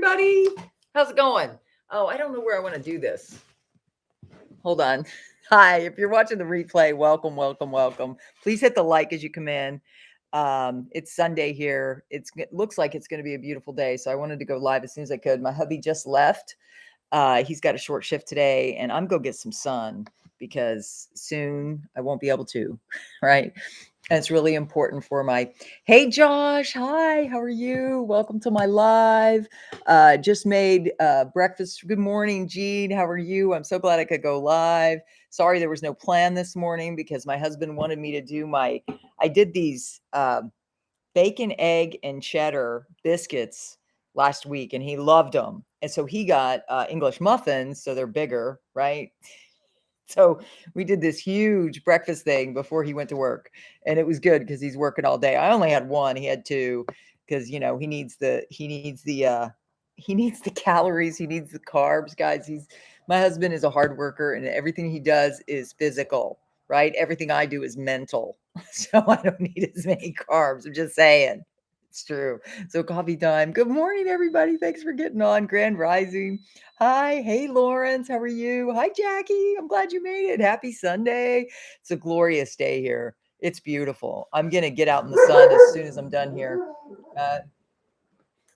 everybody. How's it going? Oh, I don't know where I want to do this. Hold on. Hi, if you're watching the replay, welcome, welcome, welcome. Please hit the like as you come in. It's Sunday here. It looks like it's going to be a beautiful day, so I wanted to go live as soon as I could. My hubby just left. He's got a short shift today, and I'm going to get some sun because soon I won't be able to, right? And it's really important for hey Josh, hi, how are you? Welcome to my live. Just made breakfast. Good morning, Jean, how are you? I'm so glad I could go live. Sorry there was no plan this morning because my husband wanted me to do I did these bacon, egg, and cheddar biscuits last week, and he loved them. And so he got English muffins, so they're bigger, right? So we did this huge breakfast thing before he went to work, and it was good because he's working all day. I only had one; he had two because he needs the calories, he needs the carbs, guys. My husband is a hard worker, and everything he does is physical, right? Everything I do is mental, so I don't need as many carbs. I'm just saying. It's true. So coffee time. Good morning, everybody. Thanks for getting on. Grand Rising. Hi. Hey, Lawrence. How are you? Hi, Jackie. I'm glad you made it. Happy Sunday. It's a glorious day here. It's beautiful. I'm going to get out in the sun as soon as I'm done here. Well,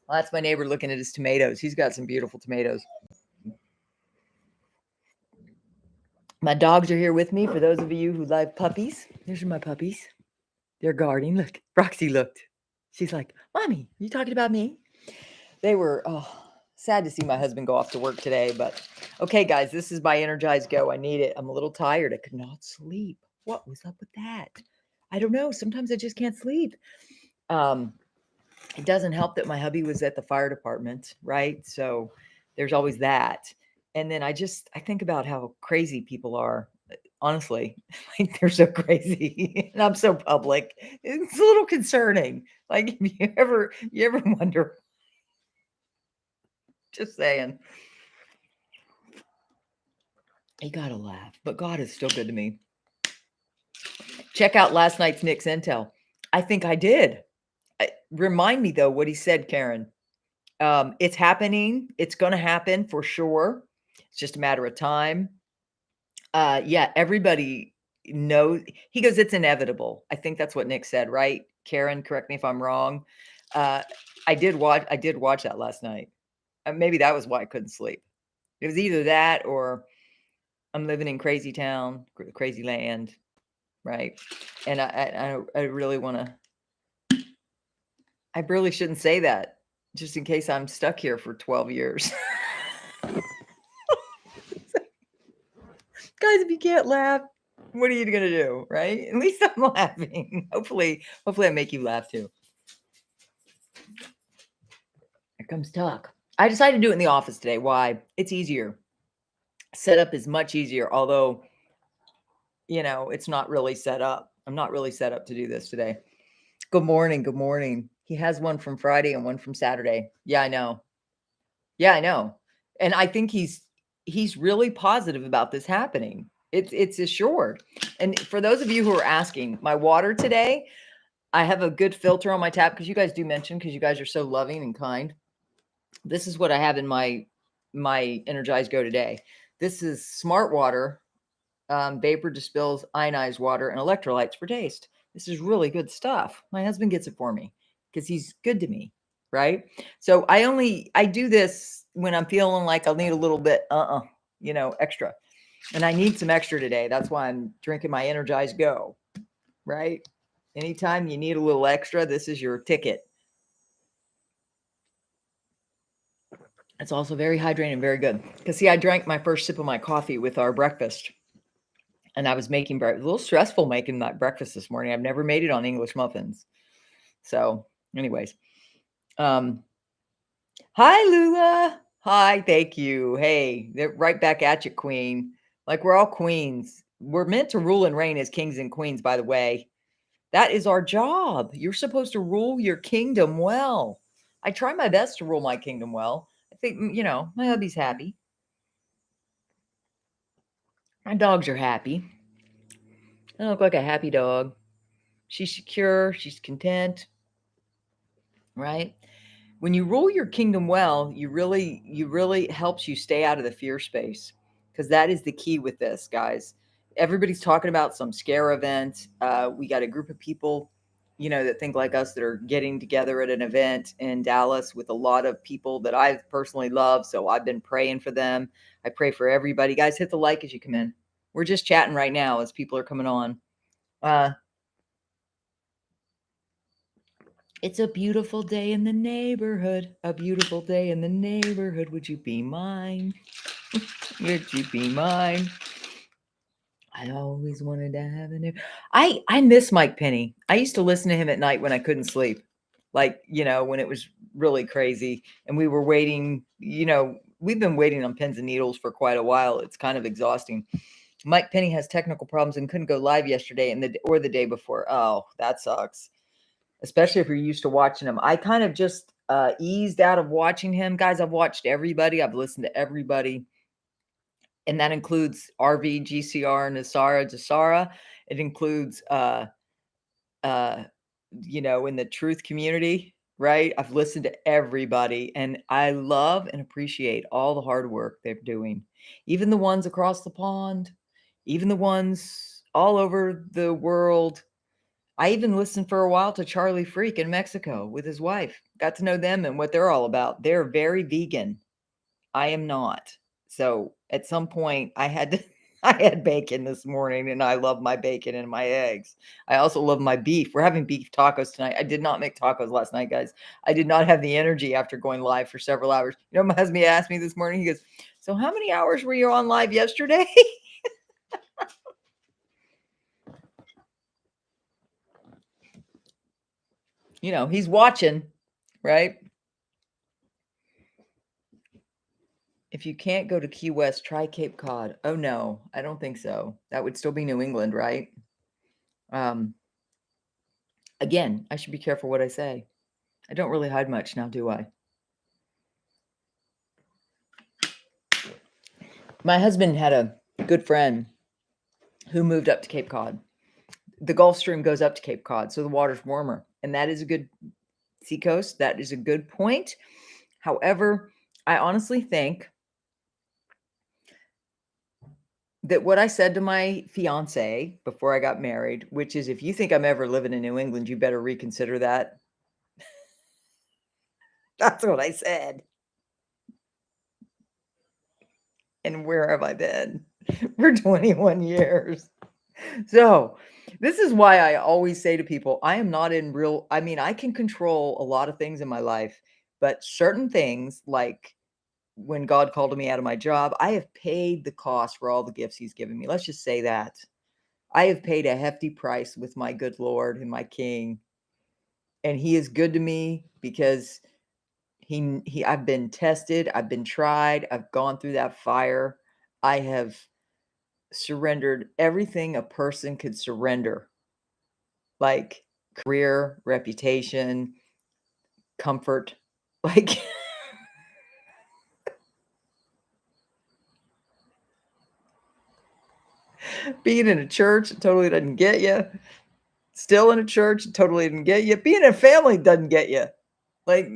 that's my neighbor looking at his tomatoes. He's got some beautiful tomatoes. My dogs are here with me. For those of you who love puppies, these are my puppies. They're guarding. Look, Roxy looked. She's like, Mommy, are you talking about me? They were sad to see my husband go off to work today. But okay, guys, this is my energized go. I need it. I'm a little tired. I could not sleep. What was up with that? I don't know. Sometimes I just can't sleep. It doesn't help that my hubby was at the fire department, right? So there's always that. And then I think about how crazy people are. Honestly, like they're so crazy, and I'm so public. It's a little concerning. Like, if you ever wonder, just saying, you gotta laugh. But God is still good to me. Check out last night's Nick's Intel. I think I did. Remind me though what he said, Karen. It's happening. It's going to happen for sure. It's just a matter of time. Yeah, everybody knows. He goes, it's inevitable. I think that's what Nick said, right? Karen, correct me if I'm wrong. I did watch that last night. Maybe that was why I couldn't sleep. It was either that or I'm living in crazy town, crazy land, right? And I really want to. I really shouldn't say that, just in case I'm stuck here for 12 years. Guys, if you can't laugh, what are you going to do, right? At least I'm laughing. Hopefully I make you laugh too. Here comes Tuck. I decided to do it in the office today. Why? It's easier. Setup is much easier, although, it's not really set up. I'm not really set up to do this today. Good morning. Good morning. He has one from Friday and one from Saturday. Yeah, I know. And I think he's really positive about this happening. It's assured. And for those of you who are asking, my water today, I have a good filter on my tap because you guys do mention, because you guys are so loving and kind. This is what I have in my Energized Go today. This is smart water, vapor distills ionized water, and electrolytes for taste. This is really good stuff. My husband gets it for me because he's good to me, right? So I do this when I'm feeling like I'll need a little bit, extra. And I need some extra today. That's why I'm drinking my Energized Go, right? Anytime you need a little extra, this is your ticket. It's also very hydrating and very good. Because, see, I drank my first sip of my coffee with our breakfast. And I was making a little stressful making that breakfast this morning. I've never made it on English muffins. So, anyways. Hi, Lula. Hi, thank you. Hey, they're right back at you, Queen. Like, we're all queens. We're meant to rule and reign as kings and queens, by the way. That is our job. You're supposed to rule your kingdom well. I try my best to rule my kingdom well. I think, my hubby's happy. My dogs are happy. I look like a happy dog. She's secure. She's content. Right? When you rule your kingdom well, you really helps you stay out of the fear space, because that is the key with this, guys. Everybody's talking about some scare event. We got a group of people, that think like us, that are getting together at an event in Dallas with a lot of people that I personally love. So I've been praying for them. I pray for everybody. Guys, hit the like as you come in. We're just chatting right now as people are coming on. Uh, It's a beautiful day in the neighborhood. A beautiful day in the neighborhood. Would you be mine? Would you be mine? I always wanted to have a new. I miss Mike Penny. I used to listen to him at night when I couldn't sleep. Like, when it was really crazy and we were waiting, we've been waiting on pins and needles for quite a while. It's kind of exhausting. Mike Penny has technical problems and couldn't go live yesterday or the day before. Oh, that sucks. Especially if you're used to watching him. I kind of just eased out of watching him. Guys, I've watched everybody. I've listened to everybody. And that includes RV, GCR, Nasara, Jasara. It includes, in the truth community, right? I've listened to everybody. And I love and appreciate all the hard work they're doing. Even the ones across the pond, even the ones all over the world. I even listened for a while to Charlie Freak in Mexico with his wife. Got to know them and what they're all about. They're very vegan. I am not. So at some point I had to I had bacon this morning and I love my bacon and my eggs. I also love my beef. We're having beef tacos tonight. I did not make tacos last night, guys. I did not have the energy after going live for several hours. My husband asked me this morning, he goes, "So how many hours were you on live yesterday?" He's watching, right? If you can't go to Key West, try Cape Cod. Oh, no, I don't think so. That would still be New England, right? Um, Again, I should be careful what I say. I don't really hide much now, do I? My husband had a good friend who moved up to Cape Cod. The Gulf Stream goes up to Cape Cod, so the water's warmer. And that is a good seacoast. That is a good point. However, I honestly think that what I said to my fiance before I got married, which is, if you think I'm ever living in New England, you better reconsider that. That's what I said. And where have I been for 21 years? So, this is why I always say to people, I am not in real, I mean, I can control a lot of things in my life, but certain things, like when God called me out of my job, I have paid the cost for all the gifts he's given me. Let's just say that. I have paid a hefty price with my good Lord and my King. And he is good to me because I've been tested, I've been tried, I've gone through that fire. I have surrendered everything a person could surrender, like career, reputation, comfort, like being in a church totally doesn't get you. Still in a church totally didn't get you. Being in a family doesn't get you. Like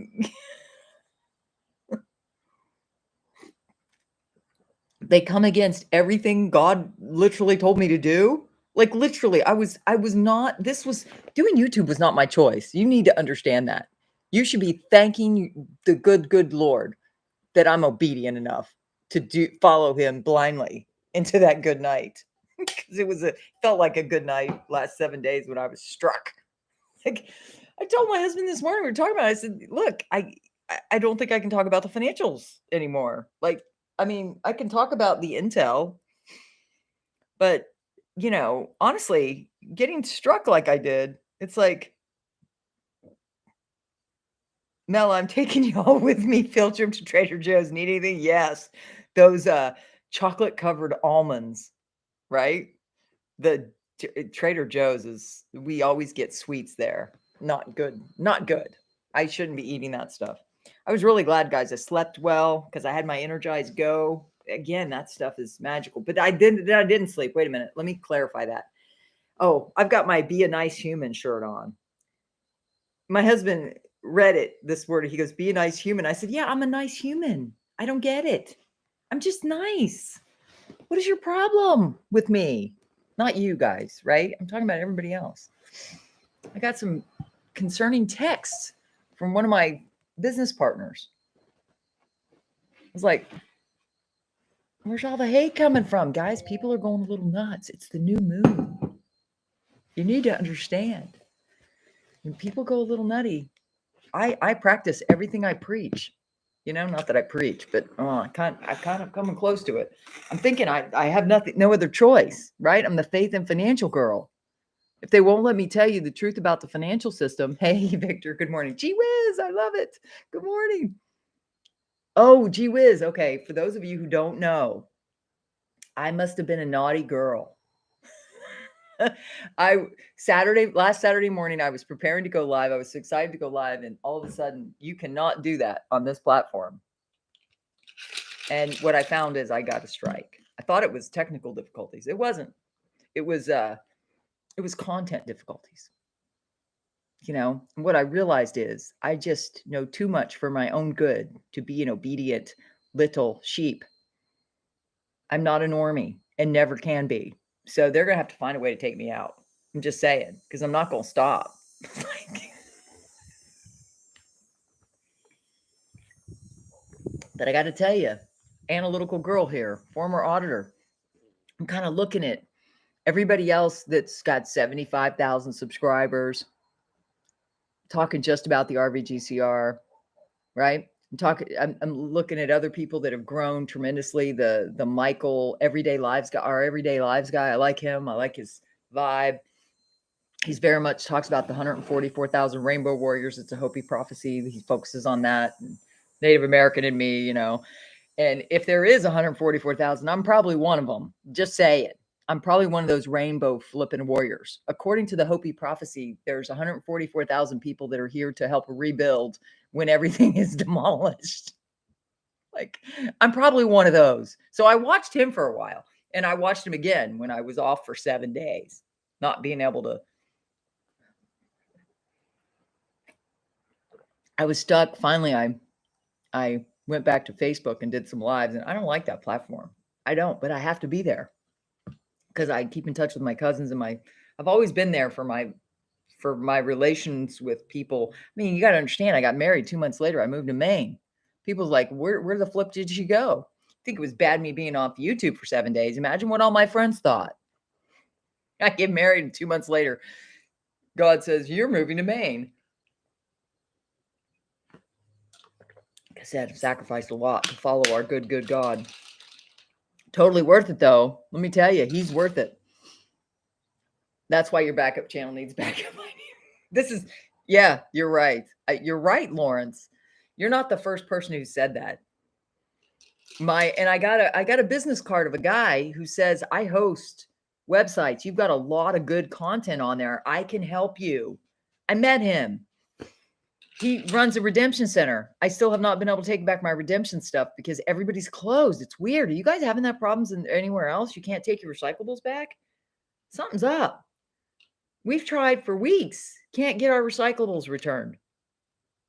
they come against everything God literally told me to do. Like literally, I was not, this was, doing YouTube was not my choice. You need to understand that. You should be thanking the good Lord that I'm obedient enough to follow him blindly into that good night. Because felt like a good night last 7 days when I was struck. Like I told my husband this morning, we were talking about it, I said, look, I don't think I can talk about the financials anymore. Like, I mean, I can talk about the intel, but honestly, getting struck like I did, it's like, Mel, I'm taking you all with me field trip to Trader Joe's. Need anything? Yes. Those chocolate covered almonds, right? The Trader Joe's we always get sweets there. Not good. Not good. I shouldn't be eating that stuff. I was really glad, guys. I slept well because I had my Energized Go. Again, that stuff is magical. But I didn't sleep. Wait a minute. Let me clarify that. Oh, I've got my Be a Nice Human shirt on. My husband Reddit this word. He goes, be a nice human. I said, yeah, I'm a nice human. I don't get it. I'm just nice. What is your problem with me? Not you guys, right? I'm talking about everybody else. I got some concerning texts from one of my business partners. I was like, where's all the hate coming from? Guys, people are going a little nuts. It's the new moon. You need to understand. When people go a little nutty, I practice everything I preach. You know, not that I preach, but I kind of coming close to it. I'm thinking I have no other choice, right? I'm the faith and financial girl. If they won't let me tell you the truth about the financial system, hey, Victor, good morning. Gee whiz, I love it. Good morning. Oh, gee whiz. Okay, for those of you who don't know, I must have been a naughty girl. Last Saturday morning, I was preparing to go live. I was excited to go live, and all of a sudden, you cannot do that on this platform. And what I found is I got a strike. I thought it was technical difficulties. It wasn't. It was content difficulties. You know, and what I realized is I just know too much for my own good to be an obedient little sheep. I'm not a normie and never can be. So they're going to have to find a way to take me out. I'm just saying, because I'm not going to stop. But I got to tell you, analytical girl here, former auditor, I'm kind of looking at everybody else that's got 75,000 subscribers, talking just about the RVGCR, right? I'm looking at other people that have grown tremendously. The Michael Everyday Lives guy, our Everyday Lives guy. I like him. I like his vibe. He's very much talks about the 144,000 Rainbow Warriors. It's a Hopi prophecy. He focuses on that. And Native American in me, you know. And if there is 144,000, I'm probably one of them. Just say it. I'm probably one of those rainbow flipping warriors. According to the Hopi prophecy, there's 144,000 people that are here to help rebuild when everything is demolished. Like, I'm probably one of those. So I watched him for a while, and I watched him again when I was off for 7 days, not being able to. I was stuck. Finally, I went back to Facebook and did some lives, and I don't like that platform. I don't, but I have to be there because I keep in touch with my cousins and I've always been there for my relations with people. I mean, you got to understand, I got married 2 months later. I moved to Maine. People's like, where the flip did you go? I think it was bad me being off YouTube for 7 days. Imagine what all my friends thought. I get married and 2 months later, God says, you're moving to Maine. Like I said, I've sacrificed a lot to follow our good God. Totally worth it, though. Let me tell you, he's worth it. That's why your backup channel needs backup. Yeah, you're right. You're right, Lawrence. You're not the first person who said that. I got a business card of a guy who says, I host websites. You've got a lot of good content on there. I can help you. I met him. He runs a redemption center. I still have not been able to take back my redemption stuff because everybody's closed. It's weird. Are you guys having that problems anywhere else? You can't take your recyclables back? Something's up. We've tried for weeks. Can't get our recyclables returned.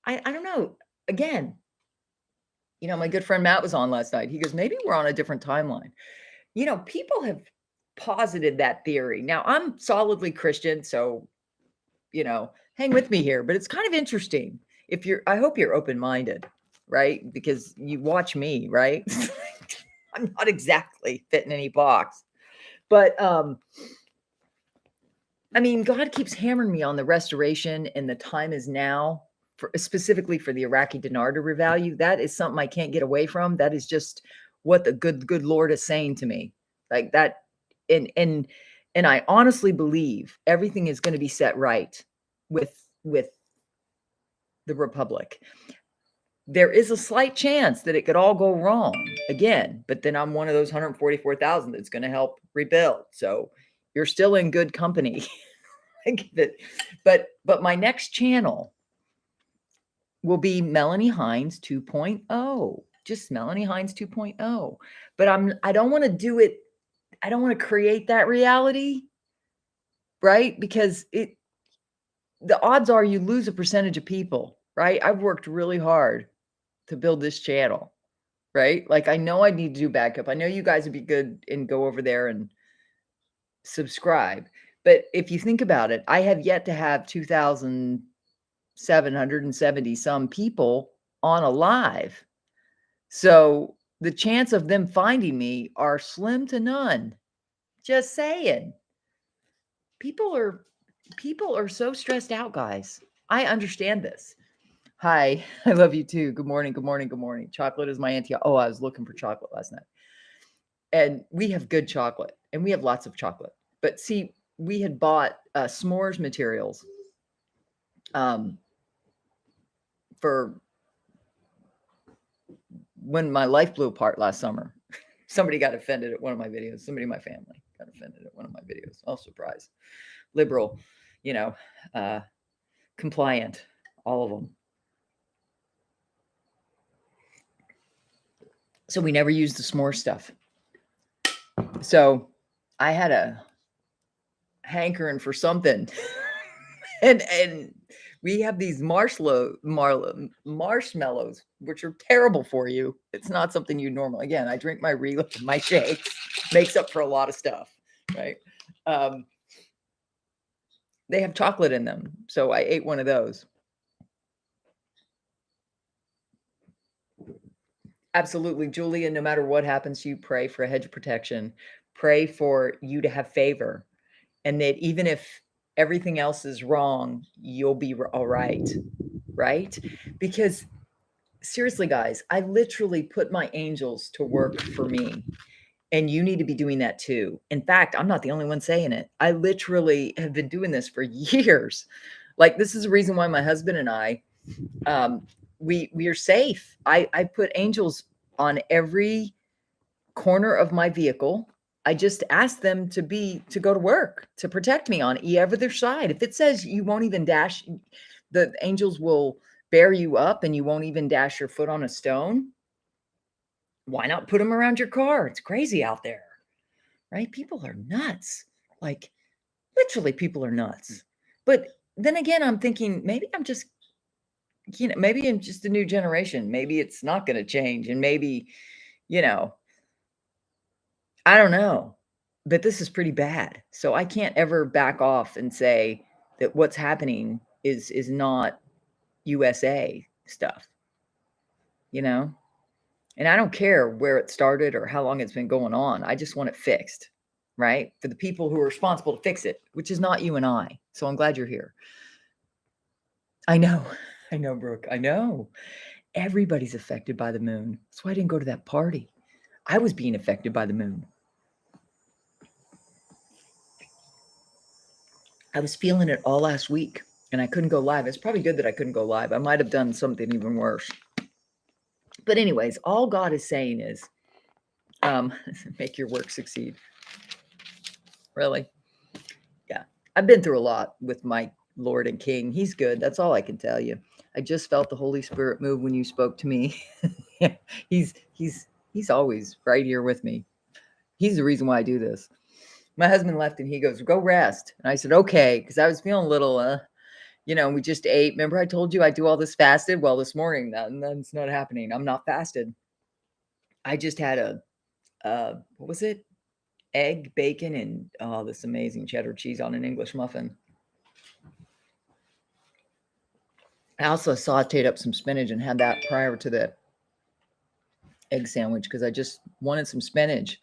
I don't know. Again, you know, my good friend Matt was on last night. He goes, maybe we're on a different timeline. You know, people have posited that theory. Now, I'm solidly Christian, so, you know, hang with me here, but it's kind of interesting. I hope you're open-minded, right? Because you watch me, right? I'm not exactly fitting any box. But I mean, God keeps hammering me on the restoration, and the time is now, specifically for the Iraqi dinar to revalue. That is something I can't get away from. That is just what the good Lord is saying to me, like that. And I honestly believe everything is going to be set right with the Republic. There is a slight chance that it could all go wrong again, but then I'm one of those 144,000 that's going to help rebuild. So you're still in good company. But my next channel will be Melanie Hines 2.0, just Melanie Hines 2.0. But I don't want to do it. I don't want to create that reality, right? Because the odds are you lose a percentage of people right? I've worked really hard to build this channel, right? Like, I know I need to do backup. I know you guys would be good and go over there and subscribe. But if you think about it, I have yet to have 2,770 some people on a live. So the chance of them finding me are slim to none. Just saying. People are so stressed out, guys. I understand this. Hi, I love you too. Good morning, good morning, good morning. Chocolate is my anti. Oh, I was looking for chocolate last night. And we have good chocolate and we have lots of chocolate. But see, we had bought s'mores materials for when my life blew apart last summer. Somebody got offended at one of my videos. Somebody in my family got offended at one of my videos. Oh, surprise. Liberal, you know, compliant, all of them. So we never used the s'more stuff. So I had a hankering for something. and we have these marshmallows, which are terrible for you. It's not something you normally. Again, I drink my my shakes, makes up for a lot of stuff, right? They have chocolate in them, so I ate one of those. Absolutely, Julia. No matter what happens to you, pray for a hedge of protection. Pray for you to have favor, and that even if everything else is wrong, you'll be all right, right? Because seriously, guys, I literally put my angels to work for me. And you need to be doing that too. In fact, I'm not the only one saying it. I literally have been doing this for years. Like, this is the reason why my husband and I, we are safe. I put angels on every corner of my vehicle. I just ask them to go to work, to protect me on either side. If it says you won't even dash, the angels will bear you up and you won't even dash your foot on a stone. Why not put them around your car? It's crazy out there, right? People are nuts. Like, literally, people are nuts. But then again, I'm thinking maybe I'm just, maybe I'm just a new generation. Maybe it's not going to change. And maybe, you know, I don't know. But this is pretty bad. So I can't ever back off and say that what's happening is not USA stuff, you know? And I don't care where it started or how long it's been going on. I just want it fixed, right? For the people who are responsible to fix it, which is not you and I. So I'm glad you're here. I know. I know, Brooke. I know. Everybody's affected by the moon. That's why I didn't go to that party. I was being affected by the moon. I was feeling it all last week and I couldn't go live. It's probably good that I couldn't go live. I might have done something even worse. But anyways, all God is saying is make your work succeed. Really? Yeah. I've been through a lot with my Lord and King. He's good. That's all I can tell you. I just felt the Holy Spirit move when you spoke to me. He's always right here with me. He's the reason why I do this. My husband left and he goes, "Go rest." And I said, "Okay," because I was feeling a little we just ate. Remember I told you I do all this fasted? Well, this morning that's not happening. I'm not fasted. I just had what was it? Egg, bacon, and this amazing cheddar cheese on an English muffin. I also sauteed up some spinach and had that prior to the egg sandwich because I just wanted some spinach.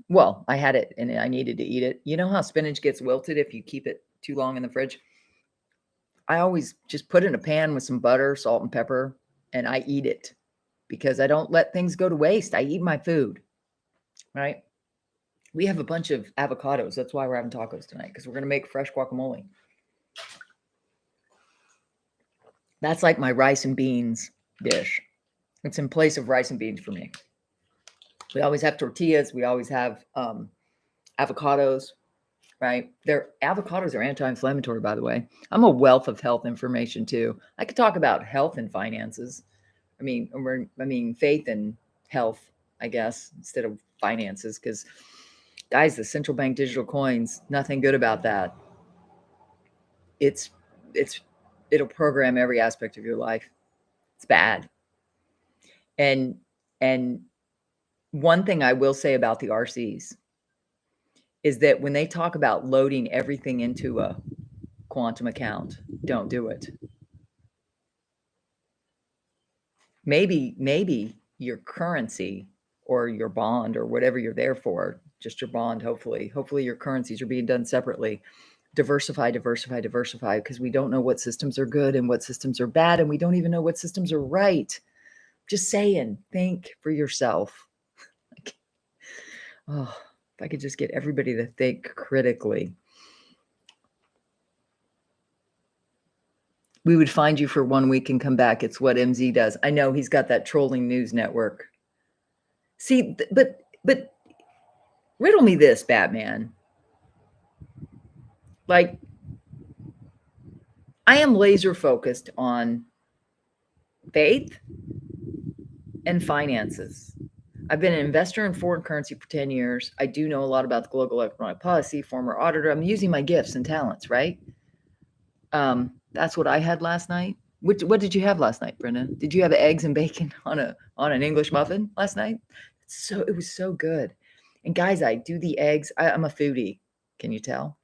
Well, I had it and I needed to eat it. You know how spinach gets wilted if you keep it too long in the fridge? I always just put it in a pan with some butter, salt, and pepper, and I eat it because I don't let things go to waste. I eat my food, right? We have a bunch of avocados. That's why we're having tacos tonight, because we're going to make fresh guacamole. That's like my rice and beans dish. It's in place of rice and beans for me. We always have tortillas. We always have avocados, right? Avocados are anti-inflammatory, by the way. I'm a wealth of health information too. I could talk about health and finances. I mean faith and health, I guess, instead of finances, because guys, the central bank digital coins, nothing good about that. It's it'll program every aspect of your life. It's bad. And one thing I will say about the RCs is that when they talk about loading everything into a quantum account, don't do it. Maybe your currency or your bond or whatever you're there for, just your bond, hopefully your currencies are being done separately. Diversify, because we don't know what systems are good and what systems are bad, and we don't even know what systems are right. Just saying, think for yourself. Oh, if I could just get everybody to think critically. We would find you for 1 week and come back. It's what MZ does. I know he's got that trolling news network. See, but riddle me this, Batman. Like, I am laser focused on faith and finances. I've been an investor in foreign currency for 10 years. I do know a lot about the global economic policy, former auditor. I'm using my gifts and talents, right? That's what I had last night. What did you have last night, Brenda? Did you have eggs and bacon on an English muffin last night? It was so good. And guys, I do the eggs. I'm a foodie. Can you tell?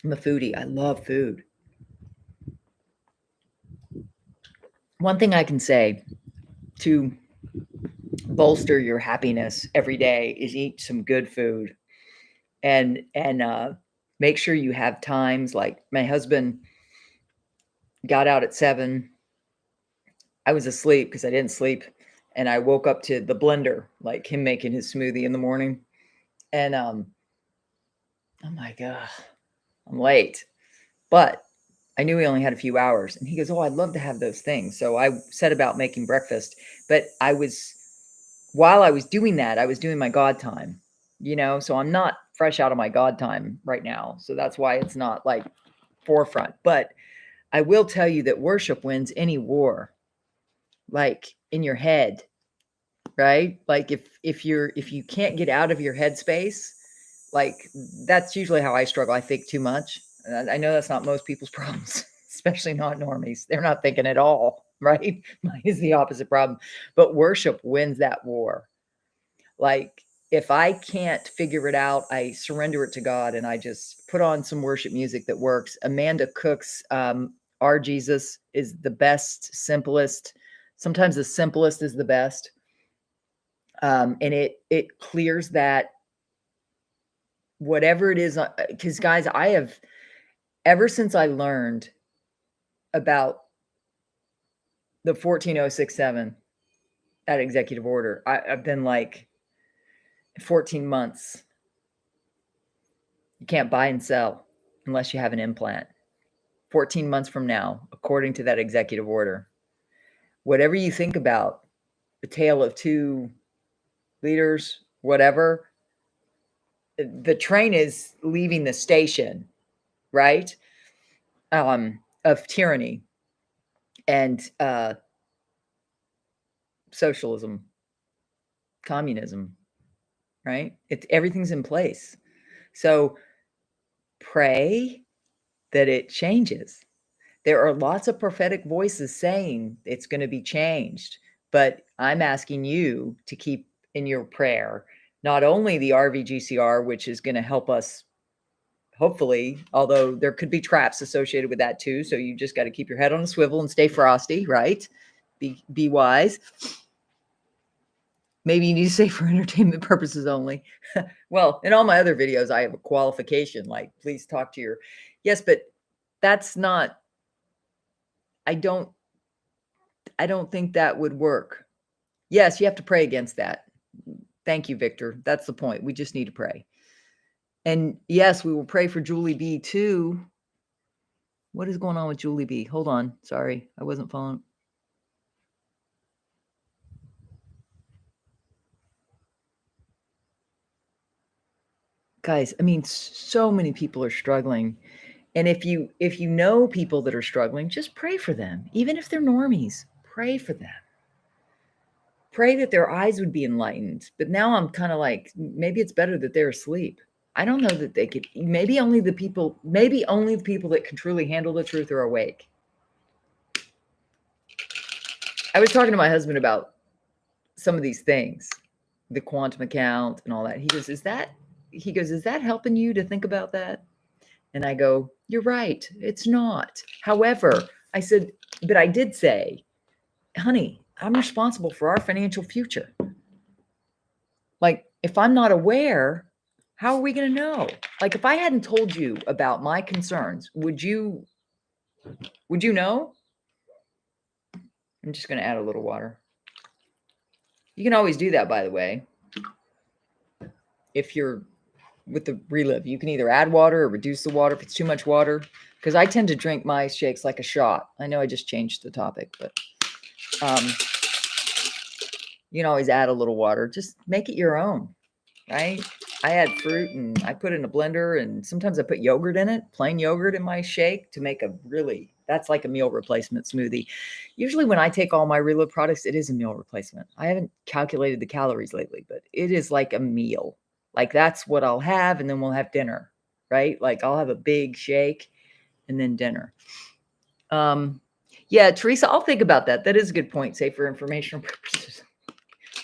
I'm a foodie. I love food. One thing I can say to bolster your happiness every day is eat some good food, and make sure you have times. Like, my husband got out at 7. I was asleep because I didn't sleep, and I woke up to the blender, like him making his smoothie in the morning, and I'm like, I'm late, but I knew he only had a few hours, and he goes, "Oh, I'd love to have those things." So I set about making breakfast, but while I was doing that, I was doing my God time, so I'm not fresh out of my God time right now. So that's why it's not like forefront. But I will tell you that worship wins any war, like in your head, right? Like if you can't get out of your headspace, like, that's usually how I struggle. I think too much. And I know that's not most people's problems, especially not normies. They're not thinking at all, right? Mine is the opposite problem. But worship wins that war. Like, if I can't figure it out, I surrender it to God, and I just put on some worship music that works. Amanda Cook's Our Jesus is the best, simplest. Sometimes the simplest is the best. And it clears that, whatever it is, because guys, I have, ever since I learned about the 14067, that executive order, I've been like, 14 months. You can't buy and sell unless you have an implant. 14 months from now, according to that executive order, whatever you think about the tale of two leaders, whatever, the train is leaving the station, right? Of tyranny and socialism, communism, right? Everything's in place. So pray that it changes. There are lots of prophetic voices saying it's going to be changed, but I'm asking you to keep in your prayer not only the RVGCR, which is going to help us, hopefully, although there could be traps associated with that too. So you just got to keep your head on a swivel and stay frosty, right? Be wise. Maybe you need to say for entertainment purposes only. Well, in all my other videos, I have a qualification, like, please talk to your, yes, but that's not, I don't think that would work. Yes, you have to pray against that. Thank you, Victor. That's the point. We just need to pray. And yes, we will pray for Julie B too. What is going on with Julie B? Hold on. Sorry, I wasn't following. Guys, I mean, so many people are struggling. And if you know people that are struggling, just pray for them. Even if they're normies, pray for them. Pray that their eyes would be enlightened. But now I'm kind of like, maybe it's better that they're asleep. I don't know that they could. Maybe only the people that can truly handle the truth are awake. I was talking to my husband about some of these things, the quantum account and all that. He goes, is that helping you to think about that? And I go, you're right. It's not. However, I said, but I did say, honey, I'm responsible for our financial future. Like, if I'm not aware, how are we going to know? Like, if I hadn't told you about my concerns, would you know? I'm just going to add a little water. You can always do that, by the way. If you're with the Relive, you can either add water or reduce the water if it's too much water, because I tend to drink my shakes like a shot. I know I just changed the topic, but you can always add a little water. Just make it your own, right? I add fruit and I put it in a blender, and sometimes I put yogurt in it, plain yogurt in my shake to make that's like a meal replacement smoothie. Usually when I take all my Relive products, it is a meal replacement. I haven't calculated the calories lately, but it is like a meal. Like, that's what I'll have, and then we'll have dinner, right? Like, I'll have a big shake and then dinner. Yeah, Teresa, I'll think about that. That is a good point. Say for informational purposes.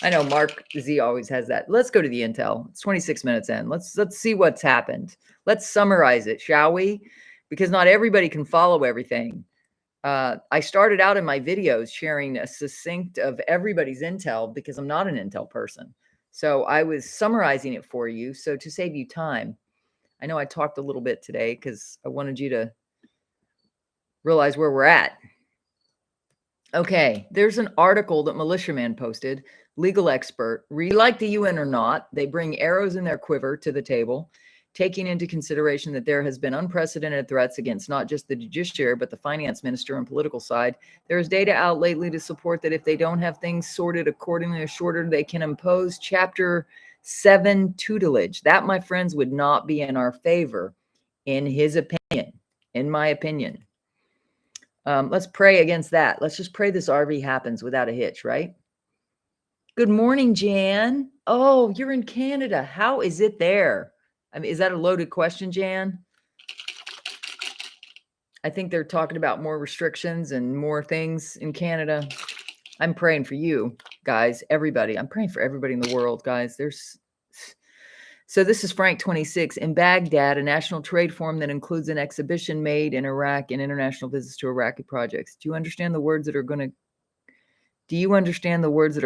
I know Mark Z always has that. Let's go to the intel. It's 26 minutes in. Let's see what's happened. Let's summarize it, shall we? Because not everybody can follow everything. I started out in my videos sharing a succinct of everybody's intel because I'm not an intel person. So I was summarizing it for you. So to save you time, I know I talked a little bit today because I wanted you to realize where we're at. Okay, there's an article that Militiaman posted, legal expert. We like the UN or not, they bring arrows in their quiver to the table, taking into consideration that there has been unprecedented threats against not just the judiciary, but the finance minister and political side. There is data out lately to support that if they don't have things sorted accordingly or shorter, they can impose Chapter 7 tutelage. That, my friends, would not be in our favor, in his opinion, in my opinion. Let's pray against that. Let's just pray this RV happens without a hitch, right? Good morning, Jan. Oh, you're in Canada. How is it there? I mean, is that a loaded question, Jan? I think they're talking about more restrictions and more things in Canada. I'm praying for you guys, everybody. I'm praying for everybody in the world, guys. So this is Frank 26. In Baghdad, a national trade forum that includes an exhibition made in Iraq and international visits to Iraqi projects. Do you understand the words that are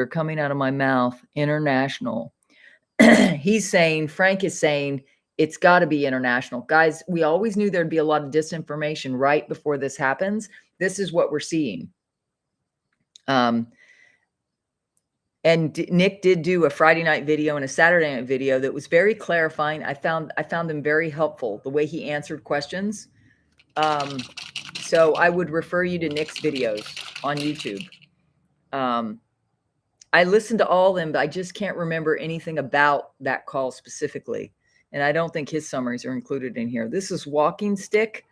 coming out of my mouth? International. Frank is saying, it's got to be international. Guys, we always knew there'd be a lot of disinformation right before this happens. This is what we're seeing. And Nick did do a Friday night video and a Saturday night video that was very clarifying. I found them very helpful, the way he answered questions. So I would refer you to Nick's videos on YouTube. I listened to all of them, but I just can't remember anything about that call specifically. And I don't think his summaries are included in here. This is Walking Stick.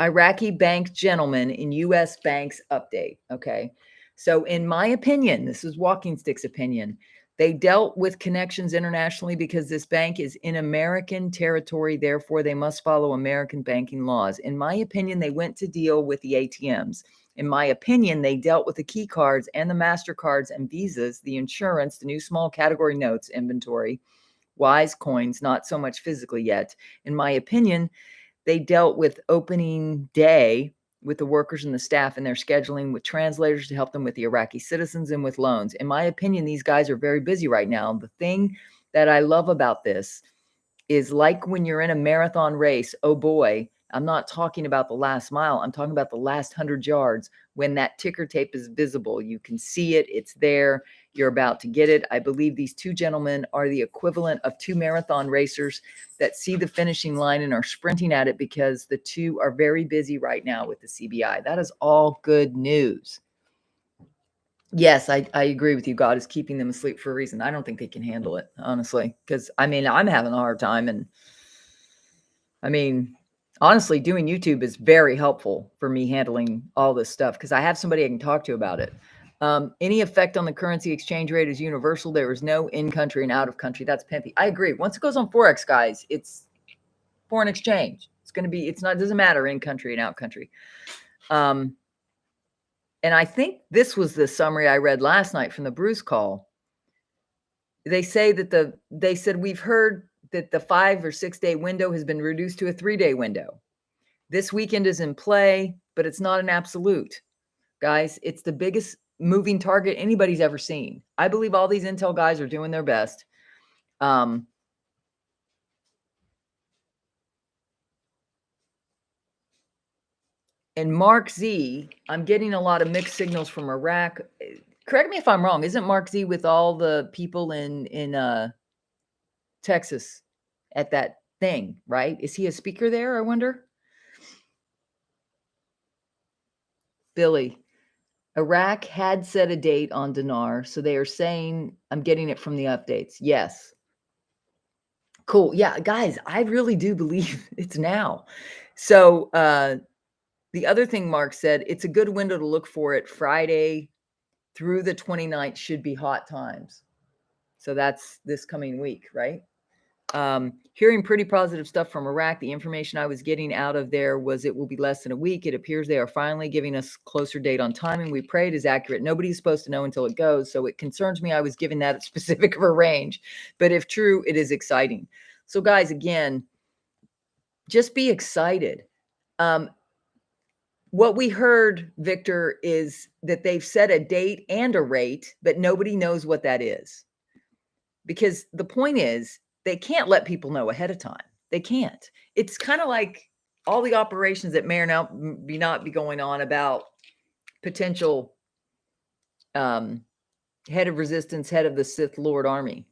Iraqi bank gentleman in U.S. banks update. Okay. So in my opinion, this is Walking Stick's opinion, they dealt with connections internationally because this bank is in American territory. Therefore, they must follow American banking laws. In my opinion, they went to deal with the ATMs. In my opinion, they dealt with the key cards and the MasterCards and Visas, the insurance, the new small category notes inventory, Wise coins, not so much physically yet. In my opinion, they dealt with opening day with the workers and the staff and their scheduling, with translators to help them with the Iraqi citizens and with loans. In my opinion, these guys are very busy right now. The thing that I love about this is, like when you're in a marathon race, oh boy, I'm not talking about the last mile. I'm talking about the last 100 yards. When that ticker tape is visible, you can see it. It's there. You're about to get it. I believe these two gentlemen are the equivalent of two marathon racers that see the finishing line and are sprinting at it, because the two are very busy right now with the CBI. That is all good news. Yes, I agree with you. God is keeping them asleep for a reason. I don't think they can handle it, honestly, because I mean, I'm having a hard time. And I mean, honestly, doing YouTube is very helpful for me handling all this stuff, because I have somebody I can talk to about it. Any effect on the currency exchange rate is universal. There is no in-country and out-of-country. That's pimpy. I agree. Once it goes on Forex, guys, it's foreign exchange. It's going to be, it doesn't matter in-country and out-country. And I think this was the summary I read last night from the Bruce call. They say that they said, we've heard that the 5 or 6 day window has been reduced to a 3-day window. This weekend is in play, but it's not an absolute. Guys, it's the biggest moving target anybody's ever seen. I believe all these intel guys are doing their best. And Mark Z, I'm getting a lot of mixed signals from Iraq. Correct me if I'm wrong. Isn't Mark Z with all the people in Texas at that thing, right? Is he a speaker there, I wonder? Billy, Iraq had set a date on dinar, so they are saying, I'm getting it from the updates. Yes. Cool. Yeah, guys, I really do believe it's now. So the other thing Mark said, it's a good window to look for it. Friday through the 29th should be hot times. So that's this coming week, right? Hearing pretty positive stuff from Iraq. The information I was getting out of there was it will be less than a week. It appears they are finally giving us closer date on timing. We pray it is accurate. Nobody's supposed to know until it goes. So it concerns me I was given that specific of a range. But if true, it is exciting. So guys, again, just be excited. What we heard, Victor, is that they've set a date and a rate, but nobody knows what that is. Because the point is, they can't let people know ahead of time. They can't. It's kind of like all the operations that may or not be going on about potential head of resistance, head of the Sith Lord army.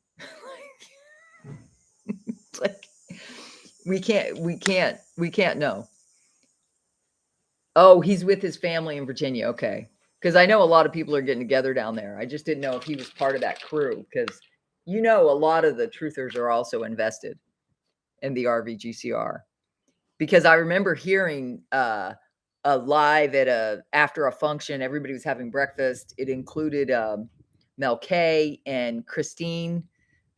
It's like we can't know. Oh, he's with his family in Virginia. Okay. Because I know a lot of people are getting together down there. I just didn't know if he was part of that crew. Because a lot of the truthers are also invested in the RVGCR. Because I remember hearing a live after a function, everybody was having breakfast. It included Mel K and Christine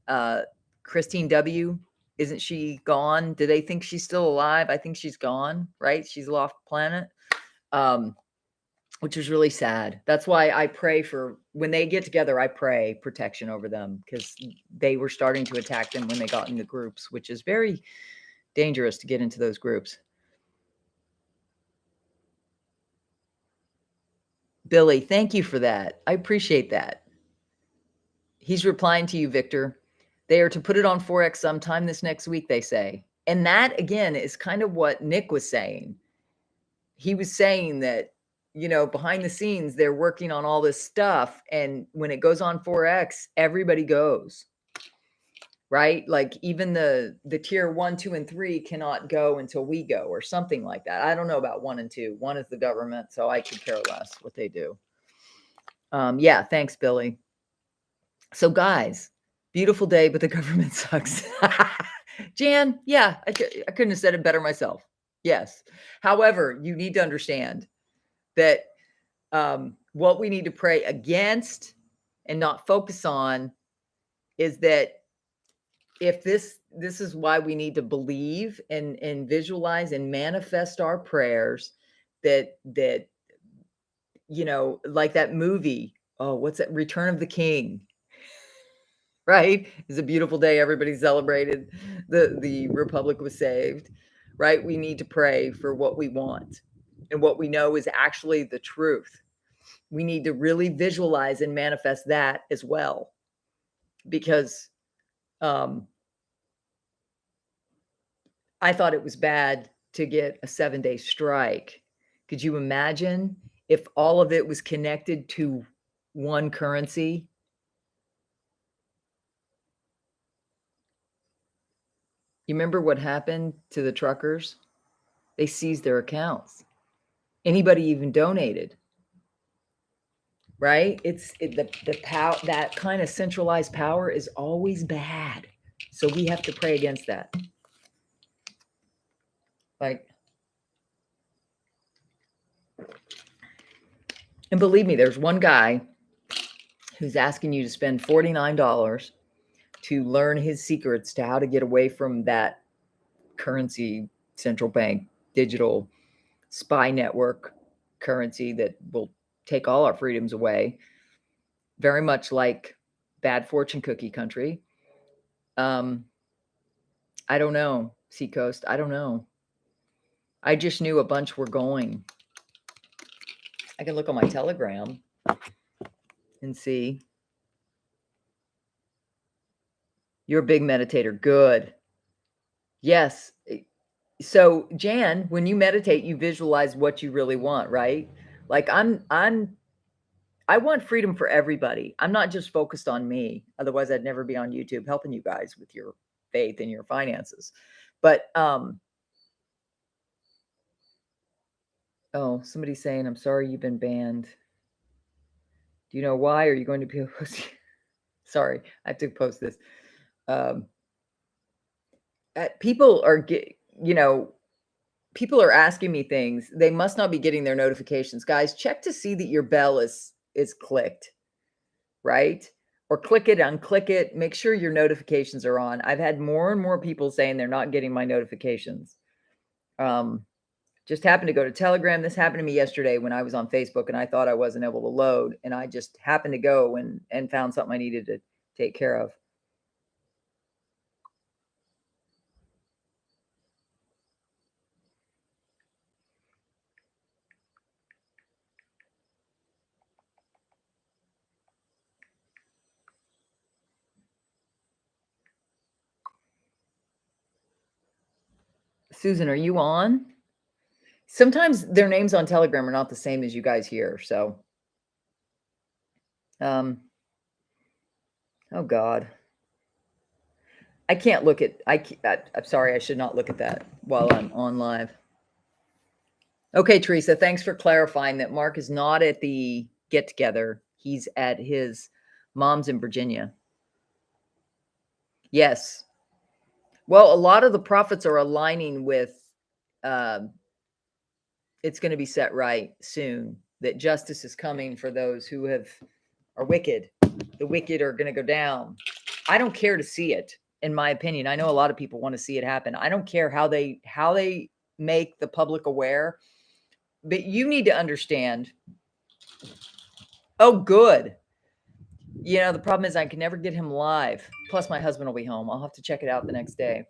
W. Isn't she gone? Do they think she's still alive? I think she's gone, right? She's off planet. Which is really sad. That's why I pray for when they get together, I pray protection over them because they were starting to attack them when they got into groups, which is very dangerous to get into those groups. Billy, thank you for that. I appreciate that. He's replying to you, Victor. They are to put it on Forex sometime this next week, they say. And that, again, is kind of what Nick was saying. He was saying that, behind the scenes, they're working on all this stuff. And when it goes on Forex, everybody goes. Right? Like even the tier 1, 2, and 3 cannot go until we go or something like that. I don't know about 1 and 2. 1 is the government, so I could care less what they do. Yeah, thanks, Billy. So guys, beautiful day, but the government sucks. Jan, yeah, I couldn't have said it better myself. Yes. However, you need to understand that what we need to pray against and not focus on is that if this is why we need to believe and visualize and manifest our prayers that like that movie, oh, what's that? Return of the King. Right? It's a beautiful day. Everybody celebrated. The Republic was saved. Right? We need to pray for what we want and what we know is actually the truth. We need to really visualize and manifest that as well. Because I thought it was bad to get a 7-day strike. Could you imagine if all of it was connected to one currency? You remember what happened to the truckers? They seized their accounts. Anybody even donated, right? The power, that kind of centralized power is always bad. So we have to pray against that. Like, and believe me, there's one guy who's asking you to spend $49 to learn his secrets to how to get away from that currency, central bank, digital spy network currency that will take all our freedoms away, very much like bad fortune cookie country. I don't know, Seacoast. I don't know. I just knew a bunch were going. I can look on my Telegram and see. You're a big meditator. Good. Yes. So, Jan, when you meditate, you visualize what you really want, right? Like I want freedom for everybody. I'm not just focused on me. Otherwise, I'd never be on YouTube helping you guys with your faith and your finances. But oh, somebody's saying, I'm sorry you've been banned. Do you know why? Are you going to be posting? Sorry, I have to post this. People are people are asking me things. They must not be getting their notifications. Guys, check to see that your bell is clicked, right? Or click it, unclick it. Make sure your notifications are on. I've had more and more people saying they're not getting my notifications. Just happened to go to Telegram. This happened to me yesterday when I was on Facebook and I thought I wasn't able to load, and I just happened to go and found something I needed to take care of. Susan, are you on? Sometimes their names on Telegram are not the same as you guys here. So, oh God, I can't look at, I'm sorry, I should not look at that while I'm on live. Okay, Teresa, thanks for clarifying that Mark is not at the get together. He's at his mom's in Virginia. Yes. Well, a lot of the prophets are aligning with, it's going to be set right soon, that justice is coming for those who are wicked. The wicked are going to go down. I don't care to see it, in my opinion. I know a lot of people want to see it happen. I don't care how they make the public aware, but you need to understand. Oh, good. The problem is I can never get him live. Plus, my husband will be home. I'll have to check it out the next day.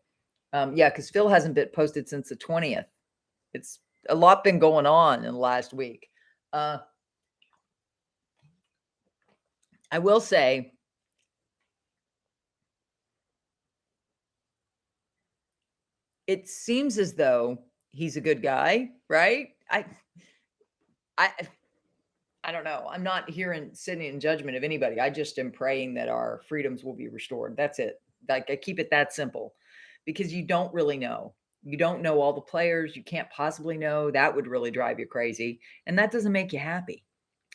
Yeah, because Phil hasn't been posted since the 20th. It's a lot been going on in the last week. I will say, it seems as though he's a good guy, right? I don't know. I'm not here sitting in judgment of anybody. I just am praying that our freedoms will be restored. That's it. Like, I keep it that simple, because you don't really know. You don't know all the players. You can't possibly know. That would really drive you crazy. And that doesn't make you happy.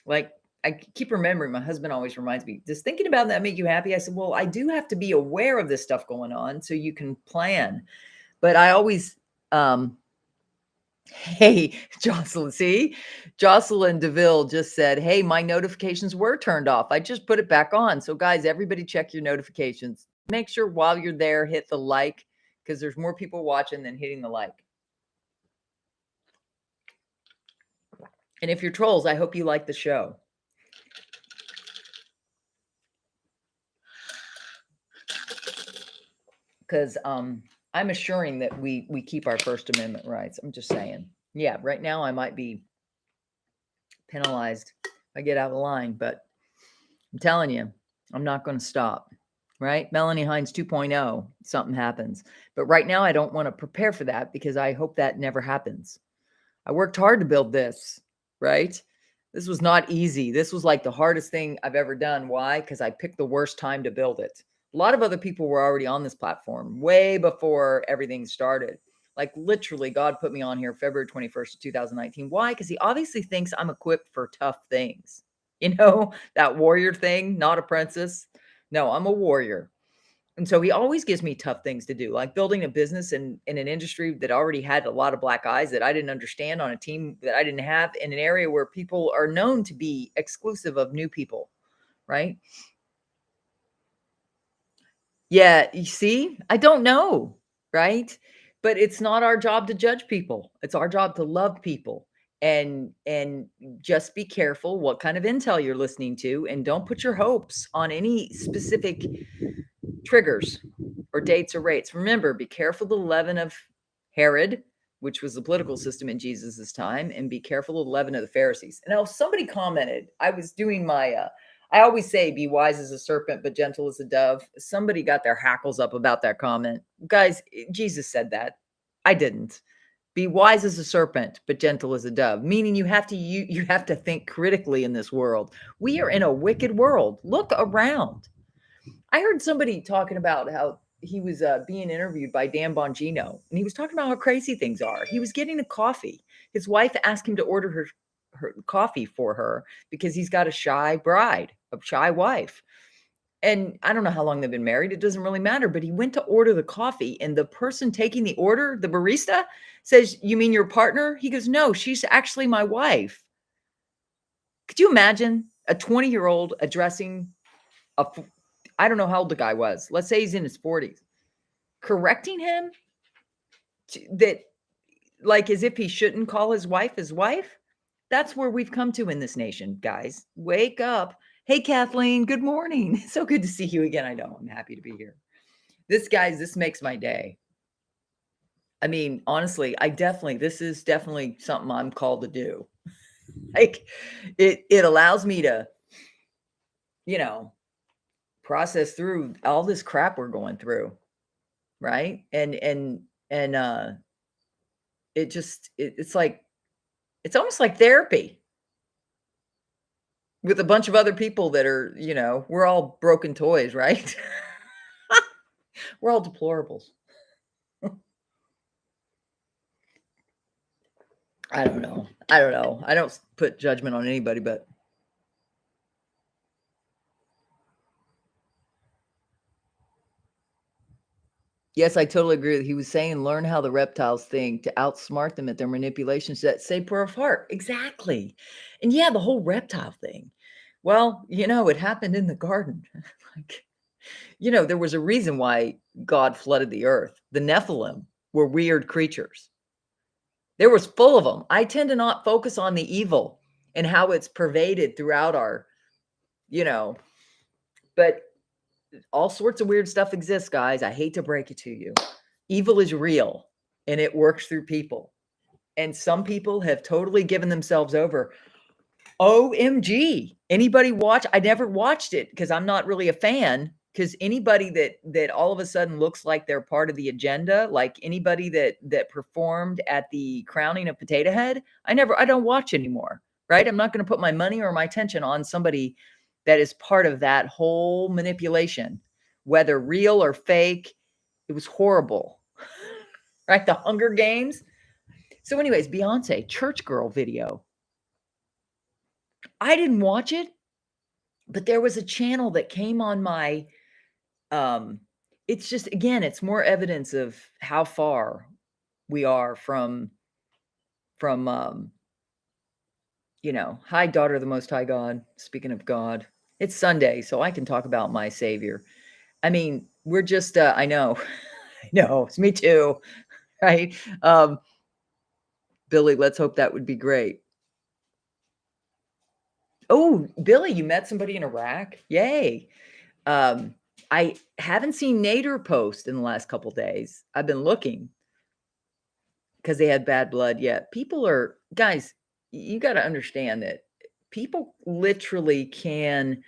Like, I keep remembering, my husband always reminds me, does thinking about that make you happy? I said, well, I do have to be aware of this stuff going on so you can plan. But I always, hey, Jocelyn, see? Jocelyn DeVille just said, hey, my notifications were turned off. I just put it back on. So, guys, everybody check your notifications. Make sure while you're there, hit the like, because there's more people watching than hitting the like. And if you're trolls, I hope you like the show. Because I'm assuring that we keep our First Amendment rights. I'm just saying. Yeah, right now I might be penalized if I get out of line, but I'm telling you, I'm not going to stop. Right? Melanie Hines 2.0, something happens. But right now, I don't want to prepare for that, because I hope that never happens. I worked hard to build this, right? This was not easy. This was like the hardest thing I've ever done. Why? Because I picked the worst time to build it. A lot of other people were already on this platform way before everything started. Like, literally, God put me on here February 21st, 2019. Why? Because he obviously thinks I'm equipped for tough things. That warrior thing, not a princess. No, I'm a warrior. And so he always gives me tough things to do, like building a business in an industry that already had a lot of black eyes that I didn't understand, on a team that I didn't have, in an area where people are known to be exclusive of new people, right? Yeah, you see, I don't know, right? But it's not our job to judge people. It's our job to love people. and just be careful what kind of intel you're listening to, and don't put your hopes on any specific triggers or dates or rates. Remember, be careful the leaven of Herod, which was the political system in Jesus's time, and be careful of the leaven of the Pharisees. And now somebody commented, I was doing my I always say be wise as a serpent but gentle as a dove. Somebody got their hackles up about that comment. Guys, Jesus said that. I didn't. Be wise as a serpent but gentle as a dove, meaning you have to think critically in this world. We are in a wicked world. Look around. I heard somebody talking about how he was being interviewed by Dan Bongino, and he was talking about how crazy things are. He was getting a coffee. His wife asked him to order her coffee for her because he's got a shy bride, a shy wife. And I don't know how long they've been married. It doesn't really matter. But he went to order the coffee, and the person taking the order, the barista, says, "You mean your partner?" He goes, "No, she's actually my wife." Could you imagine a 20-year-old addressing I don't know how old the guy was. Let's say he's in his 40s, correcting him that, like, as if he shouldn't call his wife his wife. That's where we've come to in this nation, guys. Wake up. Hey, Kathleen, good morning. So good to see you again. I know. I'm happy to be here. This makes my day. I mean, honestly, this is definitely something I'm called to do. Like, it allows me to, you know, process through all this crap we're going through, right? And it's like it's almost like therapy with a bunch of other people that are, we're all broken toys, right? We're all deplorables. I don't know. I don't know. I don't put judgment on anybody, but yes, I totally agree. He was saying, learn how the reptiles think to outsmart them at their manipulations that say prayer of heart. Exactly. And yeah, the whole reptile thing. Well, it happened in the garden. Like, there was a reason why God flooded the earth. The Nephilim were weird creatures. There was full of them. I tend to not focus on the evil and how it's pervaded throughout our, you know, but all sorts of weird stuff exists, guys. I hate to break it to you. Evil is real and it works through people. And some people have totally given themselves over. OMG. Anybody watch? I never watched it because I'm not really a fan. Because anybody that all of a sudden looks like they're part of the agenda, like anybody that performed at the crowning of Potato Head, I don't watch anymore. Right? I'm not going to put my money or my attention on somebody that is part of that whole manipulation, whether real or fake. It was horrible. Right? The Hunger Games. So, anyways, Beyonce, Church Girl video. I didn't watch it, but there was a channel that came on my it's just, again, it's more evidence of how far we are from hi, daughter of the most high God. Speaking of God, it's Sunday, so I can talk about my savior. I mean, we're just I know. I know, it's me too, right? Billy, let's hope that would be great. Oh, Billy, you met somebody in Iraq? Yay. I haven't seen Nader post in the last couple days. I've been looking because they had bad blood. Yeah, people are, guys, you got to understand that people literally can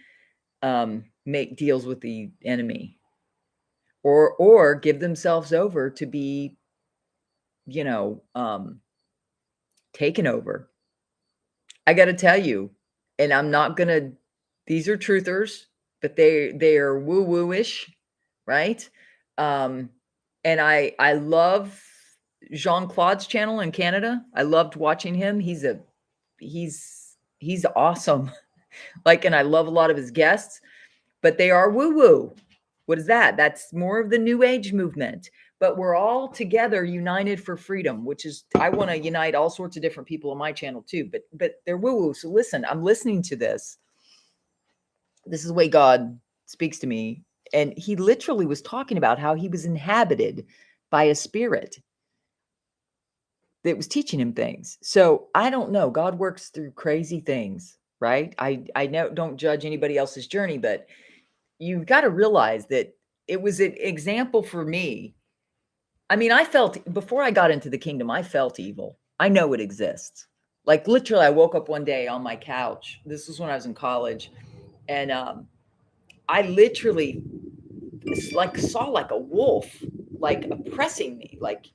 make deals with the enemy or give themselves over to be, you know, um, taken over. I got to tell you, and I'm not gonna. These are truthers, but they are woo woo ish, right? Um, and I love Jean Claude's channel in Canada. I loved watching him. He's awesome. Like, and I love a lot of his guests, but they are woo woo. What is that? That's more of the new age movement. But we're all together united for freedom, which is I want to unite all sorts of different people on my channel too. But they're woo woo. So listen, I'm listening to this. This is the way God speaks to me. And he literally was talking about how he was inhabited by a spirit. that was teaching him things. So I don't know. God works through crazy things, right? I know, don't judge anybody else's journey, but you've got to realize that it was an example for me. I mean, I felt before I got into the kingdom, I felt evil. I know it exists. Like literally, I woke up one day on my couch. This was when I was in college, and I literally like saw like a wolf like oppressing me. Like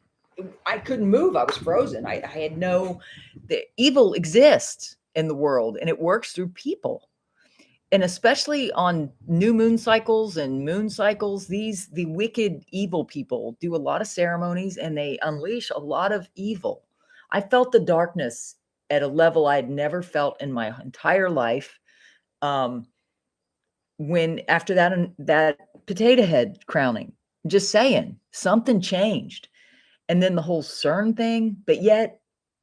I couldn't move. I was frozen. I had no. The evil exists in the world, and it works through people. And especially on new moon cycles and moon cycles, the wicked evil people do a lot of ceremonies and they unleash a lot of evil. I felt the darkness at a level I had never felt in my entire life. Um, when after that potato head crowning, just saying something changed, and then the whole CERN thing. But yet,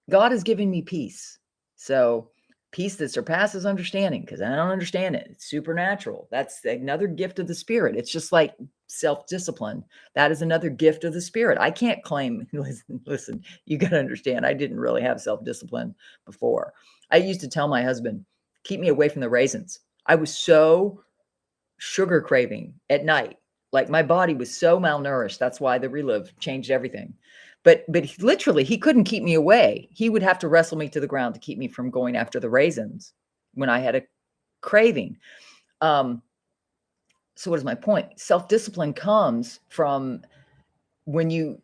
God has given me peace. So peace that surpasses understanding, because I don't understand it. It's supernatural. That's another gift of the spirit. It's just like self-discipline. That is another gift of the spirit. I can't claim, listen, you got to understand, I didn't really have self-discipline before. I used to tell my husband, keep me away from the raisins. I was so sugar craving at night. Like my body was so malnourished. That's why the relive changed everything. But literally, he couldn't keep me away. He would have to wrestle me to the ground to keep me from going after the raisins when I had a craving. Um, so what is my point? Self-discipline comes from when you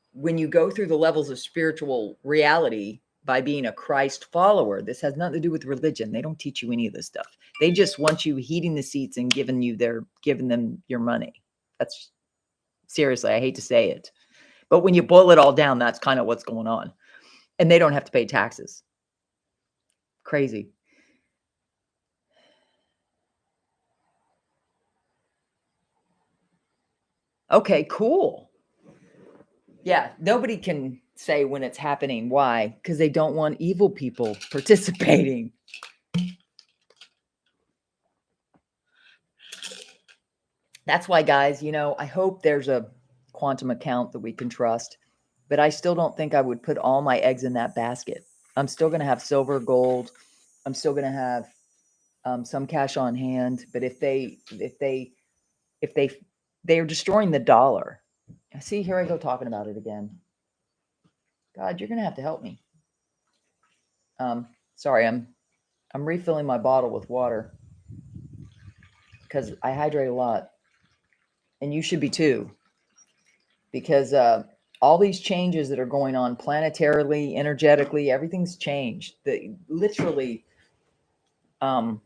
go through the levels of spiritual reality by being a Christ follower. This has nothing to do with religion. They don't teach you any of this stuff. They just want you heating the seats and giving them your money. That's seriously, I hate to say it. But when you boil it all down, that's kind of what's going on. And they don't have to pay taxes. Crazy. Okay, cool. Yeah, nobody can say when it's happening. Why? Because they don't want evil people participating. That's why, guys, I hope there's a quantum account that we can trust, but I still don't think I would put all my eggs in that basket. I'm still going to have silver, gold. I'm still going to have some cash on hand. But if they are destroying the dollar. See, here I go talking about it again. God, you're going to have to help me. Sorry, I'm refilling my bottle with water because I hydrate a lot, and you should be too. Because all these changes that are going on planetarily, energetically, everything's changed. Literally, I'm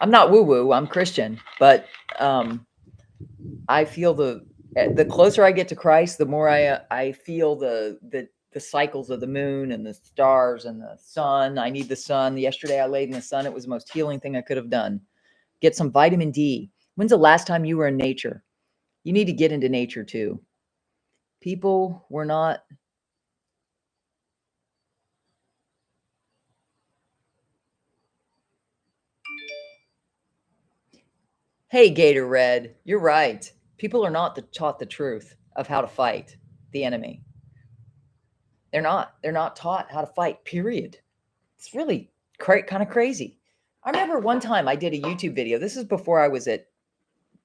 not woo woo. I'm Christian, but I feel the closer I get to Christ, the more I feel the cycles of the moon and the stars and the sun. I need the sun. Yesterday I laid in the sun. It was the most healing thing I could have done. Get some vitamin D. When's the last time you were in nature? You need to get into nature too. People were not. Hey, Gator Red, you're right. People are not taught the truth of how to fight the enemy. They're not. They're not taught how to fight, period. It's really kind of crazy. I remember one time I did a YouTube video. This is before I was at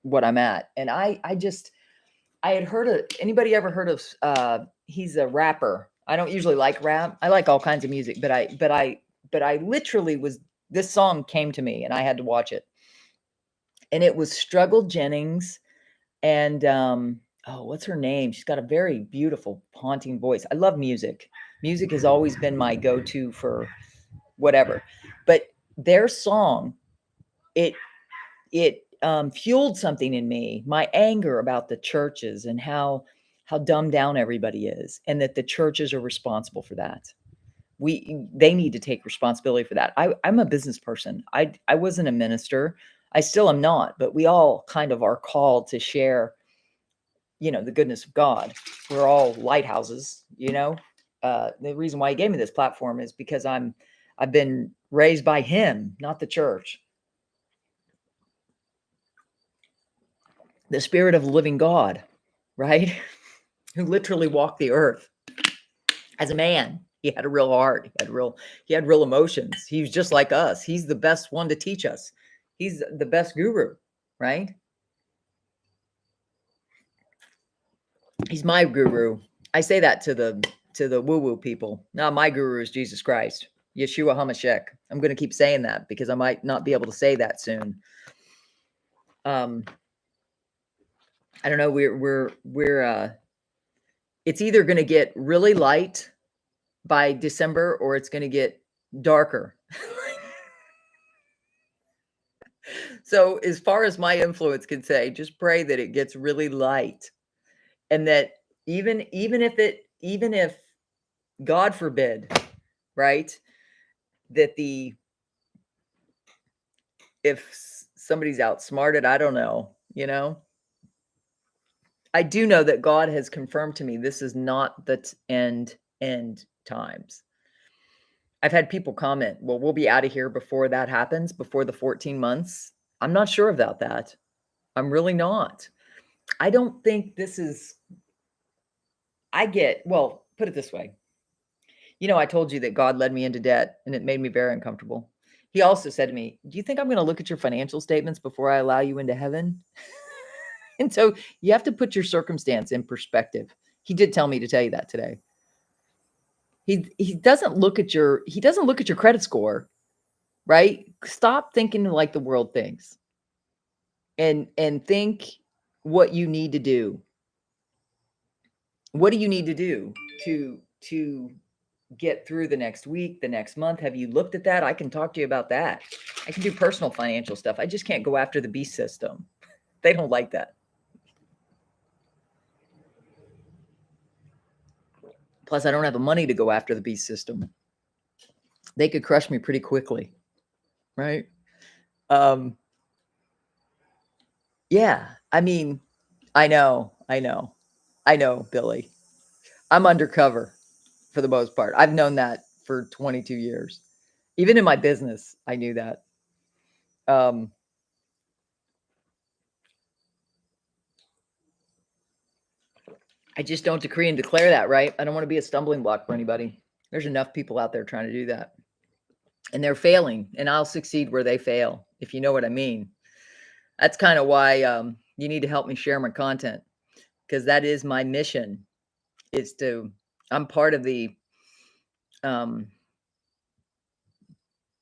what I'm at. And I had heard of, anybody ever heard of, he's a rapper. I don't usually like rap. I like all kinds of music, but I literally this song came to me and I had to watch it. And it was Struggle Jennings and oh, what's her name? She's got a very beautiful, haunting voice. I love music. Music has always been my go-to for whatever. But their song, it fueled something in me. My anger about the churches and how dumbed down everybody is, and that the churches are responsible for that. They need to take responsibility for that. I'm a business person. I wasn't a minister. I still am not, but we all kind of are called to share, the goodness of God. We're all lighthouses. The reason why he gave me this platform is because I've been raised by him, not the church. The spirit of the living God, right? Who literally walked the earth as a man. He had a real heart. He had real emotions. He was just like us. He's the best one to teach us. He's the best guru, right? He's my guru. I say that to the woo-woo people. No, my guru is Jesus Christ, Yeshua HaMashiach. I'm going to keep saying that because I might not be able to say that soon. I don't know. We're it's either going to get really light by December or it's going to get darker. So as far as my influence can say, just pray that it gets really light, and that even if God forbid, right, that if somebody's outsmarted, I don't know, I do know that God has confirmed to me this is not the end times. I've had people comment, well, we'll be out of here before that happens, before the 14 months. I'm not sure about that. I'm really not. I don't think this is, well, put it this way. I told you that God led me into debt and it made me very uncomfortable. He also said to me, do you think I'm going to look at your financial statements before I allow you into heaven? And so you have to put your circumstance in perspective. He did tell me to tell you that today. He doesn't look at your credit score, right? Stop thinking like the world thinks, and think what you need to do. What do you need to do to get through the next week, the next month? Have you looked at that? I can talk to you about that. I can do personal financial stuff. I just can't go after the beast system. They don't like that. Plus, I don't have the money to go after the beast system. They could crush me pretty quickly, right? Yeah, I mean, I know, Billy. I'm undercover for the most part. I've known that for 22 years. Even in my business, I knew that. I just don't decree and declare that, right? I don't want to be a stumbling block for anybody. There's enough people out there trying to do that. And they're failing, and I'll succeed where they fail, if you know what I mean. That's kind of why you need to help me share my content, because that is my mission. I'm part of the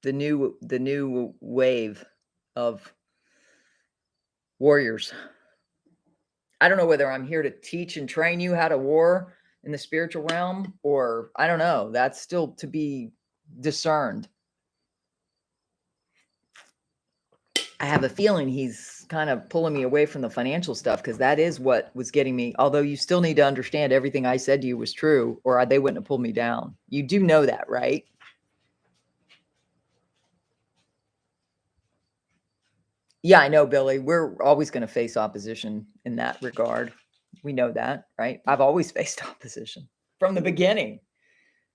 new wave of warriors. I don't know whether I'm here to teach and train you how to war in the spiritual realm, or I don't know. That's still to be discerned. I have a feeling he's kind of pulling me away from the financial stuff, because that is what was getting me. Although you still need to understand everything I said to you was true, or they wouldn't have pulled me down. You do know that, right? Yeah, I know, Billy. We're always going to face opposition in that regard. We know that, right? I've always faced opposition from the beginning.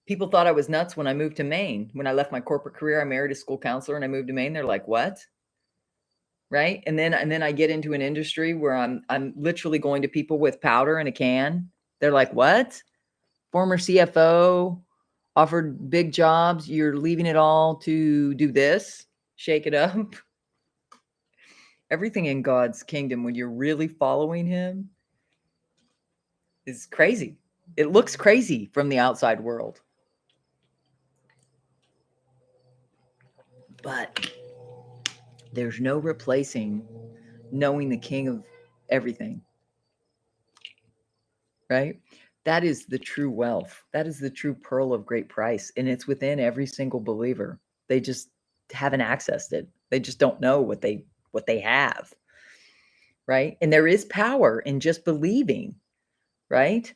People thought I was nuts when I moved to Maine. When I left my corporate career, I married a school counselor and I moved to Maine. They're like, "What?" Right? And then I get into an industry where I'm literally going to people with powder in a can. They're like, "What? Former CFO, offered big jobs. You're leaving it all to do this? Shake it up." Everything in God's kingdom, when you're really following him, is crazy. It looks crazy from the outside world. But there's no replacing knowing the King of everything, right? That is the true wealth. That is the true pearl of great price. And it's within every single believer. They just haven't accessed it. They just don't know what they have. Right? And there is power in just believing, right?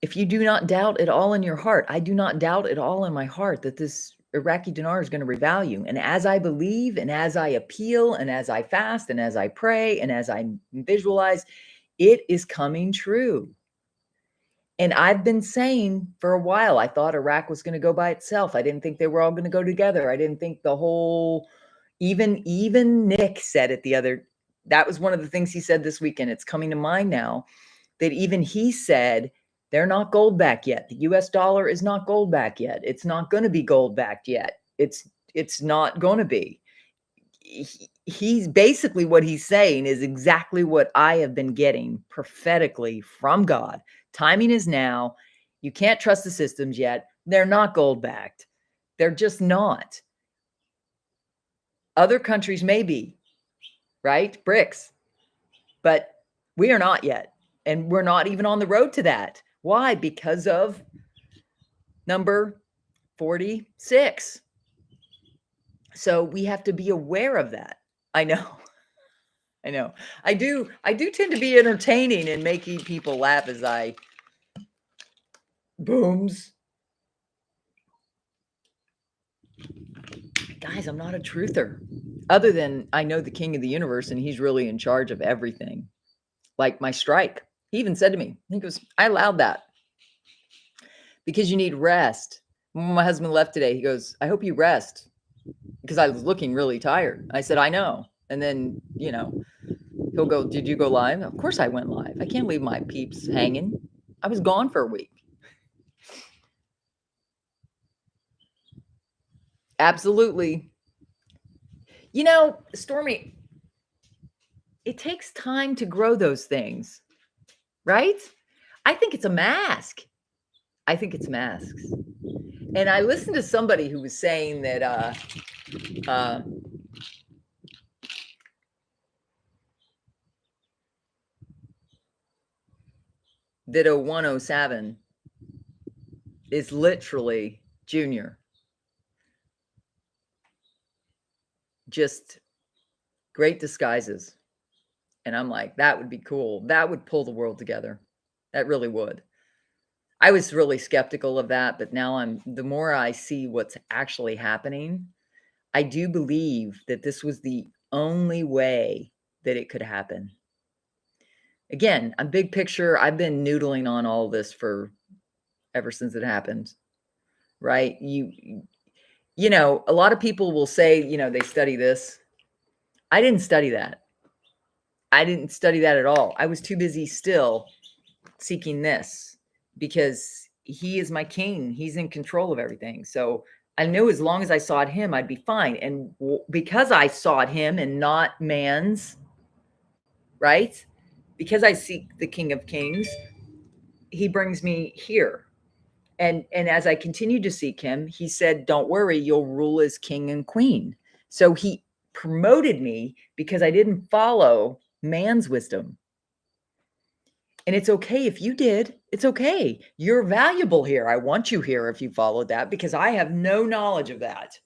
If you do not doubt at all in your heart, I do not doubt at all in my heart that this Iraqi dinar is going to revalue. And as I believe, and as I appeal, and as I fast, and as I pray, and as I visualize, it is coming true. And I've been saying for a while, I thought Iraq was going to go by itself. I didn't think they were all going to go together. I didn't think the whole, even Nick said it that was one of the things he said this weekend. It's coming to mind now that even he said They're not gold back yet. The US dollar is not gold back yet. It's not going to be gold back yet. It's not going to be. He's basically, what he's saying is exactly what I have been getting prophetically from God. Timing is now. You can't trust the systems yet. They're not gold backed. They're just not. Other countries may be, right? BRICS. But we are not yet. And we're not even on the road to that. Why? Because of number 46. So we have to be aware of that. I know. I know. I do tend to be entertaining and making people laugh as I booms. Guys, I'm not a truther. Other than I know the king of the universe and he's really in charge of everything. Like my strike. He even said to me, he goes, I allowed that because you need rest. When my husband left today, he goes, I hope you rest, because I was looking really tired. I said, I know. And then, he'll go, did you go live? Of course I went live. I can't leave my peeps hanging. I was gone for a week. Absolutely. Stormy, it takes time to grow those things, right? I think it's a mask. I think it's masks. And I listened to somebody who was saying that that 0107 is literally Junior. Just great disguises. And I'm like, that would be cool. That would pull the world together. That really would. I was really skeptical of that, but now the more I see what's actually happening, I do believe that this was the only way that it could happen. Again, I'm big picture. I've been noodling on all this ever since it happened, right? A lot of people will say, they study this. I didn't study that. I didn't study that at all. I was too busy still seeking this because he is my king. He's in control of everything. So I knew as long as I sought him, I'd be fine. And because I sought him and not man's, right? Because I seek the King of Kings, he brings me here. And as I continued to seek him, he said, don't worry, you'll rule as king and queen. So he promoted me because I didn't follow man's wisdom. And it's okay if you did. It's okay. You're valuable here. I want you here if you followed that, because I have no knowledge of that,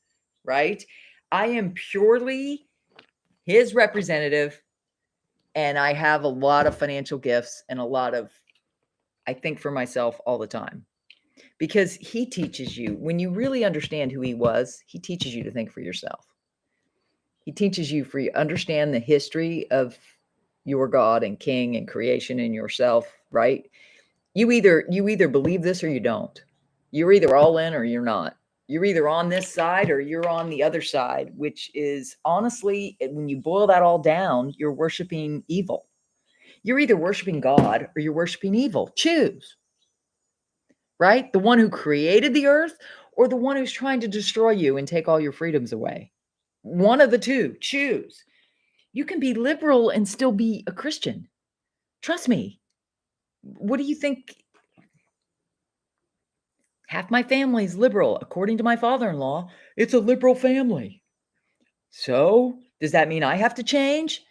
right? I am purely his representative, and I have a lot of financial gifts and I think for myself all the time. Because he teaches you, when you really understand who he was, he teaches you to think for yourself. He teaches you understand the history of your God and king and creation and yourself, right? You either believe this or you don't. You're either all in or you're not. You're either on this side or you're on the other side, which is honestly, when you boil that all down, you're worshiping evil. You're either worshiping God or you're worshiping evil. Choose. Right? The one who created the earth or the one who's trying to destroy you and take all your freedoms away. One of the two. Choose. You can be liberal and still be a Christian. Trust me. What do you think? Half my family is liberal. According to my father-in-law, it's a liberal family. So does that mean I have to change?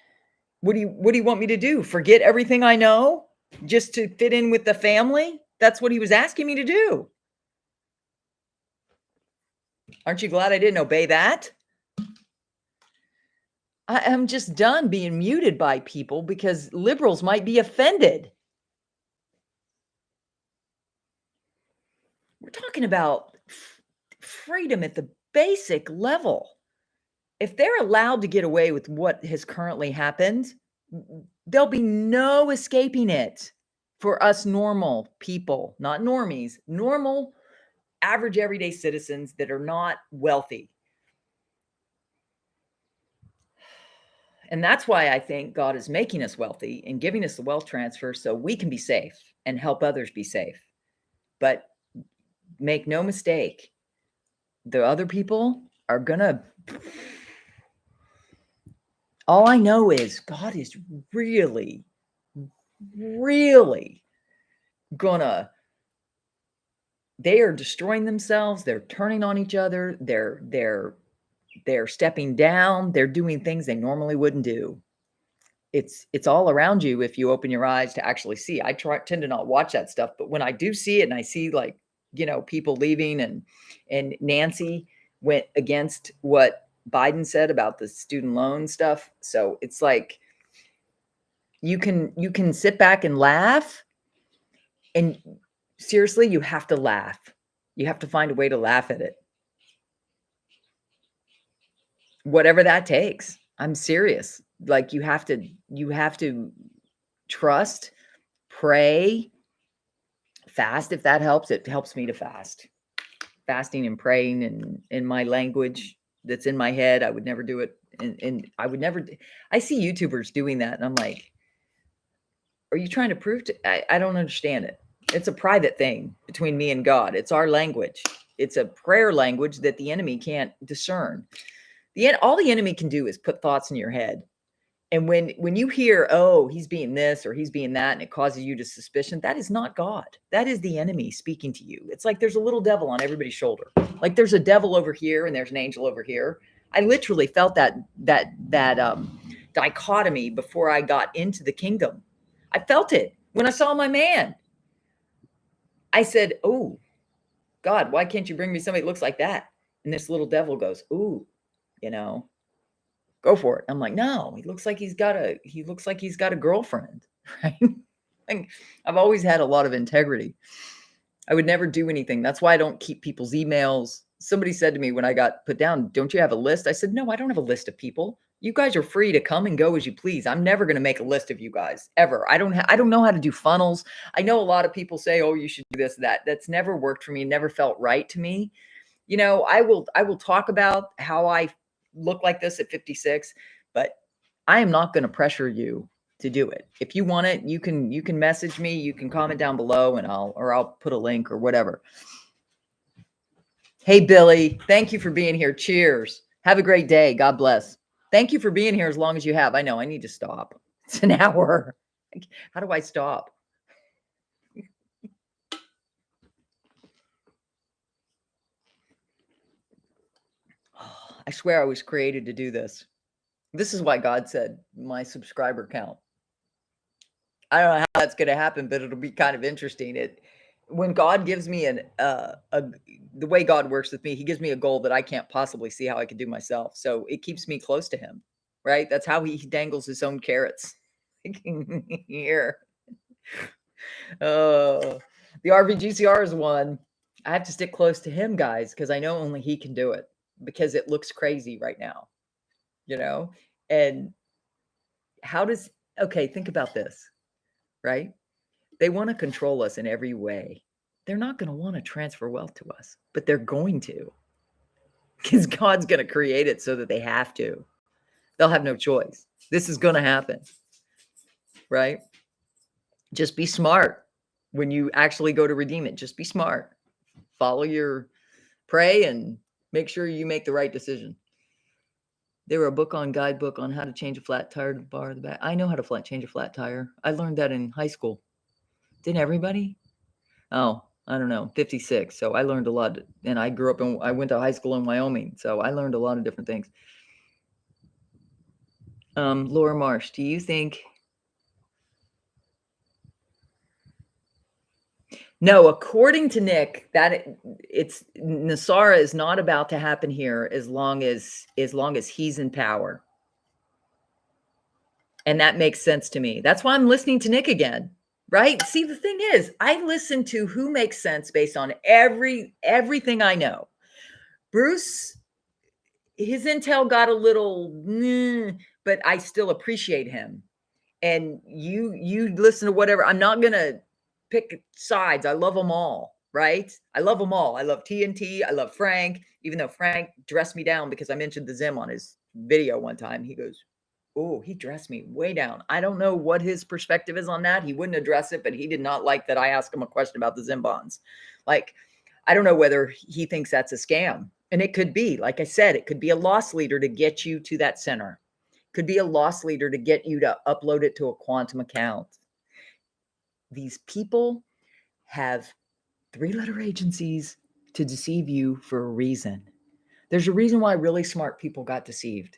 What do you want me to do? Forget everything I know just to fit in with the family? That's what he was asking me to do. Aren't you glad I didn't obey that? I am just done being muted by people because liberals might be offended. We're talking about freedom at the basic level. If they're allowed to get away with what has currently happened, there'll be no escaping it for us normal people, not normies, normal, average, everyday citizens that are not wealthy. And that's why I think God is making us wealthy and giving us the wealth transfer so we can be safe and help others be safe. But make no mistake, the other people are gonna. All I know is God is really, really gonna. They are destroying themselves. They're turning on each other. They're stepping down. They're doing things they normally wouldn't do. It's all around you if you open your eyes to actually see. Tend to not watch that stuff, but when I do see it and I see, like, people leaving, and Nancy went against what Biden said about the student loan stuff. So it's like you can sit back and laugh, and seriously, you have to laugh. You have to find a way to laugh at it. Whatever that takes. I'm serious. Like, you have to trust, pray, fast if that helps. It helps me to fast. Fasting and praying in my language that's in my head. I would never do it. And I would never. I see YouTubers doing that, and I'm like, are you trying to prove to? I don't understand it. It's a private thing between me and God. It's our language. It's a prayer language that the enemy can't discern. All the enemy can do is put thoughts in your head. And when you hear, oh, he's being this or he's being that, and it causes you to suspicion, that is not God. That is the enemy speaking to you. It's like there's a little devil on everybody's shoulder. Like there's a devil over here and there's an angel over here. I literally felt that dichotomy before I got into the kingdom. I felt it when I saw my man. I said, oh, God, why can't you bring me somebody that looks like that? And this little devil goes, ooh, go for it. I'm like, no, he looks like he's got a girlfriend, right? Like, I've always had a lot of integrity. I would never do anything. That's why I don't keep people's emails. Somebody said to me when I got put down, don't you have a list? I said, no, I don't have a list of people. You guys are free to come and go as you please. I'm never going to make a list of you guys ever. I don't know how to do funnels. I know a lot of people say, oh, you should do this, that. That's never worked for me. Never felt right to me. I will talk about how I look like this at 56, but I am not going to pressure you to do it. If you want it, you can message me, you can comment down below, and I'll put a link or whatever. Hey Billy, thank you for being here. Cheers. Have a great day. God bless. Thank you for being here as long as you have. I know I need to stop. It's an hour. How do I stop? I swear I was created to do this. This is why God said my subscriber count. I don't know how that's going to happen, but it'll be kind of interesting. When God gives me the way God works with me, he gives me a goal that I can't possibly see how I could do myself. So it keeps me close to him, right? That's how he dangles his own carrots. Here. Oh, the RVGCR is one. I have to stick close to him, guys, because I know only he can do it, because it looks crazy right now, and okay, think about this, right? They want to control us in every way. They're not going to want to transfer wealth to us, but they're going to, because God's going to create it so that they have to. They'll have no choice. This is going to happen, right? Just be smart when you actually go to redeem it. Just be smart. Pray and make sure you make the right decision. They were a guidebook on how to change a flat tire to bar the back. I know how to change a flat tire. I learned that in high school. Didn't everybody? Oh, I don't know, 56. So I learned a lot. And I went to high school in Wyoming. So I learned a lot of different things. Laura Marsh, do you think? No, according to Nick, it's Nasara is not about to happen here as long as he's in power. And that makes sense to me. That's why I'm listening to Nick again. Right? See, the thing is, I listen to who makes sense based on everything I know. Bruce, his intel got a little, but I still appreciate him. And you listen to whatever. I'm not gonna pick sides. I love them all, right? I love them all. I love TNT. I love Frank, even though Frank dressed me down because I mentioned the Zim on his video one time. He goes, Oh, he dressed me way down. I don't know what his perspective is on that. He wouldn't address it, but he did not like that I asked him a question about the Zim bonds. Like, I don't know whether he thinks that's a scam. And it could be, like I said, it could be a loss leader to get you to that center. Could be a loss leader to get you to upload it to a quantum account. These people have three-letter agencies to deceive you for a reason. There's a reason why really smart people got deceived.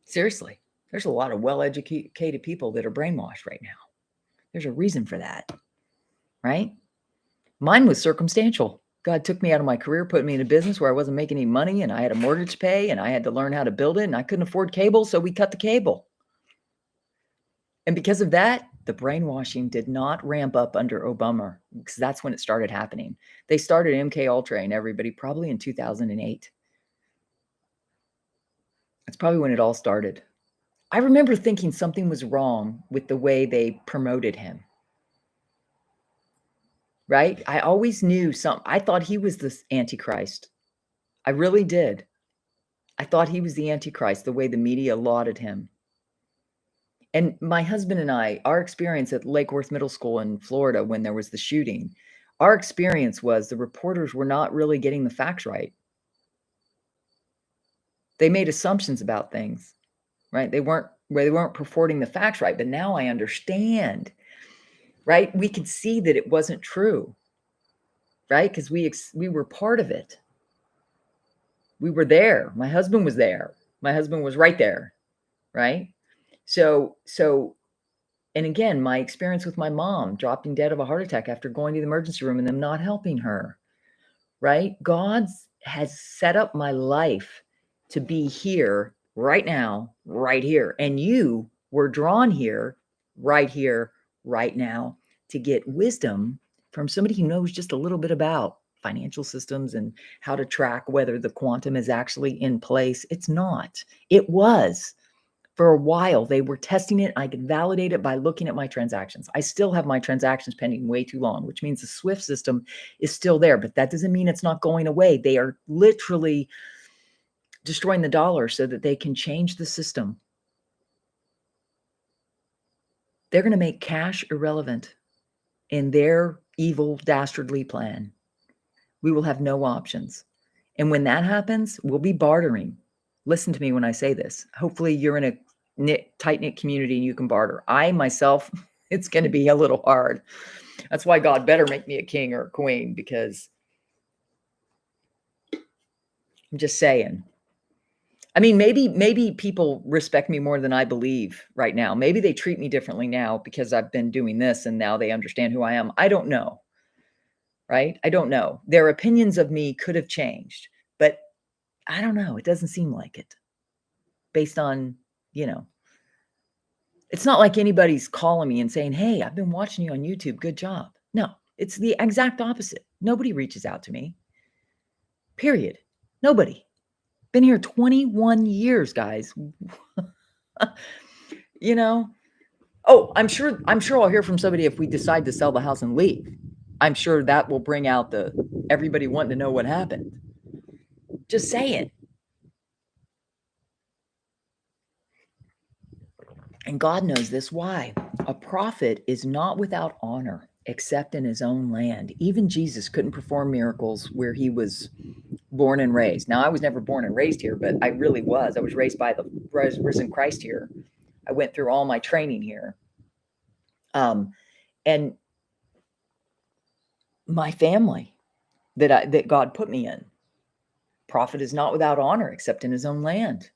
Seriously, there's a lot of well-educated people that are brainwashed right now. There's a reason for that, right? Mine was circumstantial. God took me out of my career, put me in a business where I wasn't making any money, and I had a mortgage to pay, and I had to learn how to build it, and I couldn't afford cable, so we cut the cable. And because of that, the brainwashing did not ramp up under Obama, because that's when it started happening. They started MK Ultra and everybody probably in 2008. That's probably when it all started. I remember thinking something was wrong with the way they promoted him. Right? I always knew I thought he was the Antichrist. I really did. I thought he was the Antichrist, the way the media lauded him. And my husband and I, our experience at Lake Worth Middle School in Florida when there was the shooting, our experience was the reporters were not really getting the facts right. They made assumptions about things, right? They weren't purporting the facts right. But now I understand, right? We could see that it wasn't true, right? Because we were part of it. We were there. My husband was there. My husband was right there, right? So, and again, my experience with my mom dropping dead of a heart attack after going to the emergency room and them not helping her, right? God has set up my life to be here right now, right here. And you were drawn here, right now, to get wisdom from somebody who knows just a little bit about financial systems and how to track whether the quantum is actually in place. It's not. It was. For a while, they were testing it. I could validate it by looking at my transactions. I still have my transactions pending way too long, which means the SWIFT system is still there, but that doesn't mean it's not going away. They are literally destroying the dollar so that they can change the system. They're going to make cash irrelevant in their evil, dastardly plan. We will have no options. And when that happens, we'll be bartering. Listen to me when I say this. Hopefully you're in a tight-knit community and you can barter. I myself, it's going to be a little hard. That's why God better make me a king or a queen, because I'm just saying. I mean, maybe people respect me more than I believe right now. Maybe they treat me differently now because I've been doing this and now they understand who I am. I don't know. Right? I don't know. Their opinions of me could have changed, but I don't know. It doesn't seem like it based on, it's not like anybody's calling me and saying, "Hey, I've been watching you on YouTube. Good job." No, it's the exact opposite. Nobody reaches out to me. Period. Nobody. Been here 21 years, guys. Oh, I'm sure I'll hear from somebody if we decide to sell the house and leave. I'm sure that will bring out everybody wanting to know what happened. Just saying. And God knows this. Why? A prophet is not without honor except in his own land. Even Jesus couldn't perform miracles where he was born and raised. Now, I was never born and raised here, but I really was. I was raised by the risen Christ here. I went through all my training here. And my family that God put me in. Prophet is not without honor except in his own land.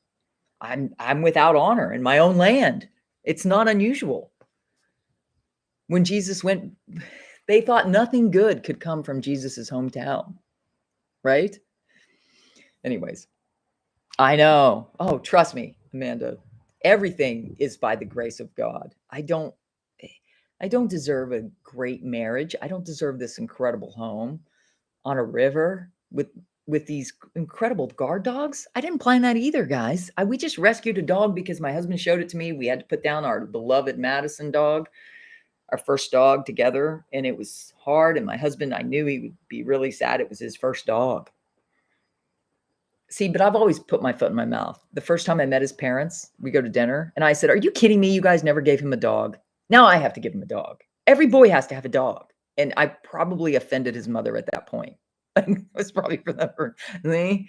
I'm without honor in my own land. It's not unusual. When Jesus went, they thought nothing good could come from Jesus's hometown, right? Anyways, I know. Oh, trust me, Amanda. Everything is by the grace of God. I don't deserve a great marriage. I don't deserve this incredible home on a river with these incredible guard dogs. I didn't plan that either, guys. We just rescued a dog because my husband showed it to me. We had to put down our beloved Madison dog, our first dog together, and it was hard. And my husband, I knew he would be really sad. It was his first dog. See, but I've always put my foot in my mouth. The first time I met his parents, we go to dinner, and I said, "Are you kidding me? You guys never gave him a dog. Now I have to give him a dog. Every boy has to have a dog." And I probably offended his mother at that point. It was probably for them. Me.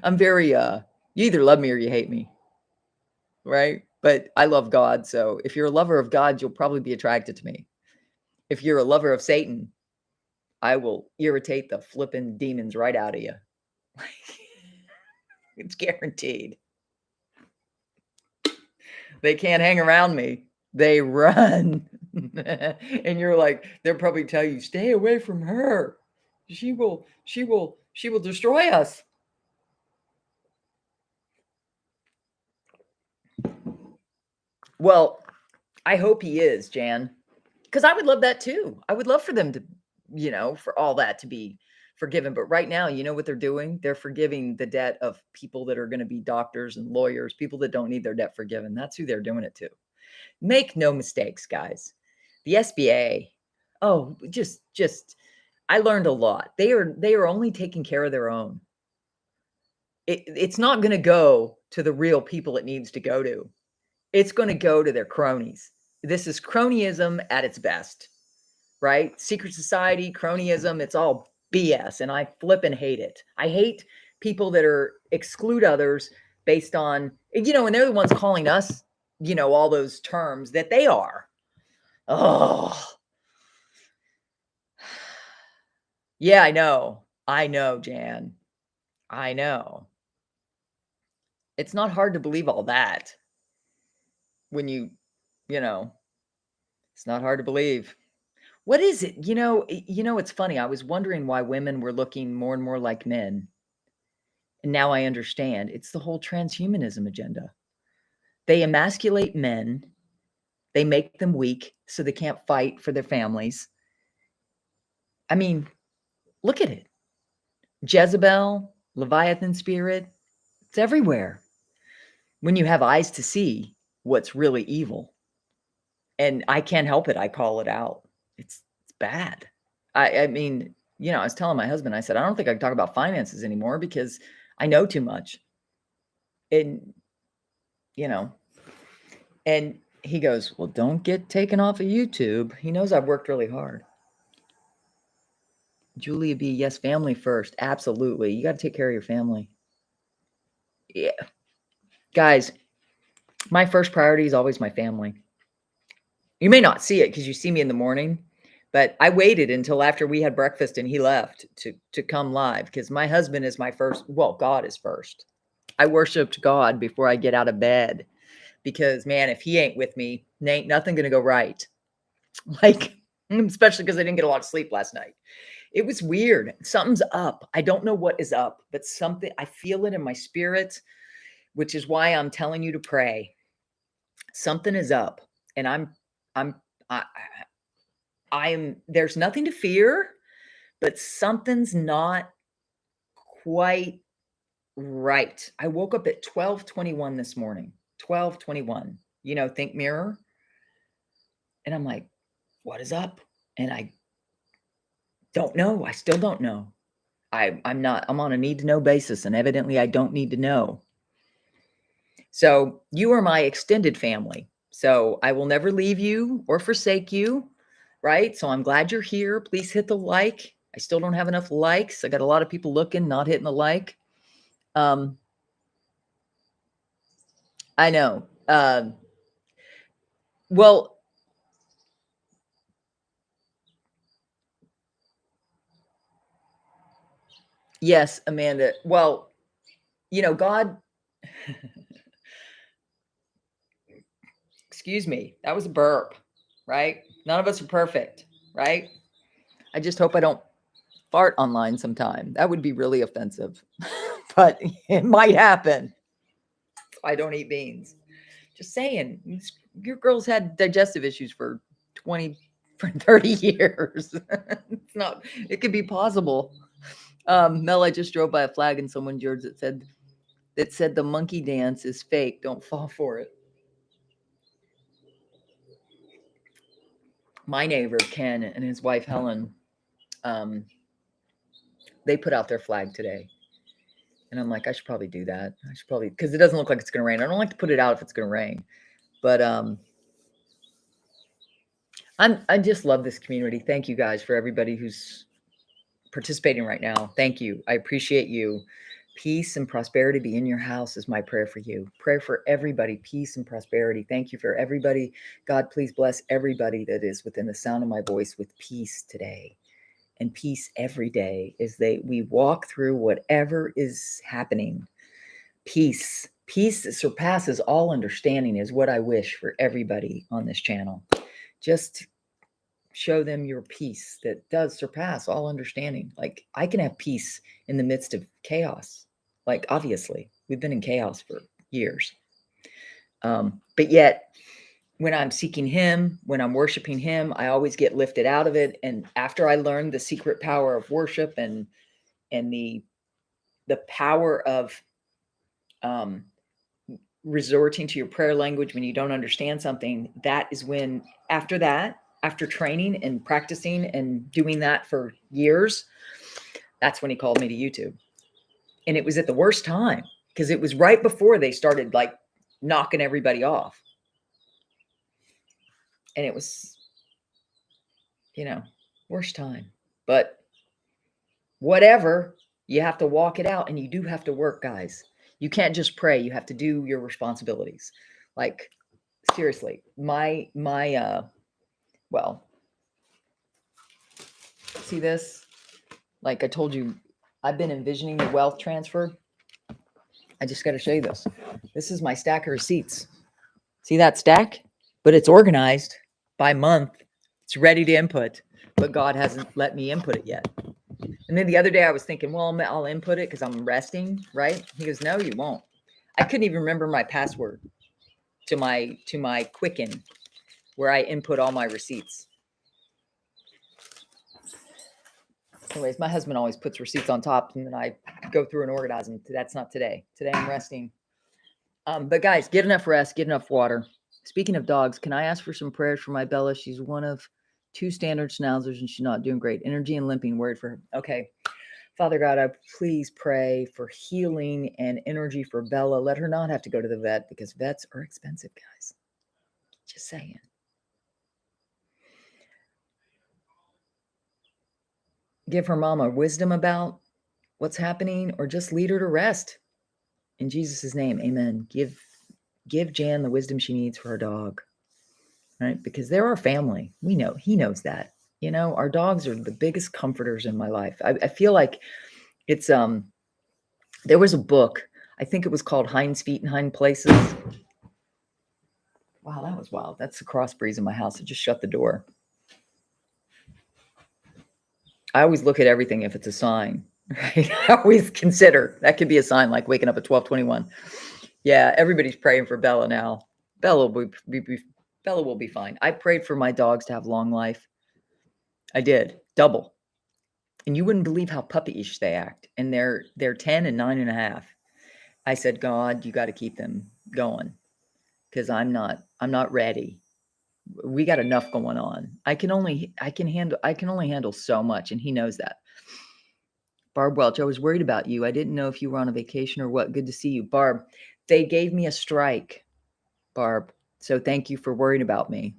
I'm very you either love me or you hate me, right? But I love God, so if you're a lover of God, you'll probably be attracted to me. If you're a lover of Satan, I will irritate the flipping demons right out of you. It's guaranteed. They can't hang around me. They run. And you're like, they'll probably tell you, stay away from her. She will destroy us. Well, I hope he is, Jan. Because I would love that too. I would love for them to, for all that to be forgiven. But right now, you know what they're doing? They're forgiving the debt of people that are going to be doctors and lawyers, people that don't need their debt forgiven. That's who they're doing it to. Make no mistakes, guys. The SBA, oh, just I learned a lot. They are only taking care of their own. It's not going to go to the real people it needs to go to. It's going to go to their cronies. This is cronyism at its best, right? Secret society, cronyism, it's all BS, and I flippin' hate it. I hate people that exclude others based on, and they're the ones calling us, all those terms that they are. Oh, yeah, I know. I know, Jan. I know. It's not hard to believe all that when it's not hard to believe. What is it? It's funny. I was wondering why women were looking more and more like men. And now I understand. It's the whole transhumanism agenda. They emasculate men. They make them weak so they can't fight for their families. I mean, look at it. Jezebel, Leviathan spirit, it's everywhere. When you have eyes to see what's really evil. And I can't help it. I call it out. It's bad. I mean, I was telling my husband, I said, I don't think I can talk about finances anymore because I know too much. And, and he goes, well, don't get taken off of YouTube. He knows I've worked really hard. Julia B, yes, family first. Absolutely. You got to take care of your family. Yeah. Guys, my first priority is always my family. You may not see it because you see me in the morning, but I waited until after we had breakfast and he left to come live because my husband is my first. Well, God is first. I worshiped God before I get out of bed because, man, if he ain't with me, ain't nothing going to go right. Like, especially because I didn't get a lot of sleep last night. It was weird. Something's up. I don't know what is up, but something, I feel it in my spirit, which is why I'm telling you to pray. Something is up, and there's nothing to fear, but something's not quite right. I woke up at 12:21 this morning. 12:21. Think mirror. And I'm like, what is up? And I don't know. I still don't know. I'm on a need to know basis, and evidently I don't need to know. So you are my extended family. So I will never leave you or forsake you, right? So I'm glad you're here. Please hit the like. I still don't have enough likes. I got a lot of people looking, not hitting the like. I know. Well, yes, Amanda. Well, God, excuse me, that was a burp, right? None of us are perfect, right? I just hope I don't fart online sometime. That would be really offensive, but it might happen. I don't eat beans. Just saying, your girl's had digestive issues for 30 years. It's not, it could be possible. Mel, I just drove by a flag in someone's yard that said the monkey dance is fake. Don't fall for it. My neighbor, Ken, and his wife, Helen, they put out their flag today. And I'm like, I should probably do that. I should probably, because it doesn't look like it's going to rain. I don't like to put it out if it's going to rain. But I just love this community. Thank you guys for everybody who's participating right now. Thank you. I appreciate you. Peace and prosperity be in your house is my prayer for you. Prayer for everybody, peace and prosperity. Thank you for everybody. God, please bless everybody that is within the sound of my voice with peace today and peace every day as we walk through whatever is happening. Peace that surpasses all understanding is what I wish for everybody on this channel. Just show them your peace that does surpass all understanding. Like, I can have peace in the midst of chaos. Like, obviously, we've been in chaos for years. But yet, when I'm seeking him, when I'm worshiping him, I always get lifted out of it. And after I learned the secret power of worship and the power of resorting to your prayer language when you don't understand something, that is when, after training and practicing and doing that for years, that's when he called me to YouTube. And it was at the worst time, because it was right before they started like knocking everybody off. And it was, worst time. But whatever, you have to walk it out, and you do have to work, guys. You can't just pray. You have to do your responsibilities. Like, seriously, well, see this? Like I told you, I've been envisioning the wealth transfer. I just got to show you this. This is my stack of receipts. See that stack? But it's organized by month. It's ready to input, but God hasn't let me input it yet. And then the other day I was thinking, well, I'll input it because I'm resting, right? He goes, no, you won't. I couldn't even remember my password to my Quicken, where I input all my receipts. Anyways, my husband always puts receipts on top, and then I go through and organize them. That's not today. Today I'm resting. But guys, get enough rest, get enough water. Speaking of dogs, can I ask for some prayers for my Bella? She's one of 2 standard schnauzers, and she's not doing great. Energy and limping, worried for her. Okay. Father God, I please pray for healing and energy for Bella. Let her not have to go to the vet, because vets are expensive, guys. Just saying. Give her mama wisdom about what's happening, or just lead her to rest. In Jesus' name, amen. Give Jan the wisdom she needs for her dog, right? Because they're our family. We know, he knows that. Our dogs are the biggest comforters in my life. I feel like it's, there was a book, I think it was called Hind's Feet and Hind Places. Wow, that was wild. That's the cross breeze in my house. I just shut the door. I always look at everything if it's a sign, right? I always consider that could be a sign, like waking up at 12:21. Yeah, everybody's praying for Bella now. Bella will be fine. I prayed for my dogs to have long life. I did, double. And you wouldn't believe how puppyish they act. And they're 10 and 9.5. I said, God, you got to keep them going, because I'm not ready. We got enough going on. I can only handle so much, and he knows that. Barb Welch, I was worried about you. I didn't know if you were on a vacation or what. Good to see you. Barb, they gave me a strike, Barb. So thank you for worrying about me.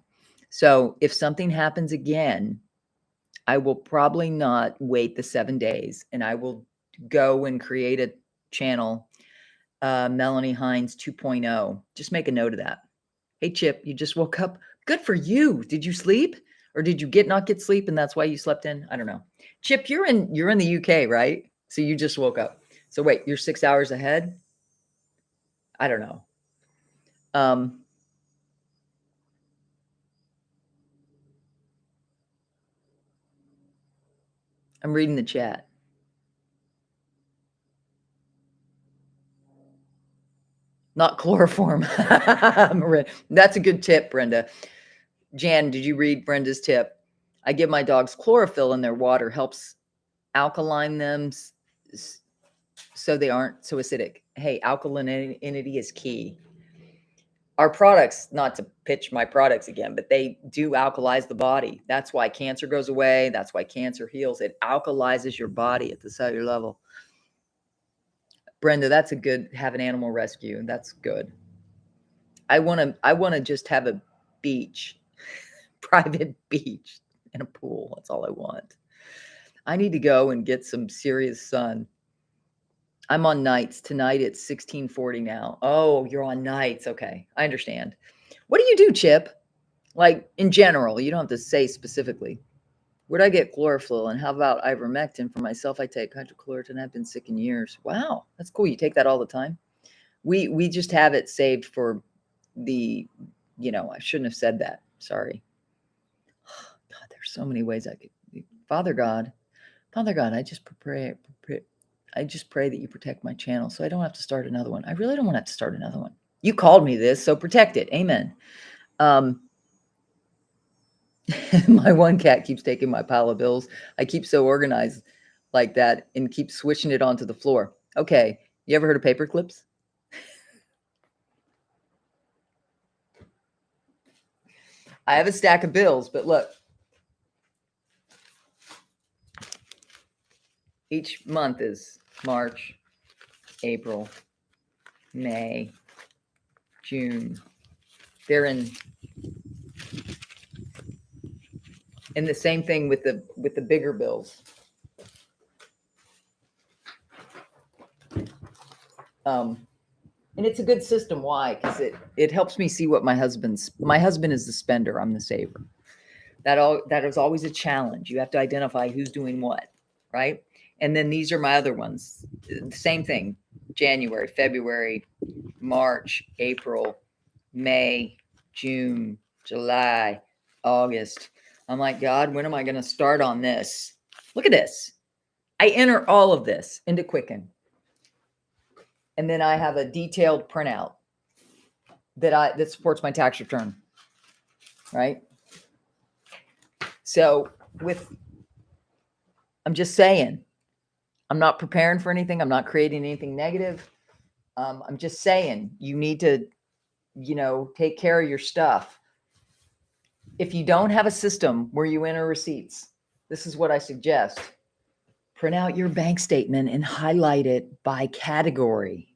So if something happens again, I will probably not wait the 7 days, and I will go and create a channel, Melanie Hines 2.0. Just make a note of that. Hey, Chip, you just woke up. Good for you. Did you sleep, or did you not get sleep, and that's why you slept in? I don't know. Chip, you're in the UK, right? So you just woke up. So wait, you're 6 hours ahead? I don't know. I'm reading the chat. Not chloroform. That's a good tip, Brenda. Jan, did you read Brenda's tip? I give my dogs chlorophyll in their water. Helps alkaline them so they aren't so acidic. Hey, alkalinity is key. Our products, not to pitch my products again, but they do alkalize the body. That's why cancer goes away. That's why cancer heals. It alkalizes your body at the cellular level. Brenda, that's a good, have an animal rescue. That's good. I want to just have a beach, private beach and a pool. That's all I want. I need to go and get some serious sun. I'm on nights. Tonight it's 1640 now. Oh, you're on nights. Okay. I understand. What do you do, Chip? Like in general, you don't have to say specifically. Where'd I get chlorophyll? And how about ivermectin? For myself, I take hydrochloroquine. I've been sick in years. Wow, that's cool. You take that all the time? We just have it saved for the, I shouldn't have said that. Sorry. God, there's so many ways I could. Father God, I just pray that you protect my channel so I don't have to start another one. I really don't want to have to start another one. You called me this, so protect it. Amen. My one cat keeps taking my pile of bills. I keep so organized like that and keep switching it onto the floor. Okay. You ever heard of paper clips? I have a stack of bills, but look. Each month is March, April, May, June. They're in the same thing with the bigger bills. And it's a good system. Why? Because it helps me see what my husband is the spender. I'm the saver. That is always a challenge. You have to identify who's doing what, right? And then these are my other ones. The same thing. January, February, March, April, May, June, July, August. I'm like, God, when am I going to start on this? Look at this. I enter all of this into Quicken. And then I have a detailed printout that supports my tax return. Right? So I'm just saying, I'm not preparing for anything. I'm not creating anything negative. I'm just saying you need to, take care of your stuff. If you don't have a system where you enter receipts, this is what I suggest. Print out your bank statement and highlight it by category.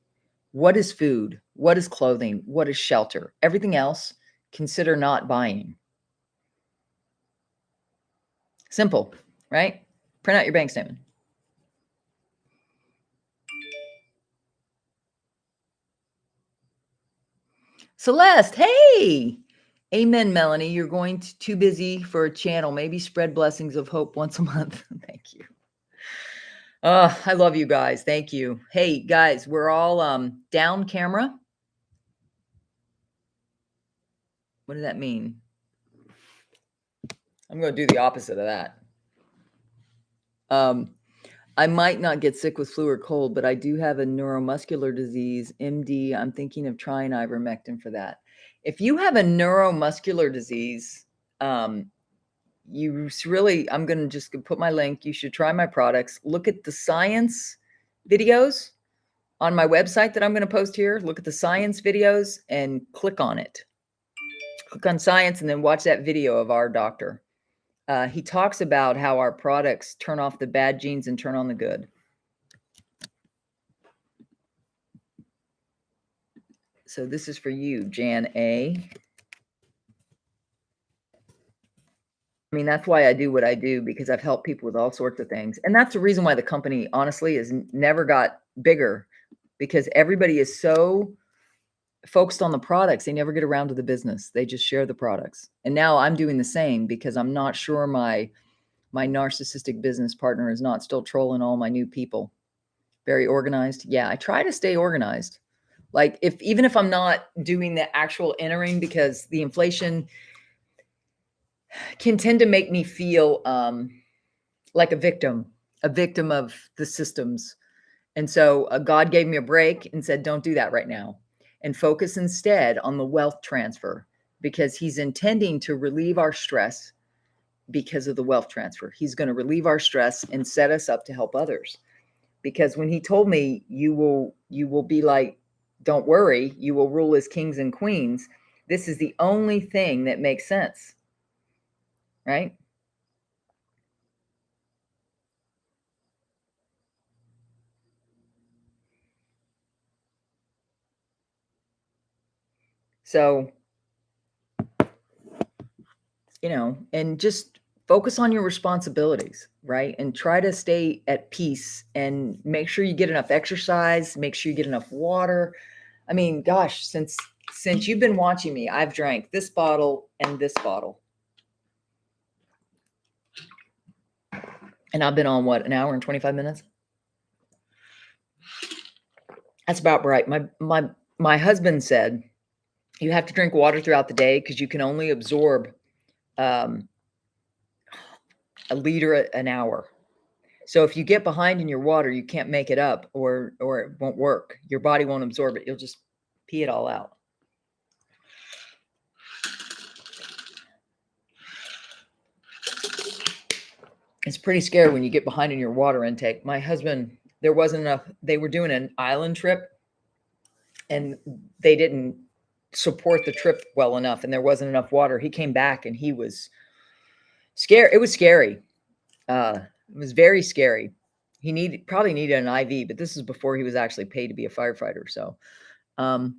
What is food? What is clothing? What is shelter? Everything else, consider not buying. Simple, right? Print out your bank statement. Celeste, hey! Amen, Melanie. You're going too busy for a channel. Maybe spread blessings of hope once a month. Thank you. I love you guys. Thank you. Hey, guys, we're all down camera. What does that mean? I'm going to do the opposite of that. I might not get sick with flu or cold, but I do have a neuromuscular disease, MD. I'm thinking of trying ivermectin for that. If you have a neuromuscular disease, you really, I'm going to just put my link. You should try my products. Look at the science videos on my website that I'm going to post here. Look at the science videos and click on it. Click on science and then watch that video of our doctor. He talks about how our products turn off the bad genes and turn on the good. So this is for you, Jan A. I mean, that's why I do what I do, because I've helped people with all sorts of things. And that's the reason why the company, honestly, has never got bigger, because everybody is so focused on the products. They never get around to the business. They just share the products. And now I'm doing the same, because I'm not sure my narcissistic business partner is not still trolling all my new people. Very organized. Yeah, I try to stay organized. Like even if I'm not doing the actual entering, because the inflation can tend to make me feel like a victim of the systems. And so God gave me a break and said, don't do that right now, and focus instead on the wealth transfer, because he's intending to relieve our stress because of the wealth transfer. He's going to relieve our stress and set us up to help others. Because when he told me you will be like Don't worry, you will rule as kings and queens. This is the only thing that makes sense, right? So, and just focus on your responsibilities, right? And try to stay at peace and make sure you get enough exercise, make sure you get enough water. I mean, gosh, since you've been watching me, I've drank this bottle and this bottle. And I've been on what, an hour and 25 minutes? That's about right. My husband said you have to drink water throughout the day because you can only absorb um, a liter an hour. So if you get behind in your water, you can't make it up, or it won't work. Your body won't absorb it. You'll just pee it all out. It's pretty scary when you get behind in your water intake. My husband, there wasn't enough. They were doing an island trip and they didn't support the trip well enough, and there wasn't enough water. He came back and he was scared. It was scary. It was very scary. He probably needed an IV, but this is before he was actually paid to be a firefighter. So, um,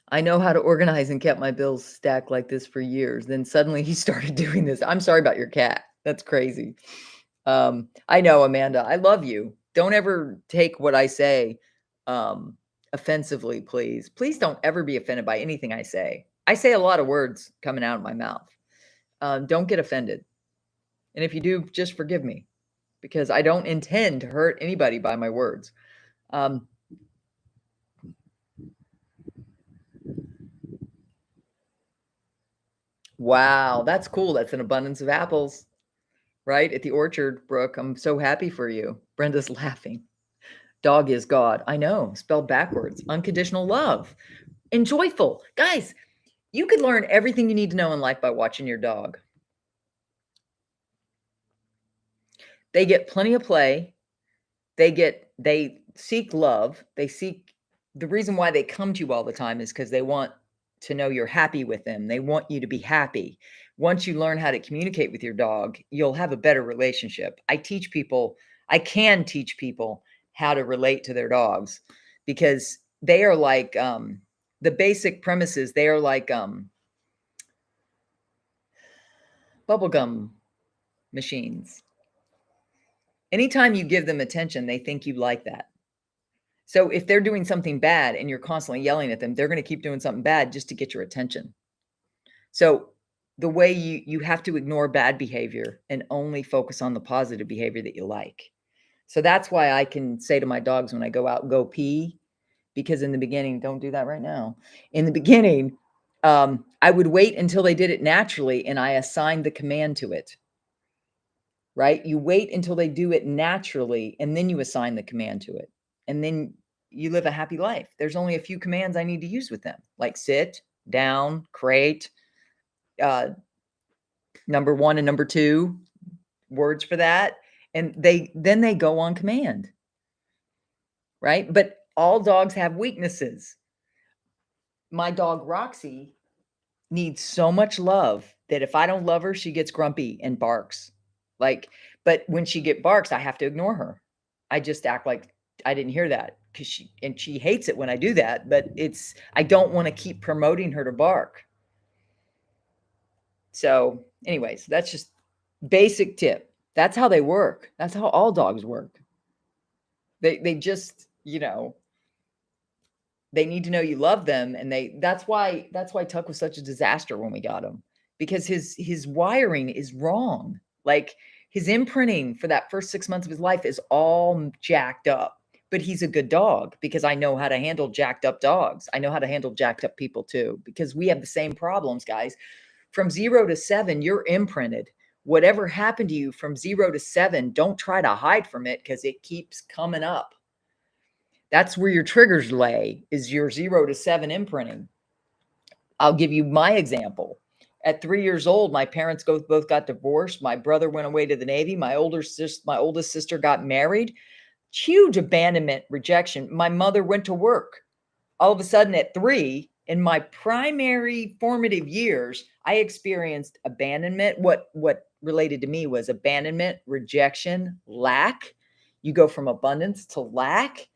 I know how to organize and kept my bills stacked like this for years. Then suddenly he started doing this. I'm sorry about your cat. That's crazy. I know, Amanda. I love you. Don't ever take what I say offensively, please. Please don't ever be offended by anything I say. I say a lot of words coming out of my mouth. Don't get offended. And if you do, just forgive me because I don't intend to hurt anybody by my words. Wow, that's cool. That's an abundance of apples, right? At the orchard, Brooke. I'm so happy for you. Brenda's laughing. Dog is God. I know, spelled backwards. Unconditional love and joyful. Guys, you could learn everything you need to know in life by watching your dog. They get plenty of play. They seek love. The reason why they come to you all the time is because they want to know you're happy with them. They want you to be happy. Once you learn how to communicate with your dog, you'll have a better relationship. I can teach people how to relate to their dogs because they are like the basic premises, they are like bubblegum machines. Anytime you give them attention, they think you like that. So if they're doing something bad and you're constantly yelling at them, they're going to keep doing something bad just to get your attention. So the way you have to ignore bad behavior and only focus on the positive behavior that you like. So that's why I can say to my dogs when I go out, go pee, because in the beginning, don't do that right now. In the beginning, I would wait until they did it naturally and I assigned the command to it. Right? You wait until they do it naturally and then you assign the command to it. And then you live a happy life. There's only a few commands I need to use with them, like sit, down, crate, number 1 and number 2 words for that. And they go on command. Right? But all dogs have weaknesses. My dog Roxy needs so much love that if I don't love her, she gets grumpy and barks. But when she barks, I have to ignore her. I just act like I didn't hear that because she hates it when I do that. But I don't want to keep promoting her to bark. So, anyways, that's just basic tip. That's how they work. That's how all dogs work. They just, they need to know you love them, and that's why Tuck was such a disaster when we got him, because his wiring is wrong. Like his imprinting for that first 6 months of his life is all jacked up. But he's a good dog because I know how to handle jacked up dogs. I know how to handle jacked up people too, because we have the same problems, guys. From 0 to 7, you're imprinted. Whatever happened to you from 0 to 7, don't try to hide from it because it keeps coming up. That's where your triggers lay, is your 0 to 7 imprinting. I'll give you my example. At 3 years old, my parents both got divorced. My brother went away to the Navy. My oldest sister got married. Huge abandonment, rejection. My mother went to work. All of a sudden at 3, in my primary formative years, I experienced abandonment. What related to me was abandonment, rejection, lack. You go from abundance to lack,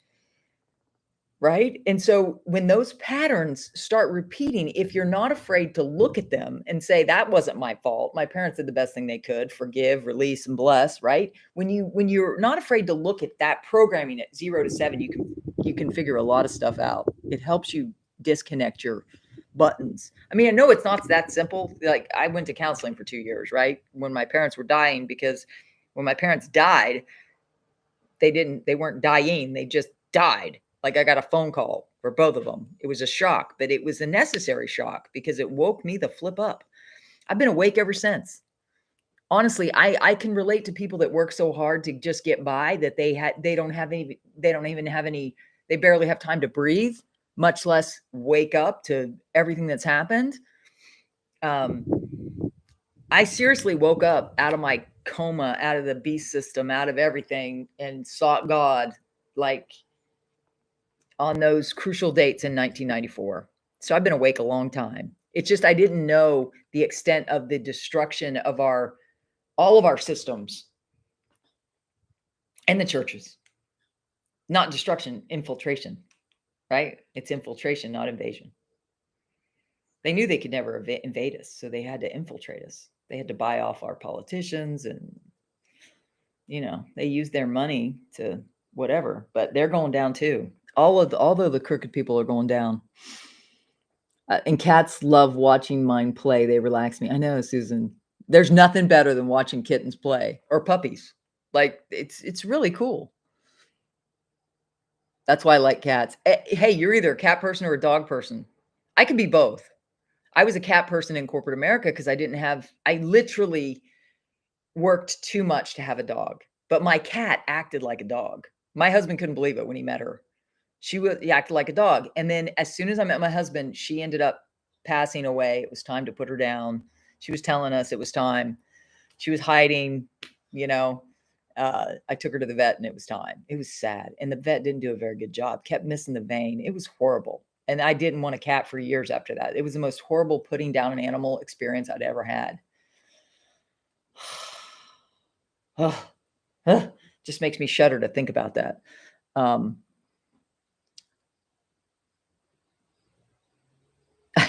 right? And so when those patterns start repeating, if you're not afraid to look at them and say, that wasn't my fault. My parents did the best thing they could, forgive, release, and bless, right? When you're not afraid to look at that programming at 0 to 7, you can figure a lot of stuff out. It helps you disconnect your buttons. I mean, I know it's not that simple. Like, I went to counseling for 2 years, right? When my parents were dying, because when my parents died, they weren't dying, they just died. Like, I got a phone call for both of them. It was a shock, but it was a necessary shock because it woke me the flip up. I've been awake ever since. Honestly, I can relate to people that work so hard to just get by that they don't even have any, they barely have time to breathe, much less wake up to everything that's happened. I seriously woke up out of my coma, out of the beast system, out of everything, and sought God, like, on those crucial dates in 1994. So I've been awake a long time. It's just I didn't know the extent of the destruction of all of our systems and the churches. Not destruction, infiltration, right? It's infiltration, not invasion. They knew they could never invade us, so they had to infiltrate us. They had to buy off our politicians, and they use their money to whatever, but they're going down too. Although the crooked people are going down. And cats love watching mine play. They relax me. I know, Susan. There's nothing better than watching kittens play or puppies. Like, it's really cool. That's why I like cats. Hey, you're either a cat person or a dog person. I could be both. I was a cat person in corporate America because I literally worked too much to have a dog. But my cat acted like a dog. My husband couldn't believe it when he met her. She acted like a dog. And then as soon as I met my husband, she ended up passing away. It was time to put her down. She was telling us it was time. She was hiding, you know. I took her to the vet and it was time. It was sad. And the vet didn't do a very good job, kept missing the vein. It was horrible. And I didn't want a cat for years after that. It was the most horrible putting down an animal experience I'd ever had. Just makes me shudder to think about that. I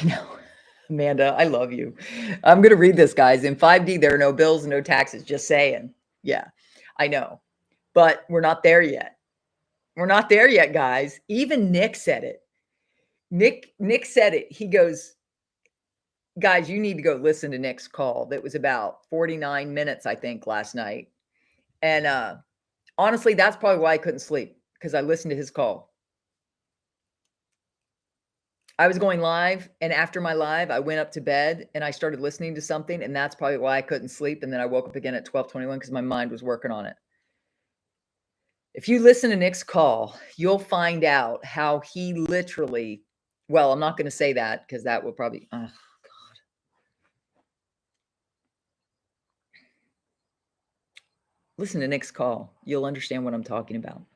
know. Amanda, I love you. I'm going to read this, guys. In 5D, there are no bills and no taxes. Just saying. Yeah, I know. But we're not there yet. We're not there yet, guys. Even Nick said it. Nick said it. He goes, guys, you need to go listen to Nick's call. That was about 49 minutes, I think, last night. And honestly, that's probably why I couldn't sleep, because I listened to his call. I was going live, and after my live, I went up to bed and I started listening to something, and that's probably why I couldn't sleep. And then I woke up again at 12:21 because my mind was working on it. If you listen to Nick's call, you'll find out how he literally, well, I'm not going to say that because that will probably, oh God. Listen to Nick's call. You'll understand what I'm talking about.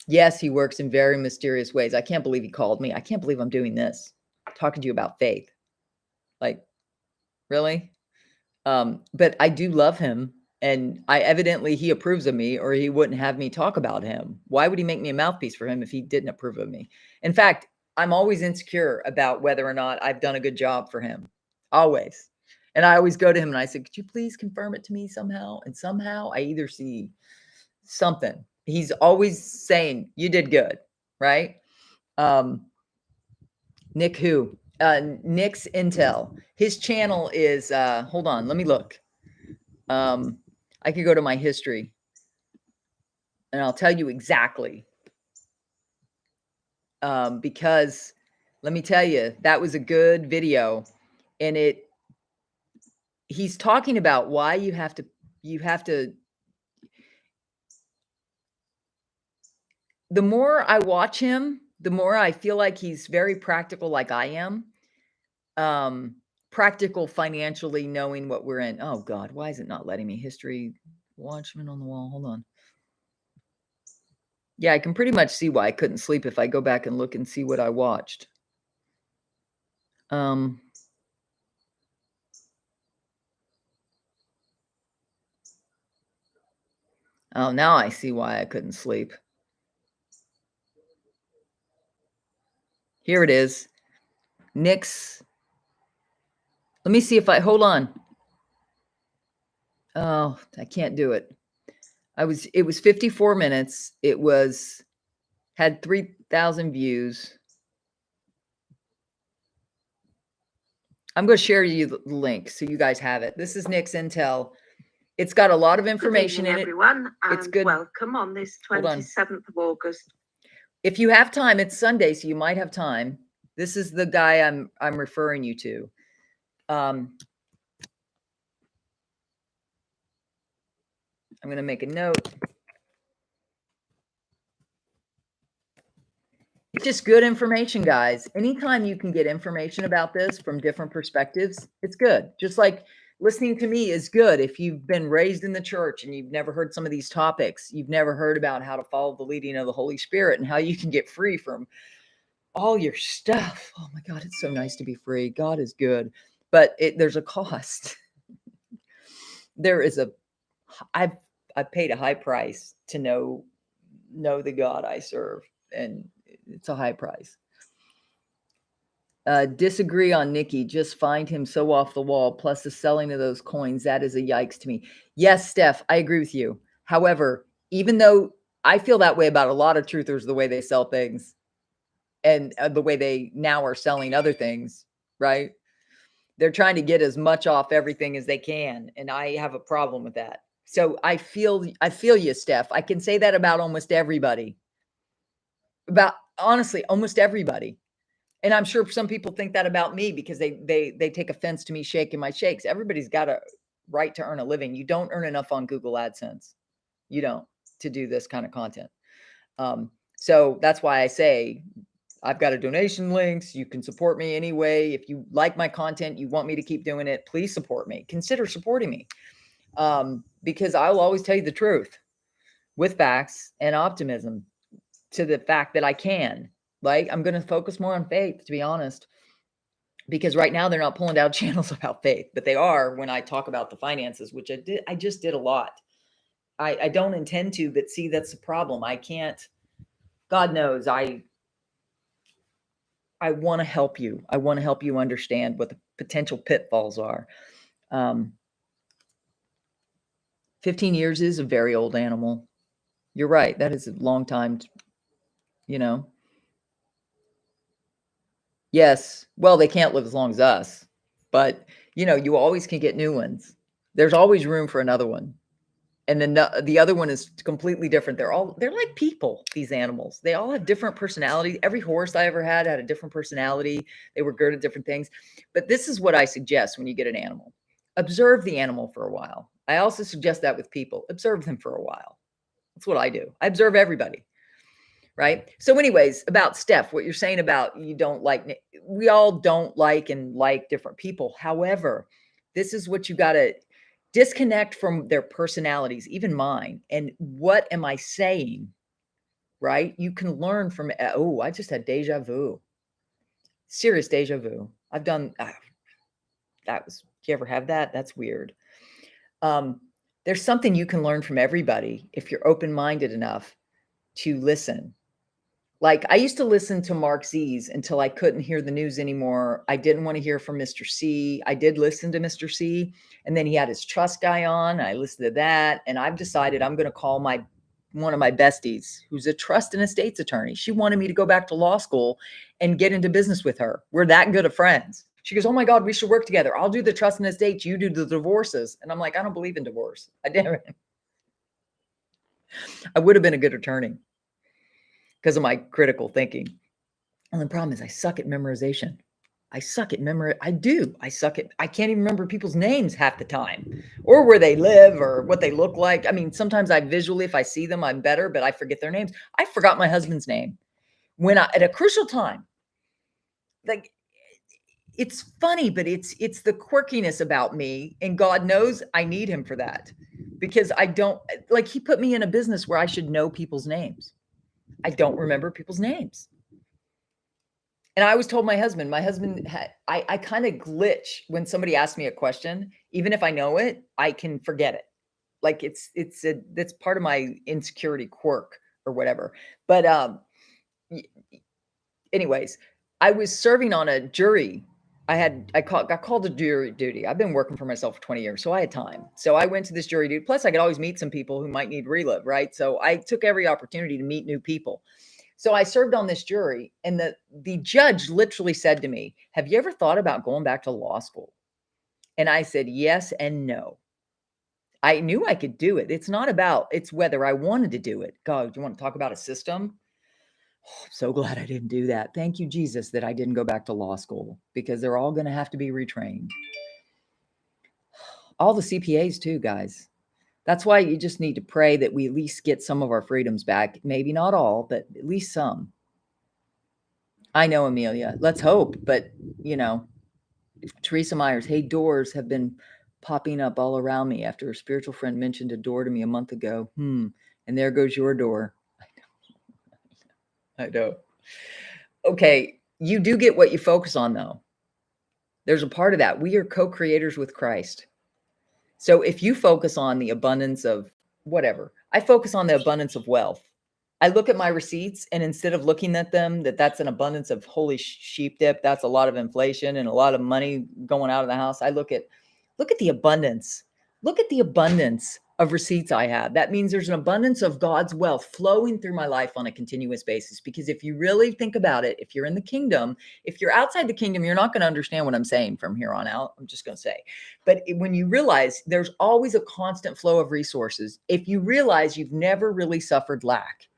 Yes, he works in very mysterious ways. I can't believe he called me. I can't believe I'm doing this, talking to you about faith. Like, really? But I do love him, and he approves of me, or he wouldn't have me talk about him. Why would he make me a mouthpiece for him if he didn't approve of me? In fact, I'm always insecure about whether or not I've done a good job for him. Always. And I always go to him and I say, could you please confirm it to me somehow? And somehow I either see something. He's always saying, you did good, right? Nick who? Nick's Intel. His channel is, hold on, let me look. I could go to my history and I'll tell you exactly. Because let me tell you, that was a good video, and he's talking about why you have to, the more I watch him, the more I feel like he's very practical, like I am. practical financially knowing what we're in. Oh God, why is it not letting me? History, Watchmen on the Wall. Hold on. Yeah, I can pretty much see why I couldn't sleep if I go back and look and see what I watched. Oh, now I see why I couldn't sleep. Here it is. Nick's. Let me see if I hold on. Oh, I can't do it. It was 54 minutes. It had 3,000 views. I'm going to share you the link so you guys have it. This is Nick's Intel. It's got a lot of information in it. Everyone, it's good. Welcome on this 27th of August. If you have time, it's Sunday, so you might have time. This is the guy I'm referring you to. I'm going to make a note. It's just good information, guys. Anytime you can get information about this from different perspectives, it's good. Just like listening to me is good. If you've been raised in the church and you've never heard some of these topics, you've never heard about how to follow the leading of the Holy Spirit and how you can get free from all your stuff. Oh my God, it's so nice to be free. God is good, but there's a cost. I've paid a high price to know the God I serve, and it's a high price. Disagree on Nikki. Just find him so off the wall. Plus the selling of those coins. That is a yikes to me. Yes, Steph, I agree with you. However, even though I feel that way about a lot of truthers, the way they sell things and the way they now are selling other things, right? They're trying to get as much off everything as they can. And I have a problem with that. So I feel you, Steph. I can say that about almost everybody. About honestly, almost everybody. And I'm sure some people think that about me because they take offense to me shaking my shakes. Everybody's got a right to earn a living. You don't earn enough on Google AdSense. You don't, to do this kind of content. So that's why I say I've got a donation links. You can support me anyway. If you like my content, you want me to keep doing it, please support me. Consider supporting me. Because I'll always tell you the truth with facts and optimism to the fact that I can. Like, I'm going to focus more on faith, to be honest, because right now they're not pulling down channels about faith, but they are when I talk about the finances, which I just did a lot. I don't intend to, but see, that's the problem. I can't, God knows, I want to help you. I want to help you understand what the potential pitfalls are. 15 years is a very old animal. You're right. That is a long time, Yes. Well, they can't live as long as us, but you always can get new ones. There's always room for another one. And then the other one is completely different. They're like people, these animals. They all have different personalities. Every horse I ever had a different personality. They were good at different things. But this is what I suggest when you get an animal. Observe the animal for a while. I also suggest that with people. Observe them for a while. That's what I do. I observe everybody. Right. So anyways, about Steph, what you're saying about you don't like, we all don't like and like different people. However, this is what you got to disconnect from their personalities, even mine. And what am I saying? Right. You can learn from, oh, I just had deja vu. Serious deja vu. I've done, do you ever have that? That's weird. There's something you can learn from everybody if you're open-minded enough to listen. Like, I used to listen to Mark Z's until I couldn't hear the news anymore. I didn't want to hear from Mr. C. I did listen to Mr. C, and then he had his trust guy on. I listened to that, and I've decided I'm going to call one of my besties, who's a trust and estates attorney. She wanted me to go back to law school and get into business with her. We're that good of friends. She goes, "Oh my God, we should work together. I'll do the trust and estates. You do the divorces." And I'm like, I don't believe in divorce. I would have been a good attorney because of my critical thinking. And the problem is I suck at memorization. I suck at memory. I can't even remember people's names half the time, or where they live or what they look like. I mean, sometimes I visually, if I see them, I'm better, but I forget their names. I forgot my husband's name at a crucial time. Like, it's funny, but it's the quirkiness about me, and God knows I need him for that, because I don't, like, he put me in a business where I should know people's names. I don't remember people's names. And I always told my husband, I kind of glitch when somebody asks me a question. Even if I know it, I can forget it. Like that's part of my insecurity quirk or whatever. But anyways, I was serving on a jury. Got called to jury duty. I've been working for myself for 20 years, so I had time. So I went to this jury duty. Plus, I could always meet some people who might need relive, right? So I took every opportunity to meet new people. So I served on this jury, and the judge literally said to me, "Have you ever thought about going back to law school?" And I said, "Yes and no." I knew I could do it. It's whether I wanted to do it. God, do you want to talk about a system? Oh, I'm so glad I didn't do that. Thank you, Jesus, that I didn't go back to law school, because they're all going to have to be retrained. All the CPAs too, guys. That's why you just need to pray that we at least get some of our freedoms back. Maybe not all, but at least some. I know, Amelia. Let's hope. But, Teresa Myers, hey, doors have been popping up all around me after a spiritual friend mentioned a door to me a month ago. And there goes your door. I know. Okay. You do get what you focus on, though. There's a part of that. We are co-creators with Christ. So if you focus on the abundance of whatever, I focus on the abundance of wealth. I look at my receipts, and instead of looking at them, that's an abundance of holy sheep dip, that's a lot of inflation and a lot of money going out of the house. I look at the abundance. Look at the abundance of receipts I have. That means there's an abundance of God's wealth flowing through my life on a continuous basis. Because if you really think about it, if you're in the kingdom, if you're outside the kingdom, you're not going to understand what I'm saying from here on out. I'm just going to say. But when you realize there's always a constant flow of resources, if you realize you've never really suffered lack,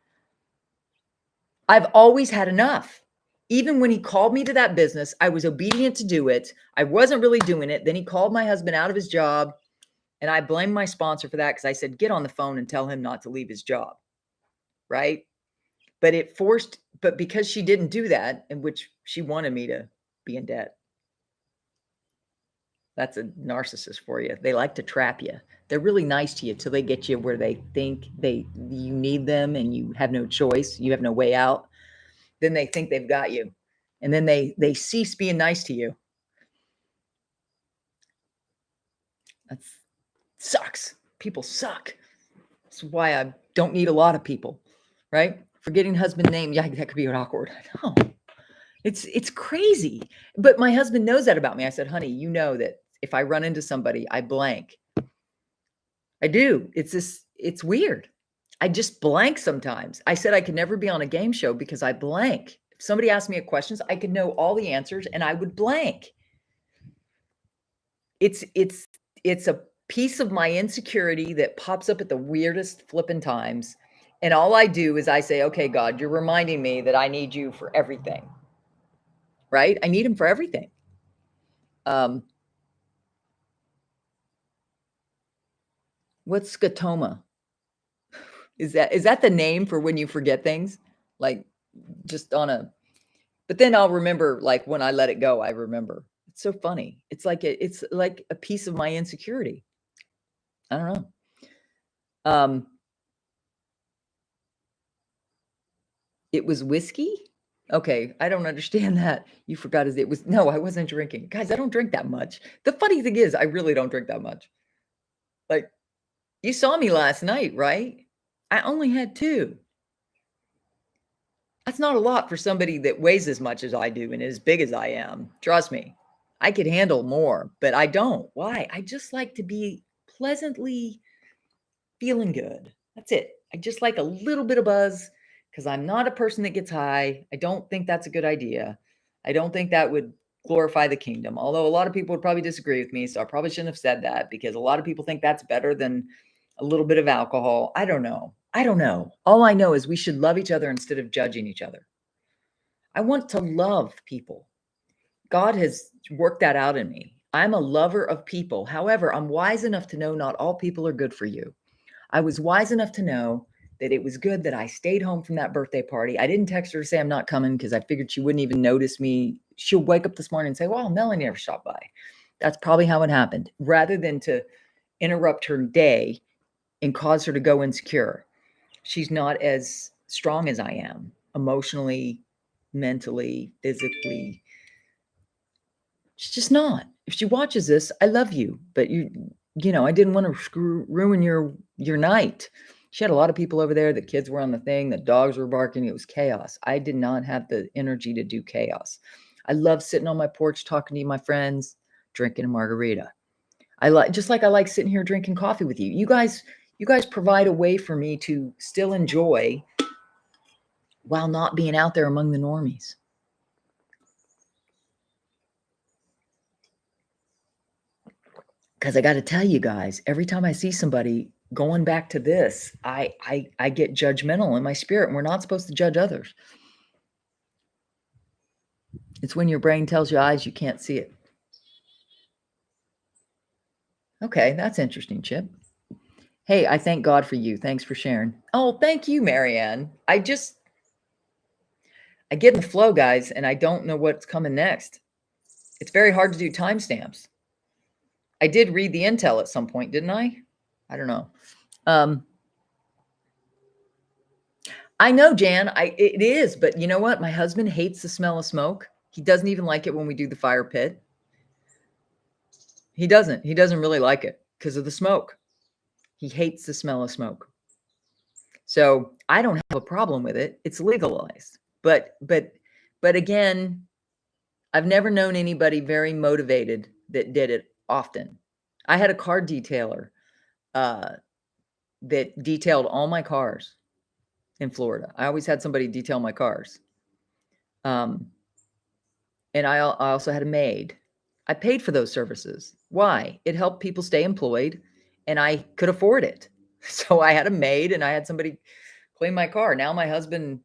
I've always had enough. Even when he called me to that business, I was obedient to do it. I wasn't really doing it. Then he called my husband out of his job, and I blamed my sponsor for that, because I said, get on the phone and tell him not to leave his job. Right? But because she didn't do that, in which she wanted me to be in debt. That's a narcissist for you. They like to trap you. They're really nice to you till they get you where they think you need them and you have no choice. You have no way out. Then they think they've got you. And then they cease being nice to you. That sucks. People suck. That's why I don't need a lot of people, right? Forgetting husband name. Yeah, that could be awkward. I know. It's crazy. But my husband knows that about me. I said, honey, you know that if I run into somebody, I blank. I do. It's weird. I just blank sometimes. I said I could never be on a game show because I blank. If somebody asked me a questions, I could know all the answers and I would blank. It's a piece of my insecurity that pops up at the weirdest flipping times. And all I do is I say, okay, God, you're reminding me that I need you for everything. Right? I need him for everything. What's scotoma? Is that the name for when you forget things? Like just but then I'll remember, like when I let it go, I remember. It's so funny. It's like a piece of my insecurity. I don't know. It was whiskey? Okay, I don't understand that. You forgot no, I wasn't drinking. Guys, I don't drink that much. The funny thing is, I really don't drink that much. Like, you saw me last night, right? I only had 2. That's not a lot for somebody that weighs as much as I do and as big as I am. Trust me. I could handle more, but I don't. Why? I just like to be pleasantly feeling good. That's it. I just like a little bit of buzz, because I'm not a person that gets high. I don't think that's a good idea. I don't think that would glorify the kingdom. Although a lot of people would probably disagree with me, so I probably shouldn't have said that, because a lot of people think that's better than a little bit of alcohol. I don't know. All I know is we should love each other instead of judging each other. I want to love people. God has worked that out in me. I'm a lover of people. However, I'm wise enough to know not all people are good for you. I was wise enough to know that it was good that I stayed home from that birthday party. I didn't text her to say I'm not coming because I figured she wouldn't even notice me. She'll wake up this morning and say, well, Melanie never stopped by. That's probably how it happened. Rather than to interrupt her day and cause her to go insecure. She's not as strong as I am, emotionally, mentally, physically. She's just not. If she watches this, I love you, but you know, I didn't want to ruin your night. She had a lot of people over there. The kids were on the thing. The dogs were barking. It was chaos. I did not have the energy to do chaos. I love sitting on my porch talking to my friends, drinking a margarita. I like sitting here drinking coffee with you. You guys provide a way for me to still enjoy while not being out there among the normies. Because I got to tell you guys, every time I see somebody going back to this, I get judgmental in my spirit, and we're not supposed to judge others. It's when your brain tells your eyes you can't see it. Okay, that's interesting, Chip. Hey, I thank God for you. Thanks for sharing. Oh, thank you, Marianne. I get in the flow, guys, and I don't know what's coming next. It's very hard to do timestamps. I did read the intel at some point, didn't I? I don't know. I know, Jan, it is, but you know what? My husband hates the smell of smoke. He doesn't even like it when we do the fire pit. He doesn't really like it because of the smoke. He hates the smell of smoke. So I don't have a problem with it. It's legalized. But again, I've never known anybody very motivated that did it often. I had a car detailer that detailed all my cars in Florida. I always had somebody detail my cars. And I also had a maid. I paid for those services. Why? It helped people stay employed, and I could afford it. So I had a maid, and I had somebody clean my car. Now my husband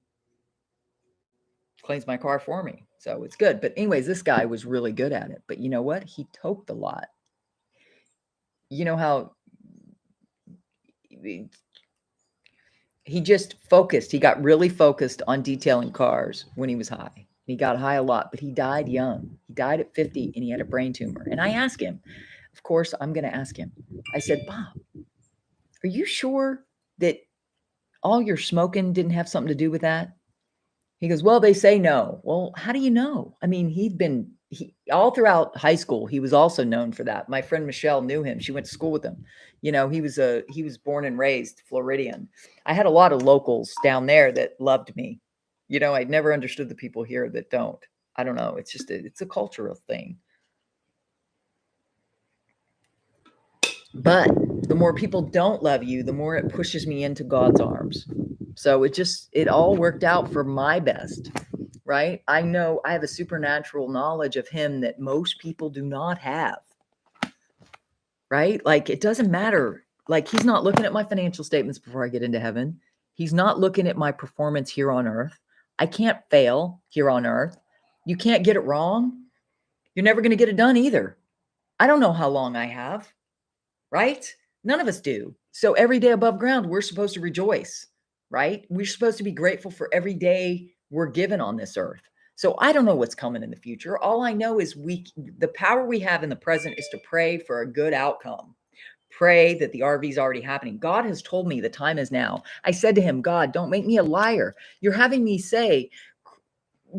cleans my car for me. So it's good. But anyways, this guy was really good at it. But you know what? He toked a lot. You know how he just focused. He got really focused on detailing cars when he was high. He got high a lot, but he died young. He died at 50 and he had a brain tumor. And I asked him, of course, I'm going to ask him. I said, Bob, are you sure that all your smoking didn't have something to do with that? He goes, well, they say no. Well, how do you know? I mean, all throughout high school, he was also known for that. My friend Michelle knew him. She went to school with him. You know, he was born and raised Floridian. I had a lot of locals down there that loved me. You know, I'd never understood the people here that don't. I don't know. It's just it's a cultural thing. But the more people don't love you, the more it pushes me into God's arms. So it all worked out for my best, right? I know I have a supernatural knowledge of him that most people do not have, right? Like, it doesn't matter. Like, he's not looking at my financial statements before I get into heaven. He's not looking at my performance here on earth. I can't fail here on earth. You can't get it wrong. You're never going to get it done either. I don't know how long I have, right? None of us do. So every day above ground, we're supposed to rejoice, right? We're supposed to be grateful for every day we're given on this earth. So I don't know what's coming in the future. All I know is the power we have in the present is to pray for a good outcome. Pray that the RV is already happening. God has told me the time is now. I said to him, God, don't make me a liar. You're having me say,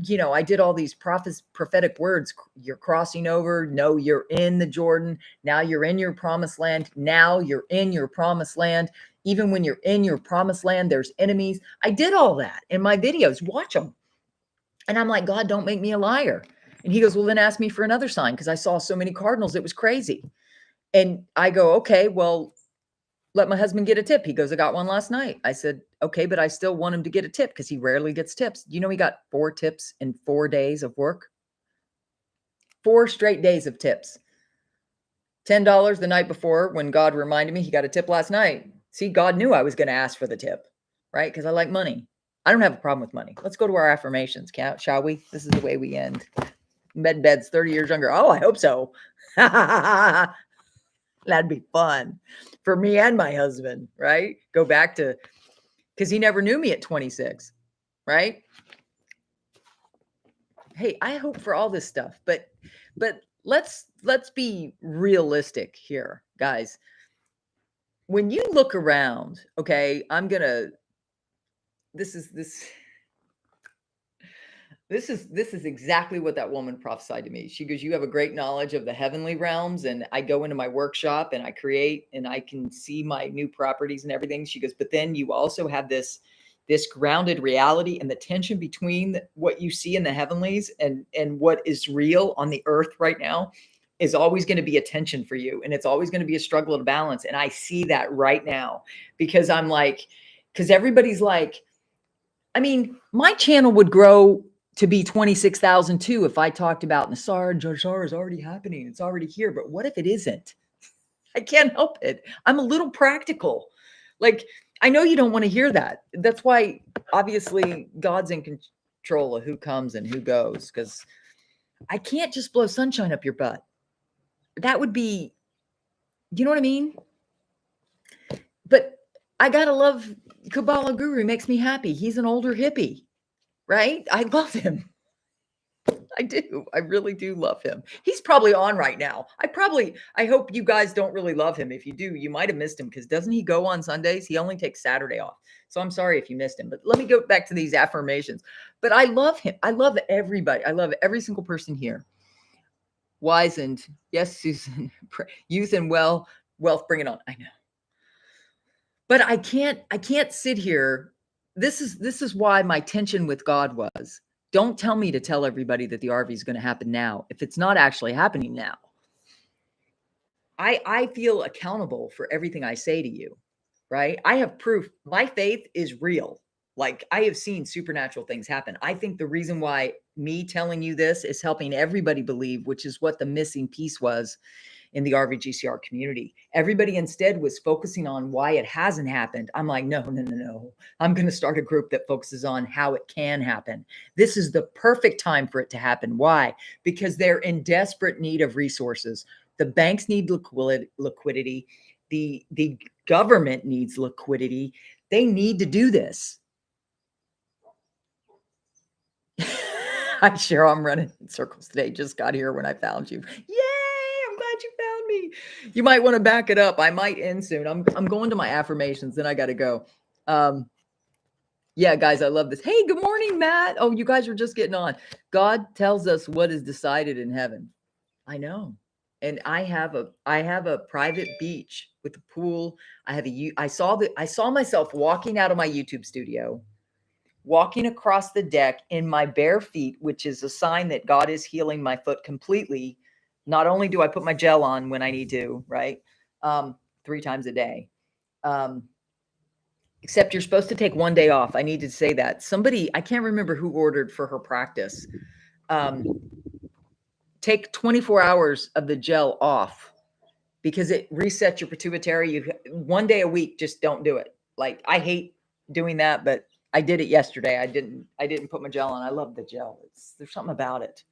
you know, I did all these prophetic words. You're crossing over. No, you're in the Jordan. Now you're in your promised land. Now you're in your promised land. Even when you're in your promised land, there's enemies. I did all that in my videos. Watch them. And I'm like, God, don't make me a liar. And he goes, well, then ask me for another sign, because I saw so many cardinals. It was crazy. And I go, okay, well, let my husband get a tip. He goes, I got one last night. I said, okay, but I still want him to get a tip because he rarely gets tips. You know, he got 4 tips in 4 days of work. 4 straight days of tips. $10 the night before when God reminded me he got a tip last night. See, God knew I was going to ask for the tip, right? Because I like money. I don't have a problem with money. Let's go to our affirmations, shall we? This is the way we end. Bed's 30 years younger. Oh, I hope so. That'd be fun for me and my husband, right? Go back to because he never knew me at 26, right? Hey, I hope for all this stuff, but let's be realistic here, guys. When you look around, okay, this is exactly what that woman prophesied to me. She goes, "You have a great knowledge of the heavenly realms." And I go into my workshop and I create and I can see my new properties and everything. She goes, "But then you also have this grounded reality, and the tension between what you see in the heavenlies and what is real on the earth right now is always going to be a tension for you. And it's always going to be a struggle to balance." And I see that right now because because everybody's like, I mean, my channel would grow to be 26,000 too if I talked about Nassar is already happening. It's already here. But what if it isn't? I can't help it. I'm a little practical. Like, I know you don't want to hear that. That's why, obviously, God's in control of who comes and who goes, because I can't just blow sunshine up your butt. That would be, you know what I mean? But I got to love Kabbalah Guru. He makes me happy. He's an older hippie, right? I love him. I do. I really do love him. He's probably on right now. I hope you guys don't really love him. If you do, you might have missed him because doesn't he go on Sundays? He only takes Saturday off. So I'm sorry if you missed him, but let me go back to these affirmations. But I love him. I love everybody. I love every single person here. Wizened. Yes, Susan. Youth and wealth, bring it on. I know. But I can't sit here. This is why my tension with God was, don't tell me to tell everybody that the RV is going to happen now if it's not actually happening now. I feel accountable for everything I say to you, right? I have proof. My faith is real. Like, I have seen supernatural things happen. I think the reason why me telling you this is helping everybody believe, which is what the missing piece was in the RVGCR community. Everybody instead was focusing on why it hasn't happened. I'm like, no. I'm going to start a group that focuses on how it can happen. This is the perfect time for it to happen. Why? Because they're in desperate need of resources. The banks need liquidity. The government needs liquidity. They need to do this. Hi, Cheryl. I'm running in circles today. Just got here when I found you. Yay! I'm glad you found me. You might want to back it up. I might end soon. I'm going to my affirmations. Then I got to go. Yeah, guys, I love this. Hey, good morning, Matt. Oh, you guys are just getting on. God tells us what is decided in heaven. I know. And I have a private beach with a pool. I saw myself walking out of my YouTube studio, walking across the deck in my bare feet, which is a sign that God is healing my foot completely. Not only do I put my gel on when I need to, right? 3 times a day. Except you're supposed to take 1 day off. I need to say that. Somebody, I can't remember who ordered for her practice. Take 24 hours of the gel off because it resets your pituitary. You 1 day a week, just don't do it. Like, I hate doing that, but I did it yesterday. I didn't put my gel on. I love the gel. There's something about it.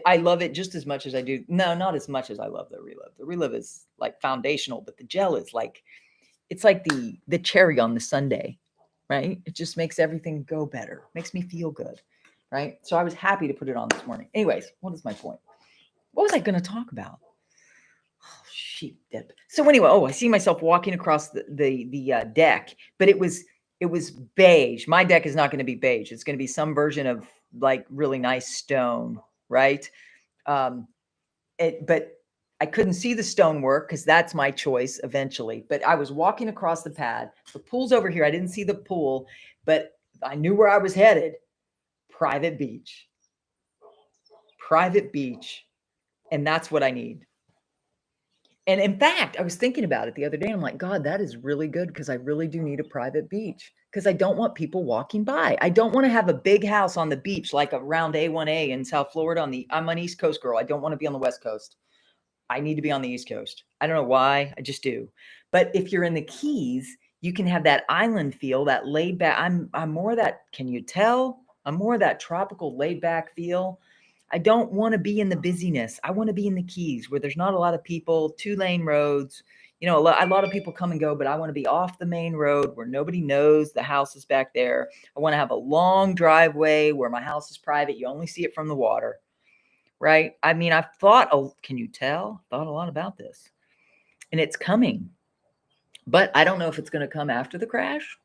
I love it just as much as I do. No, not as much as I love the Relive. The Relive is like foundational, but the gel is like, it's like the cherry on the sundae, right? It just makes everything go better. Makes me feel good, right? So I was happy to put it on this morning. Anyways, what is my point? What was I going to talk about? Oh, sheep dip. So anyway, I see myself walking across the deck, but it was beige. My deck is not going to be beige. It's going to be some version of like really nice stone, right? But I couldn't see the stonework because that's my choice eventually. But I was walking across the pad. The pool's over here. I didn't see the pool, but I knew where I was headed. Private beach. Private beach. And that's what I need. And in fact, I was thinking about it the other day. And I'm like, God, that is really good because I really do need a private beach because I don't want people walking by. I don't want to have a big house on the beach like around A1A in South Florida. I'm an East Coast girl. I don't want to be on the West Coast. I need to be on the East Coast. I don't know why. I just do. But if you're in the Keys, you can have that island feel, that laid back. I'm more of that. Can you tell? I'm more of that tropical laid back feel. I don't want to be in the busyness. I want to be in the Keys where there's not a lot of people, 2-lane roads, you know, a lot of people come and go, but I want to be off the main road where nobody knows the house is back there. I want to have a long driveway where my house is private. You only see it from the water, right? I mean, I've thought, can you tell? Thought a lot about this, and it's coming. But I don't know if it's going to come after the crash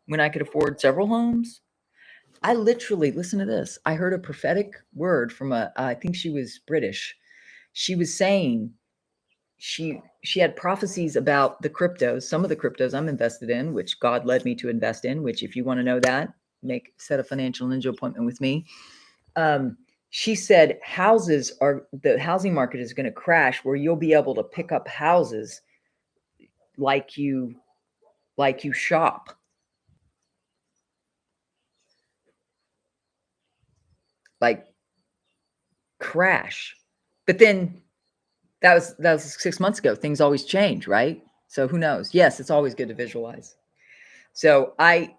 when I could afford several homes. I literally, listen to this. I heard a prophetic word from I think she was British. She was saying she had prophecies about the cryptos, some of the cryptos I'm invested in, which God led me to invest in, which if you want to know that, set a financial ninja appointment with me. She said the housing market is going to crash where you'll be able to pick up houses like you shop. Like crash. But then that was 6 months ago. Things always change, right? So who knows? Yes, it's always good to visualize. So I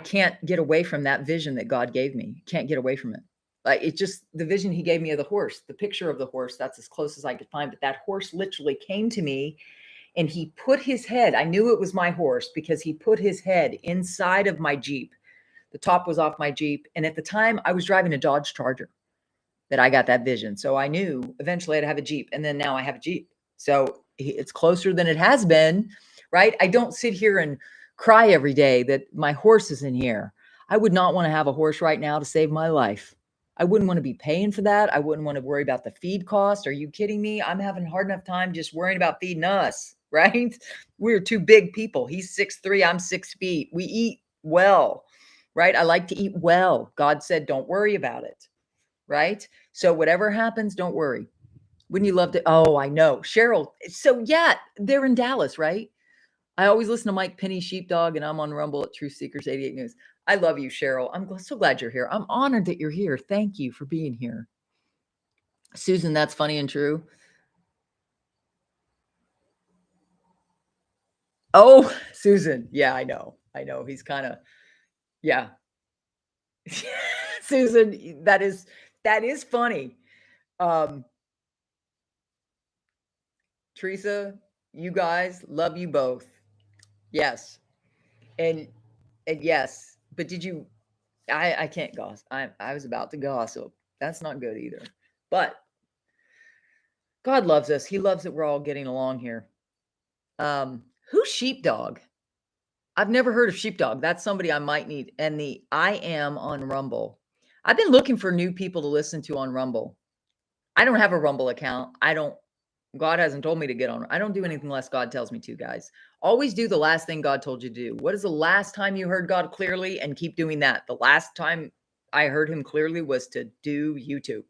can't get away from that vision that God gave me. Can't get away from it. Like it just the vision he gave me of the horse, the picture of the horse, that's as close as I could find. But that horse literally came to me and he put his head, I knew it was my horse because he put his head inside of my Jeep. The top was off my Jeep. And at the time I was driving a Dodge Charger that I got that vision. So I knew eventually I'd have a Jeep, and then now I have a Jeep. So it's closer than it has been, right? I don't sit here and cry every day that my horse is in here. I would not want to have a horse right now to save my life. I wouldn't want to be paying for that. I wouldn't want to worry about the feed cost. Are you kidding me? I'm having a hard enough time just worrying about feeding us, right? We're two big people. He's 6'3", I'm 6 feet. We eat well, right? I like to eat well. God said, don't worry about it. Right? So whatever happens, don't worry. Wouldn't you love to? Oh, I know. Cheryl. So yeah, they're in Dallas, right? I always listen to Mike Penny Sheepdog and I'm on Rumble at Truth Seekers 88 News. I love you, Cheryl. I'm so glad you're here. I'm honored that you're here. Thank you for being here. Susan, that's funny and true. Oh, Susan. Yeah, I know. He's kind of, yeah. Susan, that is funny. Teresa, you guys, love you both. Yes. And yes, but did you I can't gossip. I was about to gossip. That's not good either. But God loves us. He loves that we're all getting along here. Who's Sheepdog? I've never heard of Sheepdog. That's somebody I might need. And I am on Rumble. I've been looking for new people to listen to on Rumble. I don't have a Rumble account. God hasn't told me to get on. I don't do anything unless God tells me to, guys. Always do the last thing God told you to do. What is the last time you heard God clearly? And keep doing that. The last time I heard him clearly was to do YouTube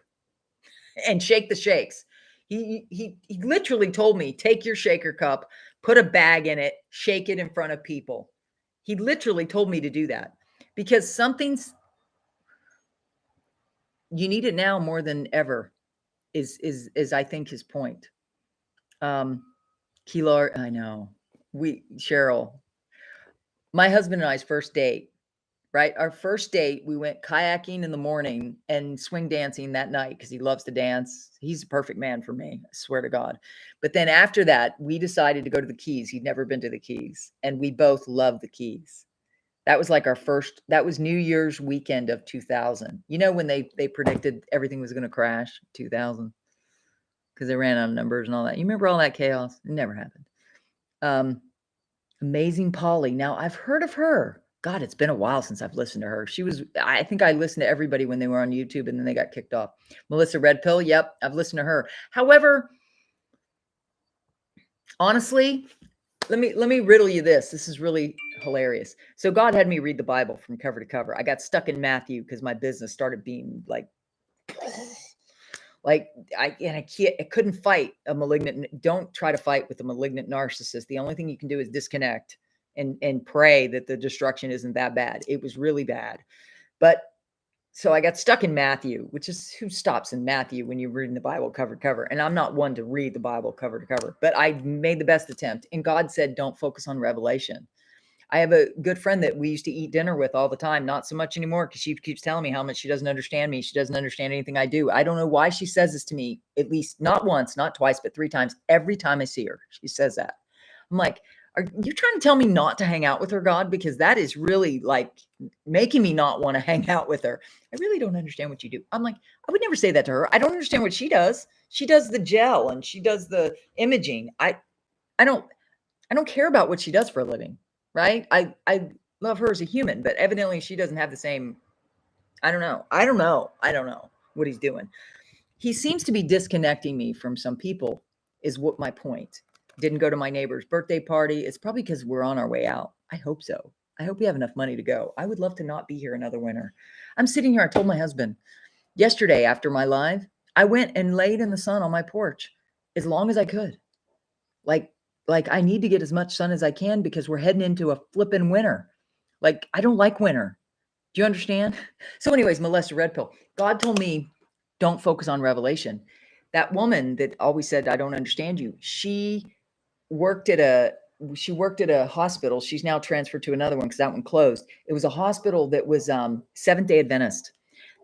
and shake the shakes. He literally told me, take your shaker cup, put a bag in it, shake it in front of people. He literally told me to do that because you need it now more than ever is I think his point. Keelar, I know. Cheryl, my husband and I's first date, right? Our first date, we went kayaking in the morning and swing dancing that night because he loves to dance. He's a perfect man for me, I swear to God. But then after that, we decided to go to the Keys. He'd never been to the Keys, and we both loved the Keys. That was like that was New Year's weekend of 2000. You know, when they predicted everything was going to crash, 2000, because they ran out of numbers and all that. You remember all that chaos? It never happened. Amazing Polly. Now I've heard of her. God, it's been a while since I've listened to her. I think I listened to everybody when they were on YouTube and then they got kicked off. Melissa Red Pill. Yep. I've listened to her. However, honestly, let me riddle you this. This is really hilarious. So God had me read the Bible from cover to cover. I got stuck in Matthew because my business started being like I couldn't fight a malignant. Don't try to fight with a malignant narcissist. The only thing you can do is disconnect and pray that the destruction isn't that bad. It was really bad. But so I got stuck in Matthew, which is who stops in Matthew when you're reading the Bible cover to cover. And I'm not one to read the Bible cover to cover, but I made the best attempt. And God said, don't focus on Revelation. I have a good friend that we used to eat dinner with all the time. Not so much anymore because she keeps telling me how much she doesn't understand me. She doesn't understand anything I do. I don't know why she says this to me, at least not once, not twice, but 3 times. Every time I see her, she says that. I'm like, are you trying to tell me not to hang out with her, God? Because that is really like making me not want to hang out with her. I really don't understand what you do. I'm like, I would never say that to her. I don't understand what she does. She does the gel and she does the imaging. I don't care about what she does for a living, right? I love her as a human, but evidently she doesn't have the same. I don't know what he's doing. He seems to be disconnecting me from some people, is what my point. Didn't go to my neighbor's birthday party. It's probably because we're on our way out. I hope so. I hope we have enough money to go. I would love to not be here another winter. I'm sitting here. I told my husband yesterday after my live, I went and laid in the sun on my porch as long as I could. Like I need to get as much sun as I can because we're heading into a flipping winter. Like, I don't like winter. Do you understand? So anyways, molester red pill. God told me, don't focus on revelation. That woman that always said, I don't understand you. She worked at a hospital. She's now transferred to another one because that one closed. It was a hospital that was Seventh-day Adventist.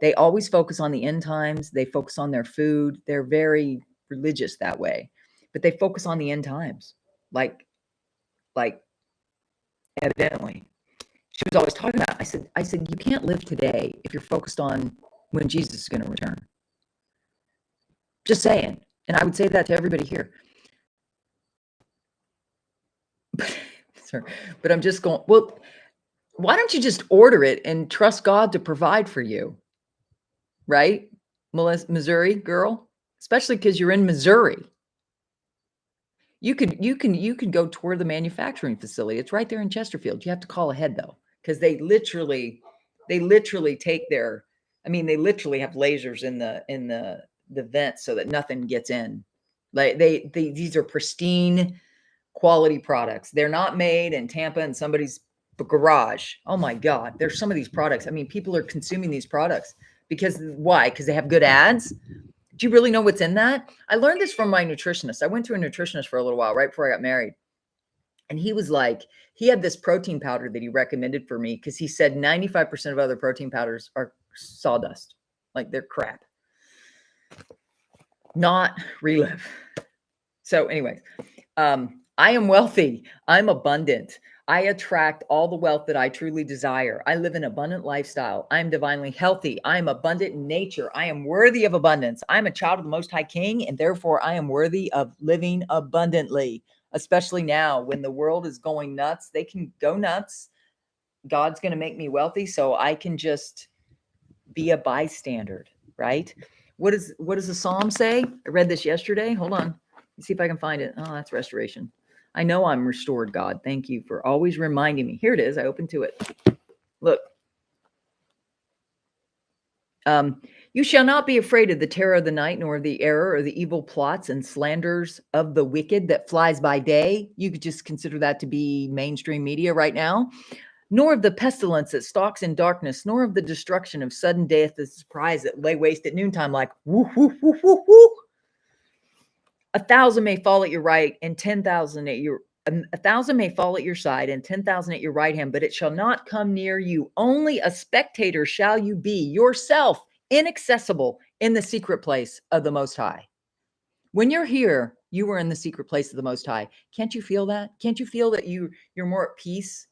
They always focus on the end times. They focus on their food. They're very religious that way, but they focus on the end times. Like evidently. She was always talking about, I said, you can't live today if you're focused on when Jesus is going to return. Just saying. And I would say that to everybody here. But I'm just going, well, why don't you just order it and trust God to provide for you? Right? Missouri girl, especially because you're in Missouri. You could go tour the manufacturing facility. It's right there in Chesterfield. You have to call ahead though, because they literally take their, they literally have lasers in the vents so that nothing gets in. Like these are pristine quality products. They're not made in Tampa in somebody's garage. Oh my God. There's some of these products. People are consuming these products because why? Because they have good ads. Do you really know what's in that? I learned this from my nutritionist. I went to a nutritionist for a little while right before I got married. And he was like, he had this protein powder that he recommended for me because he said 95% of other protein powders are sawdust. Like they're crap. Not Relive. So anyways, I am wealthy. I'm abundant. I attract all the wealth that I truly desire. I live an abundant lifestyle. I am divinely healthy. I am abundant in nature. I am worthy of abundance. I am a child of the Most High King, and therefore I am worthy of living abundantly, especially now when the world is going nuts. They can go nuts. God's going to make me wealthy, so I can just be a bystander, right? What does the Psalm say? I read this yesterday. Hold on. Let's see if I can find it. Oh, that's restoration. I know I'm restored, God. Thank you for always reminding me. Here it is. I opened to it. Look. You shall not be afraid of the terror of the night, nor of the error or the evil plots and slanders of the wicked that flies by day. You could just consider that to be mainstream media right now. Nor of the pestilence that stalks in darkness, nor of the destruction of sudden death, the surprise that lay waste at noontime, like woo, woo, woo, woo, woo. 1,000 may fall at your right and 10,000 at your 1,000 may fall at your side and 10,000 at your right hand, but it shall not come near you. Only a spectator shall you be, yourself inaccessible in the secret place of the Most High. When you're here, you are in the secret place of the Most High. Can't you feel that? Can't you feel that you're more at peace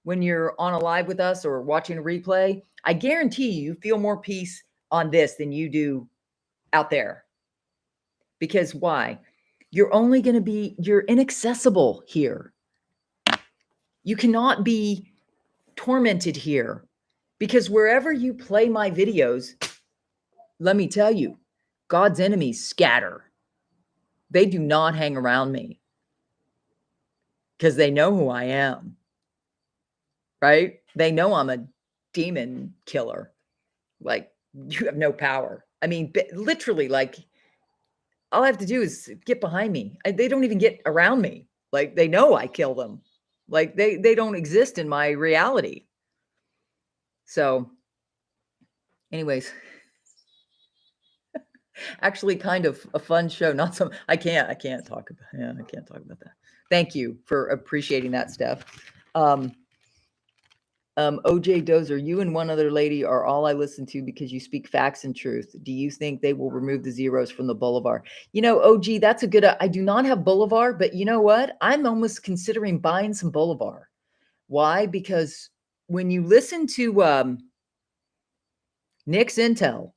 when you're on a live with us or watching a replay? I guarantee you feel more peace on this than you do out there. Because why? You're inaccessible here. You cannot be tormented here because wherever you play my videos, let me tell you, God's enemies scatter. They do not hang around me because they know who I am, right? They know I'm a demon killer. Like, you have no power. Literally, like, all I have to do is get behind me. They don't even get around me. Like, they know I kill them. Like, they don't exist in my reality. So, anyways, actually kind of a fun show. Not some, I can't talk about that. Thank you for appreciating that, Steph. OJ Dozer, you and one other lady are all I listen to because you speak facts and truth. Do you think they will remove the zeros from the boulevard? OG, that's a good, I do not have boulevard, but you know what? I'm almost considering buying some boulevard. Why? Because when you listen to Nick's Intel,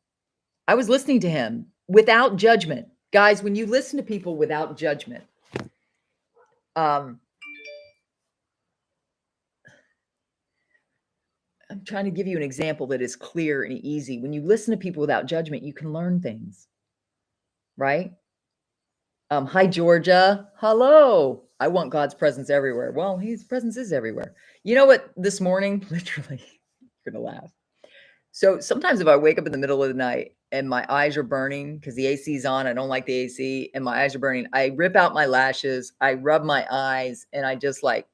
I was listening to him without judgment. Guys, when you listen to people without judgment, I'm trying to give you an example that is clear and easy. When you listen to people without judgment, you can learn things, right? Hi, Georgia. Hello. I want God's presence everywhere. Well, his presence is everywhere. You know what? This morning, literally, you're going to laugh. So sometimes if I wake up in the middle of the night and my eyes are burning because the AC is on, I don't like the AC, and my eyes are burning, I rip out my lashes, I rub my eyes, and I just like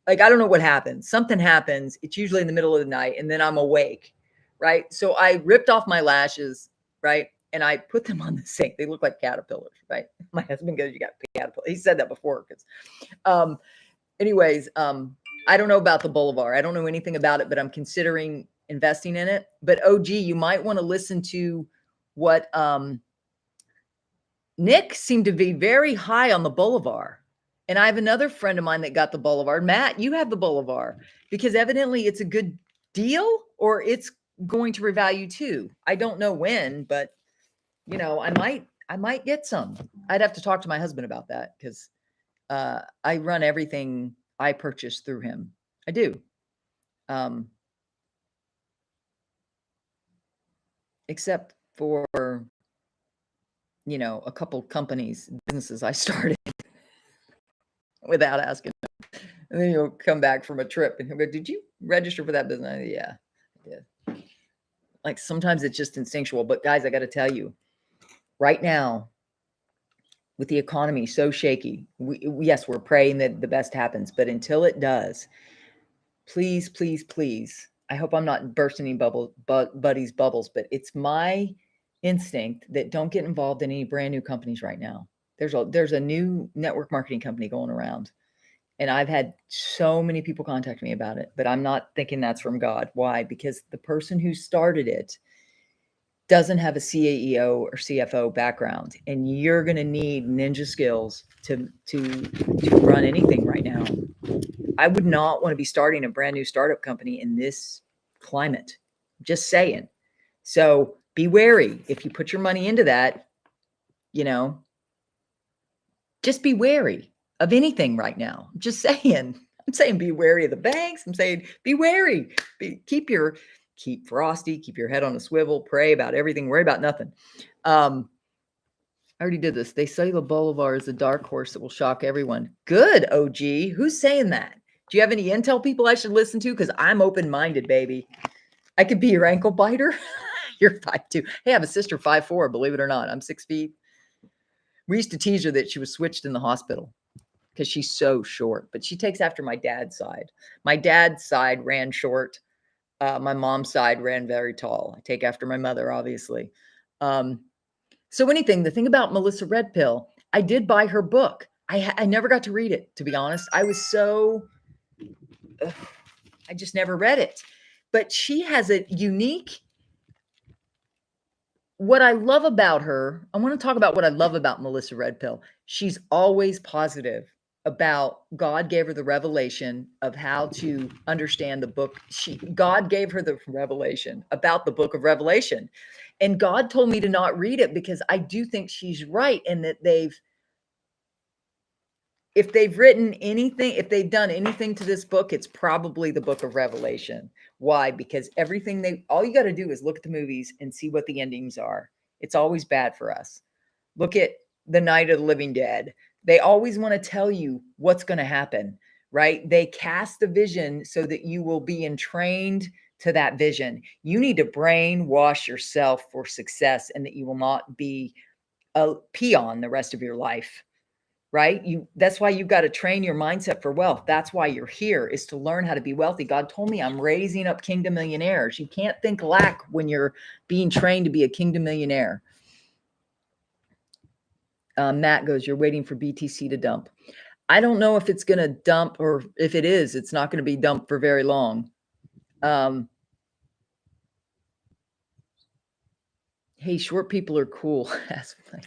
I don't know what happens. Something happens. It's usually in the middle of the night, and then I'm awake, right? So I ripped off my lashes, right? And I put them on the sink. They look like caterpillars, right? My husband goes, "You got caterpillars." He said that before because, anyways, I don't know about the boulevard. I don't know anything about it, but I'm considering investing in it. But OG, you might want to listen to what Nick seemed to be very high on the boulevard. And I have another friend of mine that got the boulevard. Matt, you have the boulevard because evidently it's a good deal or it's going to revalue too. I don't know when, but I might get some. I'd have to talk to my husband about that because I run everything I purchase through him. I do. Except for, a couple companies, businesses I started without asking him. And then he'll come back from a trip and he'll go, "Did you register for that business?" Yeah, I did. Like sometimes it's just instinctual. But guys, I got to tell you, right now, with the economy so shaky, yes, we're praying that the best happens. But until it does, please, please, please, I hope I'm not bursting any buddy's bubbles, but it's my instinct that don't get involved in any brand new companies right now. There's a new network marketing company going around, and I've had so many people contact me about it, but I'm not thinking that's from God. Why? Because the person who started it doesn't have a CEO or CFO background, and you're going to need ninja skills to run anything right now. I would not want to be starting a brand new startup company in this climate. Just saying. So be wary if you put your money into that, just be wary of anything right now. I'm just saying. I'm saying be wary of the banks. I'm saying be wary. Keep frosty, keep your head on a swivel, pray about everything, worry about nothing. I already did this. They say the boulevard is a dark horse that will shock everyone. Good, OG. Who's saying that? Do you have any intel people I should listen to? Because I'm open-minded, baby. I could be your ankle biter. You're 5'2". Hey, I have a sister 5'4", believe it or not. I'm 6 feet. We used to tease her that she was switched in the hospital because she's so short, but she takes after my dad's side. My dad's side ran short. My mom's side ran very tall. I take after my mother, obviously. So the thing about Melissa Redpill, I did buy her book. I never got to read it, to be honest. I just never read it. But she has a unique, what I love about her, I want to talk about what I love about Melissa Redpill. She's always positive about God gave her the revelation of how to understand the book. God gave her the revelation about the book of Revelation. And God told me to not read it because I do think she's right in that if they've written anything, if they've done anything to this book, it's probably the book of Revelation. Why? Because all you got to do is look at the movies and see what the endings are. It's always bad for us. Look at the Night of the Living Dead. They always want to tell you what's going to happen, right? They cast the vision so that you will be entrained to that vision. You need to brainwash yourself for success and that you will not be a peon the rest of your life. Right? That's why you've got to train your mindset for wealth. That's why you're here, is to learn how to be wealthy. God told me I'm raising up kingdom millionaires. You can't think lack when you're being trained to be a kingdom millionaire. Matt goes, you're waiting for BTC to dump. I don't know if it's going to dump, or if it is, it's not going to be dumped for very long. Hey, short people are cool.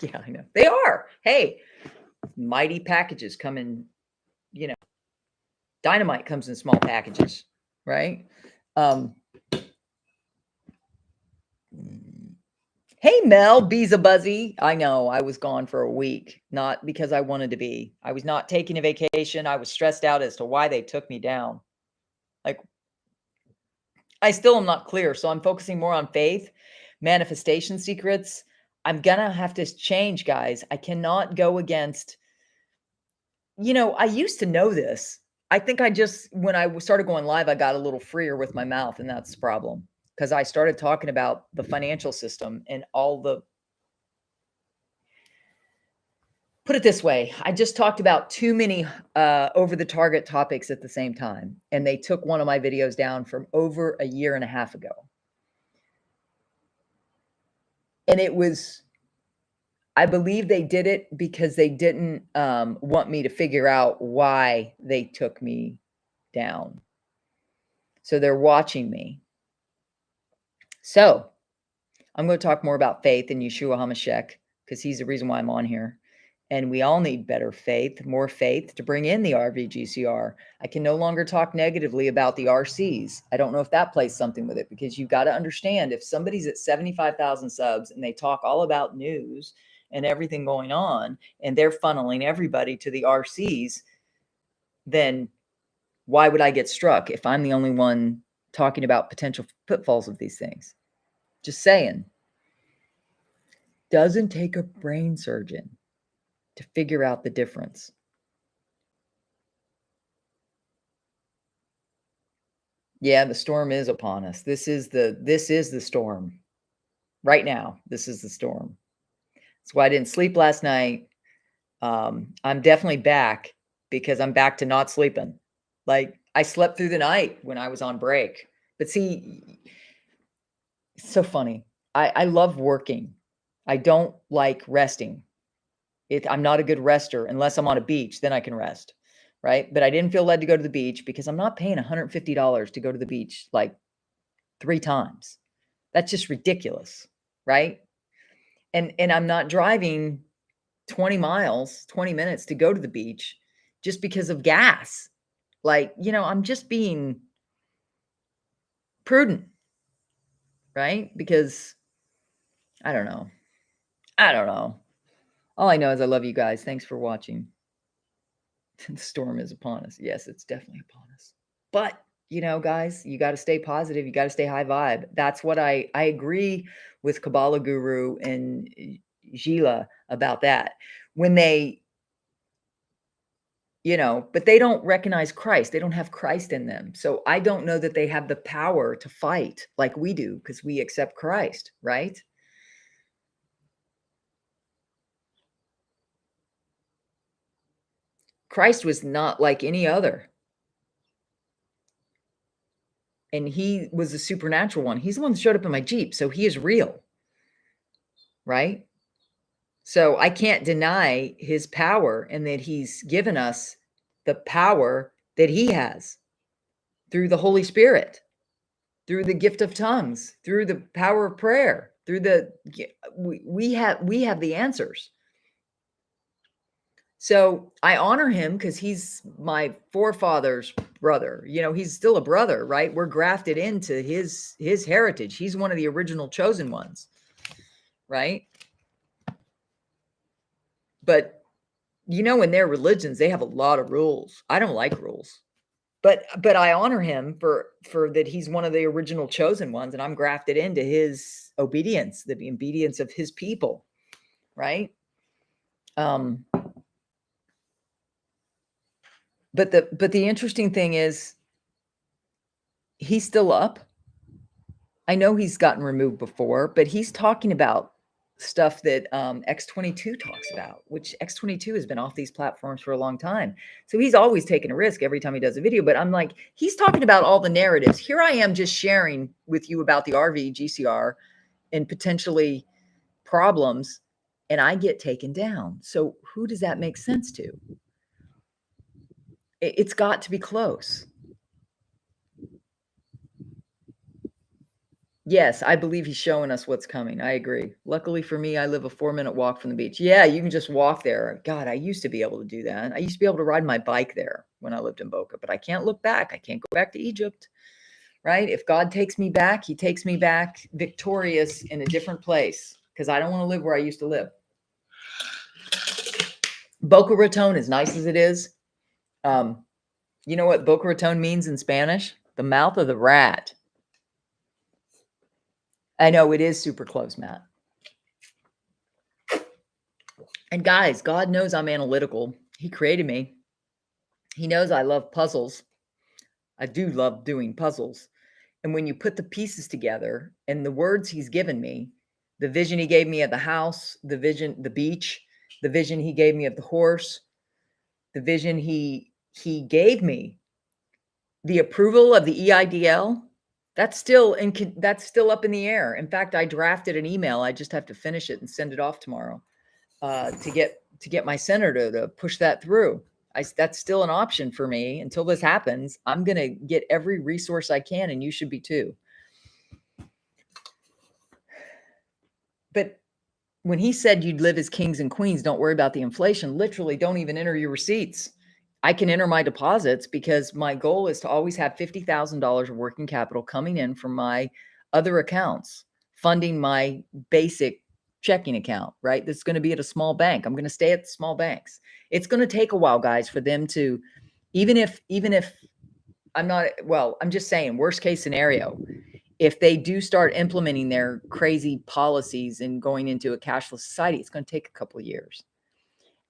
Yeah, I know. They are. Hey, mighty packages come in, dynamite comes in small packages, right? Hey, Mel, Bees a Buzzy. I know I was gone for a week, not because I wanted to be. I was not taking a vacation. I was stressed out as to why they took me down. Like, I still am not clear. So I'm focusing more on faith, manifestation secrets. I'm going to have to change, guys. I cannot go against, I used to know this. I think when I started going live, I got a little freer with my mouth, and that's the problem because I started talking about the financial system and all the, put it this way, I just talked about too many over the target topics at the same time, and they took one of my videos down from over a year and a half ago. And it was, I believe they did it because they didn't want me to figure out why they took me down. So they're watching me. So I'm going to talk more about faith and Yeshua HaMashiach because he's the reason why I'm on here. And we all need better faith, more faith to bring in the RVGCR. I can no longer talk negatively about the RCs. I don't know if that plays something with it because you've got to understand if somebody's at 75,000 subs and they talk all about news and everything going on and they're funneling everybody to the RCs, then why would I get struck if I'm the only one talking about potential pitfalls of these things? Just saying. Doesn't take a brain surgeon to figure out the difference. Yeah, the storm is upon us. This is the storm. Right now, this is the storm. That's why I didn't sleep last night. I'm definitely back because I'm back to not sleeping. Like I slept through the night when I was on break. But see, it's so funny. I love working. I don't like resting. I'm not a good rester unless I'm on a beach, then I can rest. Right. But I didn't feel led to go to the beach because I'm not paying $150 to go to the beach like 3 times. That's just ridiculous. Right. And I'm not driving 20 miles, 20 minutes to go to the beach just because of gas. Like, I'm just being prudent. Right. Because I don't know. All I know is I love you guys. Thanks for watching. The storm is upon us. Yes, it's definitely upon us. But, guys, you got to stay positive. You got to stay high vibe. That's what I agree with Kabbalah Guru and Gila about that. When they, but they don't recognize Christ. They don't have Christ in them. So I don't know that they have the power to fight like we do because we accept Christ, right? Christ was not like any other. And he was the supernatural one. He's the one that showed up in my Jeep. So he is real. Right? So I can't deny his power and that he's given us the power that he has through the Holy Spirit, through the gift of tongues, through the power of prayer, through we have the answers. So I honor him because he's my forefather's brother. He's still a brother, right? We're grafted into his heritage. He's one of the original chosen ones, right? But in their religions, they have a lot of rules. I don't like rules. But I honor him for that he's one of the original chosen ones, and I'm grafted into his obedience, the obedience of his people, right? But the interesting thing is he's still up. I know he's gotten removed before, but he's talking about stuff that X22 talks about, which X22 has been off these platforms for a long time. So he's always taking a risk every time he does a video. But I'm like, he's talking about all the narratives. Here I am just sharing with you about the RV GCR and potentially problems, and I get taken down. So who does that make sense to? It's got to be close. Yes, I believe he's showing us what's coming. I agree. Luckily for me, I live a 4-minute walk from the beach. Yeah, you can just walk there. God, I used to be able to do that. I used to be able to ride my bike there when I lived in Boca, but I can't look back. I can't go back to Egypt, right? If God takes me back, he takes me back victorious in a different place because I don't want to live where I used to live. Boca Raton, as nice as it is, you know what Boca Raton means in Spanish? The mouth of the rat. I know it is super close, Matt. And guys, God knows I'm analytical. He created me. He knows I love puzzles. I do love doing puzzles. And when you put the pieces together and the words he's given me, the vision he gave me of the house, the vision, the beach, the vision he gave me of the horse, the vision he gave me, the approval of the EIDL, that's still up in the air. In fact, I drafted an email. I just have to finish it and send it off tomorrow to get my senator to push that through. That's still an option for me until this happens. I'm going to get every resource I can, and you should be too. But when he said you'd live as kings and queens, don't worry about the inflation, literally don't even enter your receipts. I can enter my deposits because my goal is to always have $50,000 of working capital coming in from my other accounts, funding my basic checking account, right? That's going to be at a small bank. I'm going to stay at the small banks. It's going to take a while, guys, for them to, even if I'm not, well, I'm just saying, worst case scenario, if they do start implementing their crazy policies and going into a cashless society, it's going to take a couple of years.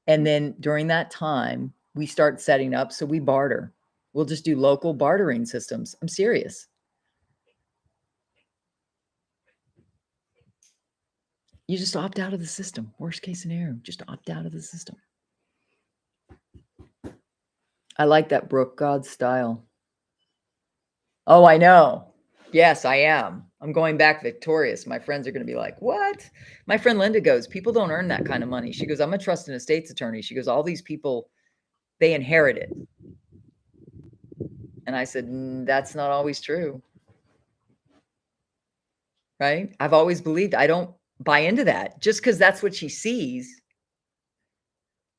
And then during that time, we start setting up, so we barter. We'll just do local bartering systems. I'm serious. You just opt out of the system. Worst case scenario, just opt out of the system. I like that, Brooke. God's style. Oh, I know. Yes, I am. I'm going back victorious. My friends are going to be like, what? My friend Linda goes, people don't earn that kind of money. She goes, I'm a trust and estates attorney. She goes, all these people, they inherit it. And I said, that's not always true. Right? I've always believed, I don't buy into that just because that's what she sees.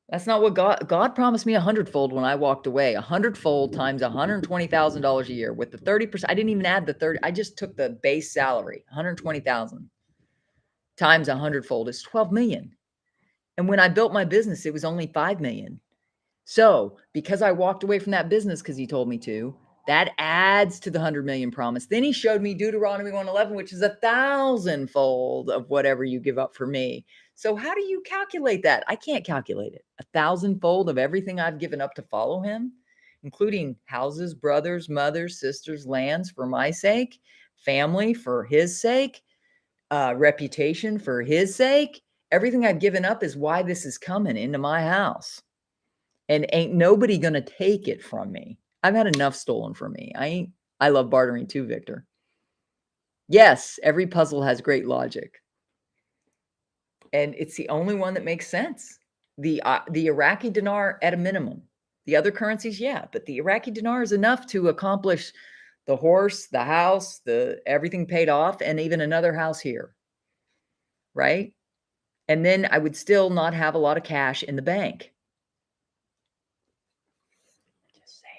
That's not what God promised me 100-fold when I walked away. 100-fold times $120,000 a year with the 30%. I didn't even add the 30. I just took the base salary, 120,000 times 100-fold is 12 million. And when I built my business, it was only 5 million. So because I walked away from that business because he told me to, that adds to the 100 million promise. Then he showed me Deuteronomy 1:11, which is 1,000-fold of whatever you give up for me. So how do you calculate that? I can't calculate it. 1,000-fold of everything I've given up to follow him, including houses, brothers, mothers, sisters, lands for my sake, family for his sake, reputation for his sake. Everything I've given up is why this is coming into my house. And ain't nobody going to take it from me. I've had enough stolen from me. I love bartering too, Victor. Yes, every puzzle has great logic. And it's the only one that makes sense. The Iraqi dinar at a minimum. The other currencies, yeah, but the Iraqi dinar is enough to accomplish the horse, the house, the everything paid off, and even another house here. Right? And then I would still not have a lot of cash in the bank. Just saying.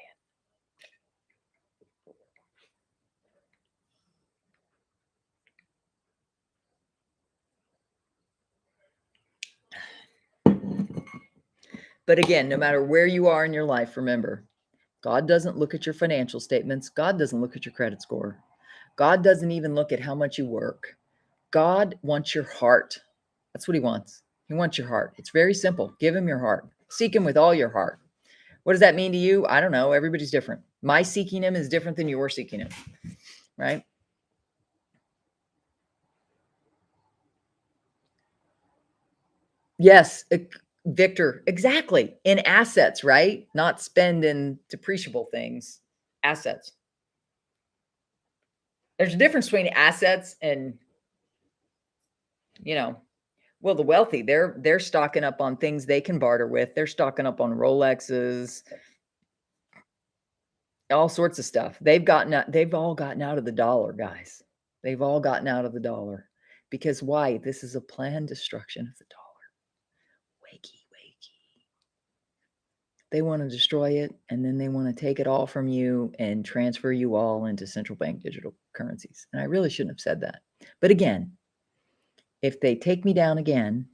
But again, no matter where you are in your life, remember, God doesn't look at your financial statements. God doesn't look at your credit score. God doesn't even look at how much you work. God wants your heart. That's what he wants. He wants your heart. It's very simple. Give him your heart. Seek him with all your heart. What does that mean to you? I don't know. Everybody's different. My seeking him is different than your seeking him, right? Yes, Victor, exactly. In assets, right? Not spend in depreciable things. Assets. There's a difference between assets and, well, the wealthy, they're stocking up on things they can barter with. They're stocking up on Rolexes, all sorts of stuff. They've all gotten out of the dollar, guys. They've all gotten out of the dollar. Because why? This is a planned destruction of the dollar. Wakey, wakey. They want to destroy it, and then they want to take it all from you and transfer you all into central bank digital currencies. And I really shouldn't have said that. But again, if they take me down again,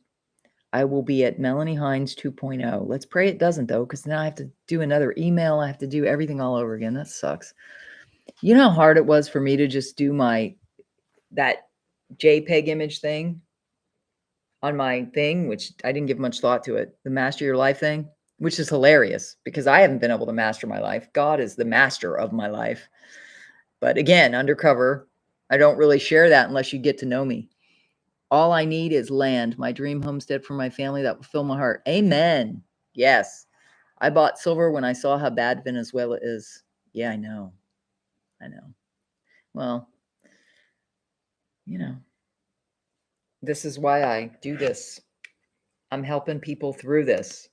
I will be at Melanie Hines 2.0. Let's pray it doesn't, though, because now I have to do another email. I have to do everything all over again. That sucks. You know how hard it was for me to just do that JPEG image thing on my thing, which I didn't give much thought to it, the master your life thing, which is hilarious because I haven't been able to master my life. God is the master of my life. But again, undercover, I don't really share that unless you get to know me. All I need is land, my dream homestead for my family that will fill my heart. Amen. Yes. I bought silver when I saw how bad Venezuela is. Yeah, I know. Well, this is why I do this. I'm helping people through this.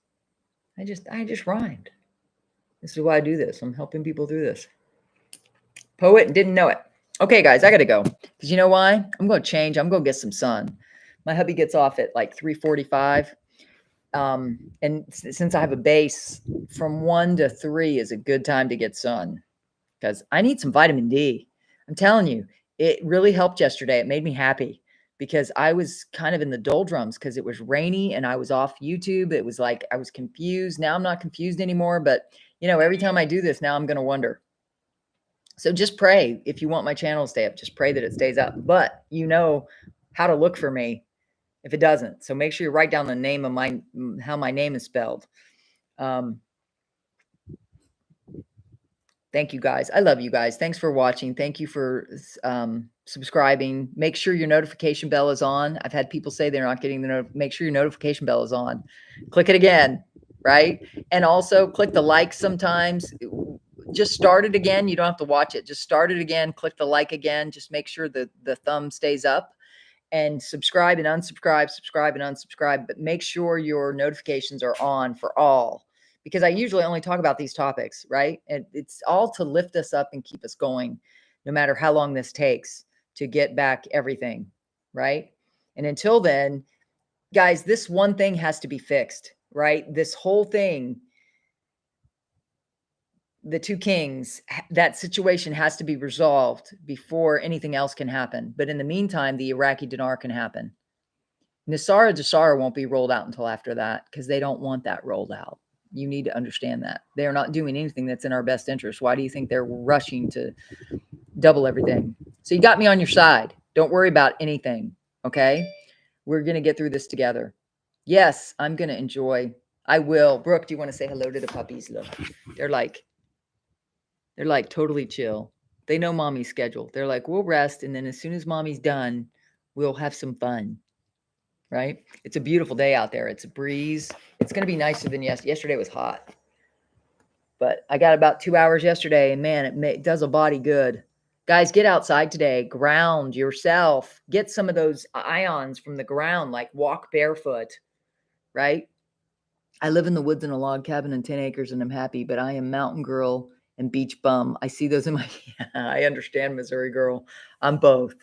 I just rhymed. This is why I do this. I'm helping people through this. Poet didn't know it. Okay, guys, I got to go. Because you know why? I'm going to change. I'm going to get some sun. My hubby gets off at like 3:45. And since I have a base, from 1 to 3 is a good time to get sun. Because I need some vitamin D. I'm telling you, it really helped yesterday. It made me happy. Because I was kind of in the doldrums because it was rainy and I was off YouTube. It was like I was confused. Now I'm not confused anymore. But, every time I do this, now I'm going to wonder. So just pray if you want my channel to stay up. Just pray that it stays up. But you know how to look for me if it doesn't. So make sure you write down the name of how my name is spelled. Thank you, guys. I love you guys. Thanks for watching. Thank you for subscribing. Make sure your notification bell is on. I've had people say they're not getting the make sure your notification bell is on. Click it again, right? And also click the like sometimes. Just start it again. You don't have to watch it. Just start it again. Click the like again. Just make sure the thumb stays up. And subscribe and unsubscribe, subscribe and unsubscribe. But make sure your notifications are on for all. Because I usually only talk about these topics, right? And it's all to lift us up and keep us going, no matter how long this takes to get back everything, right? And until then, guys, this one thing has to be fixed, right? This whole thing, the two kings, that situation has to be resolved before anything else can happen. But in the meantime, the Iraqi dinar can happen. Nisara Jasara won't be rolled out until after that because they don't want that rolled out. You need to understand that. They're not doing anything that's in our best interest. Why do you think they're rushing to double everything? So you got me on your side. Don't worry about anything, okay? We're going to get through this together. Yes, I'm going to enjoy. I will. Brooke, do you want to say hello to the puppies? Look, they're like totally chill. They know mommy's schedule. They're like, we'll rest, and then as soon as mommy's done, we'll have some fun. Right? It's a beautiful day out there. It's a breeze. It's going to be nicer than yesterday. Yesterday was hot. But I got about 2 hours yesterday, and man, it does a body good. Guys, get outside today. Ground yourself. Get some of those ions from the ground, like walk barefoot, right? I live in the woods in a log cabin and 10 acres, and I'm happy, but I am mountain girl and beach bum. I see those in my, I understand, Missouri girl. I'm both.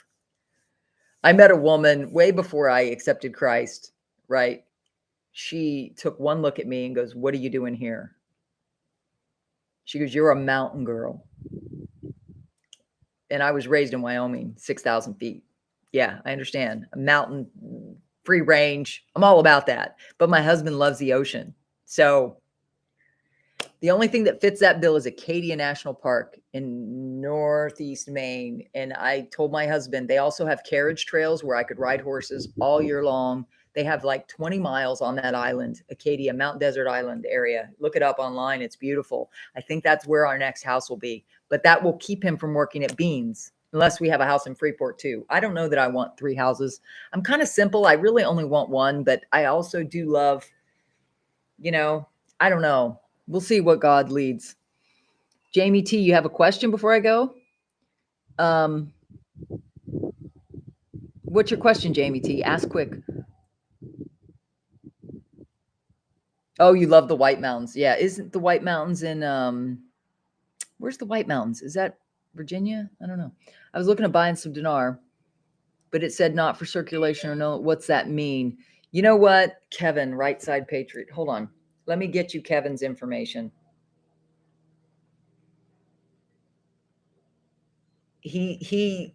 I met a woman way before I accepted Christ, right? She took one look at me and goes, "What are you doing here?" She goes, "You're a mountain girl." And I was raised in Wyoming, 6,000 feet. Yeah, I understand. A mountain, free range. I'm all about that. But my husband loves the ocean. So the only thing that fits that bill is Acadia National Park in Northeast Maine. And I told my husband, they also have carriage trails where I could ride horses all year long. They have like 20 miles on that island, Acadia, Mount Desert Island area. Look it up online. It's beautiful. I think that's where our next house will be. But that will keep him from working at Beans, unless we have a house in Freeport too. I don't know that I want 3 houses. I'm kind of simple. I really only want one, but I also do love, I don't know. We'll see what God leads. Jamie T, you have a question before I go? What's your question, Jamie T? Ask quick. Oh, you love the White Mountains. Yeah. Isn't the White Mountains in, where's the White Mountains? Is that Virginia? I don't know. I was looking at buying some dinar, but it said not for circulation or no. What's that mean? You know what, Kevin, right side patriot. Hold on. Let me get you Kevin's information. He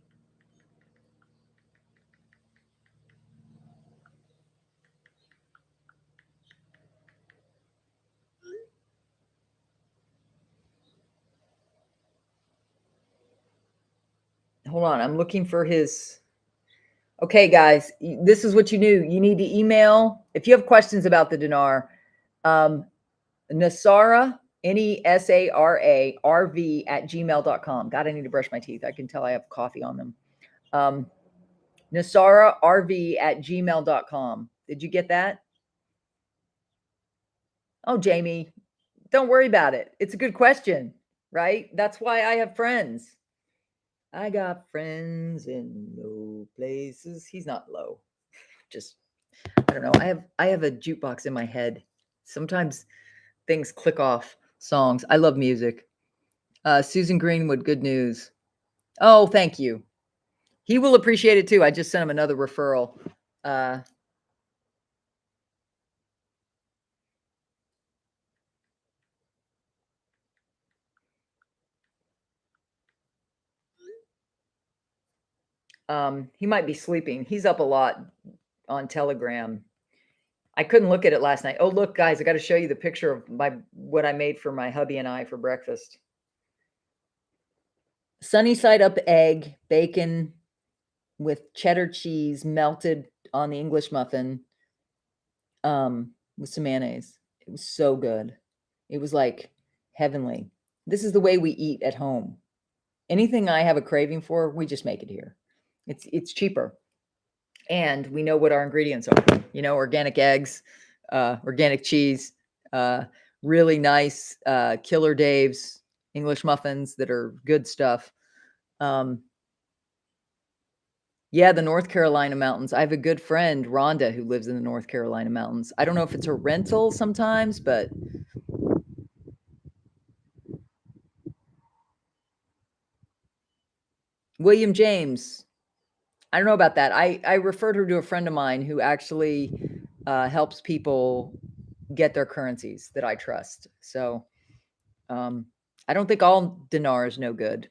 hold on. I'm looking for his. Okay, guys, this is what you do. You need to email if you have questions about the dinar. Nasara, NESARA @gmail.com. God, I need to brush my teeth. I can tell I have coffee on them. NasaraRV @gmail.com. Did you get that? Oh, Jamie, don't worry about it. It's a good question, right? That's why I have friends. I got friends in low places. He's not low. Just I don't know. I have a jukebox in my head. Sometimes things click off songs. I love music. Susan Greenwood, good news. Oh, thank you. He will appreciate it too. I just sent him another referral. He might be sleeping. He's up a lot on Telegram. I couldn't look at it last night. Oh, look, guys, I got to show you the picture of what I made for my hubby and I for breakfast. Sunny side up egg, bacon with cheddar cheese melted on the English muffin, with some mayonnaise. It was so good. It was like heavenly. This is the way we eat at home. Anything I have a craving for, we just make it here. It's cheaper. And we know what our ingredients are. Organic eggs, organic cheese, really nice Killer Dave's English muffins that are good stuff. Yeah, the North Carolina mountains. I have a good friend, Rhonda, who lives in the North Carolina mountains. I don't know if it's a rental sometimes, but William James. I don't know about that. I referred her to a friend of mine who actually helps people get their currencies that I trust. So I don't think all dinar is no good.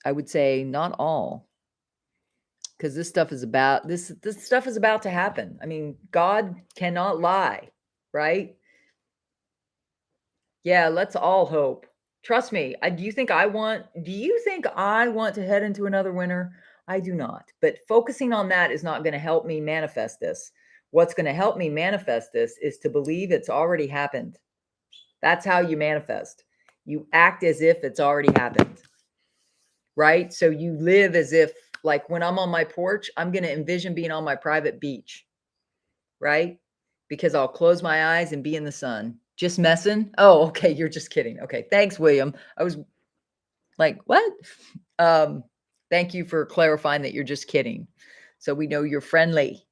I would say not all, because this stuff is about this stuff is about to happen. I mean, God cannot lie, right? Yeah, let's all hope. Trust me. Do you think I want to head into another winter? I do not. But focusing on that is not going to help me manifest this. What's going to help me manifest this is to believe it's already happened. That's how you manifest. You act as if it's already happened. Right? So you live as if, like, when I'm on my porch, I'm going to envision being on my private beach. Right? Because I'll close my eyes and be in the sun. Just messing? Oh, okay. You're just kidding. Okay. Thanks, William. I was like, what? Thank you for clarifying that you're just kidding. So we know you're friendly.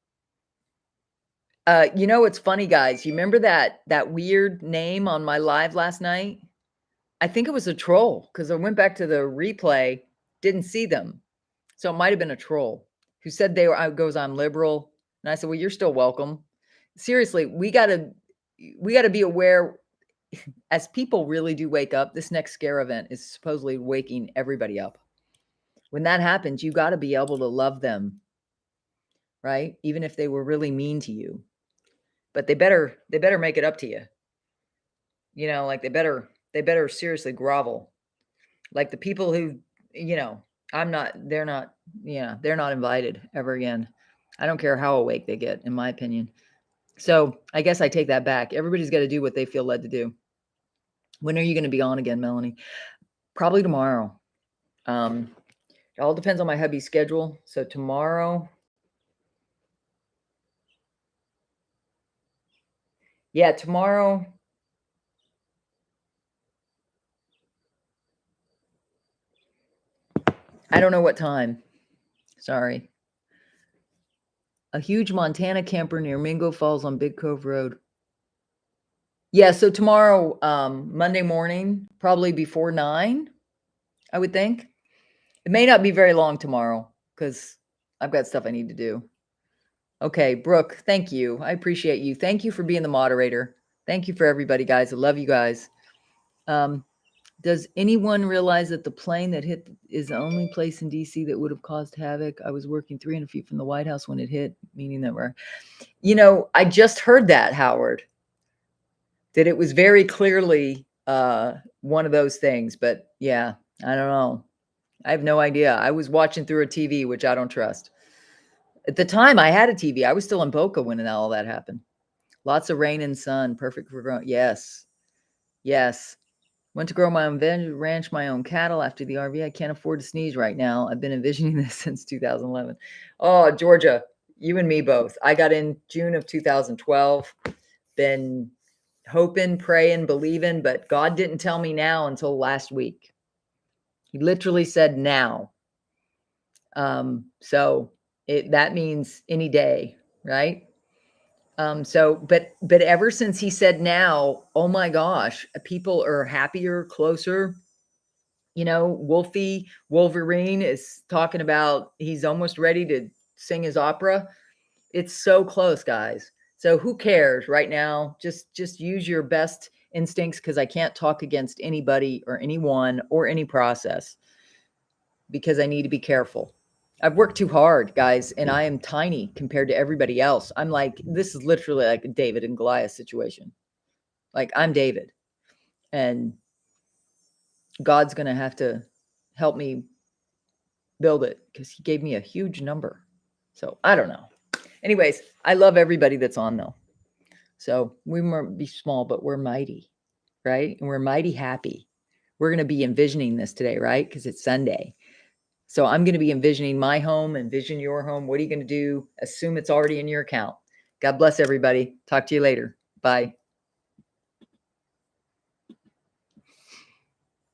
It's funny, guys. You remember that weird name on my live last night? I think it was a troll because I went back to the replay, didn't see them. So it might have been a troll who said I'm liberal. And I said, well, you're still welcome. Seriously, we gotta be aware. As people really do wake up, this next scare event is supposedly waking everybody up. When that happens, you got to be able to love them, right? Even if they were really mean to you. But they better make it up to you. Like they better seriously grovel. Like the people who, they're not invited ever again. I don't care how awake they get, in my opinion. So I guess I take that back. Everybody's got to do what they feel led to do. When are you going to be on again, Melanie? Probably tomorrow. It all depends on my hubby's schedule. So tomorrow. Yeah, tomorrow. I don't know what time. Sorry. A huge Montana camper near Mingo Falls on Big Cove Road. Yeah, so tomorrow, Monday morning, probably before 9, I would think. It may not be very long tomorrow because I've got stuff I need to do. Okay, Brooke, thank you. I appreciate you. Thank you for being the moderator. Thank you for everybody, guys. I love you guys. Does anyone realize that the plane that hit is the only place in DC that would have caused havoc? I was working 300 feet from the White House when it hit, meaning that I just heard that, Howard, that it was very clearly one of those things. But yeah, I don't know. I have no idea. I was watching through a TV, which I don't trust. At the time, I had a TV. I was still in Boca when all that happened. Lots of rain and sun. Perfect for growing. Yes. Yes. Went to grow my own ranch, my own cattle after the RV. I can't afford to sneeze right now. I've been envisioning this since 2011. Oh, Georgia, you and me both. I got in June of 2012. Been hoping, praying, believing, but God didn't tell me now until last week. He literally said now. So that means any day, right? But ever since he said now, oh my gosh, people are happier, closer. Wolverine is talking about he's almost ready to sing his opera. It's so close, guys. So who cares right now? Just use your best instincts, because I can't talk against anybody or anyone or any process, because I need to be careful. I've worked too hard, guys, and I am tiny compared to everybody else. I'm like, this is literally like a David and Goliath situation. Like, I'm David, and God's going to have to help me build it, because he gave me a huge number. So I don't know. Anyways, I love everybody that's on, though. So we might be small, but we're mighty, right? And we're mighty happy. We're going to be envisioning this today, right? Because it's Sunday. So I'm going to be envisioning my home, envision your home. What are you going to do? Assume it's already in your account. God bless everybody. Talk to you later. Bye.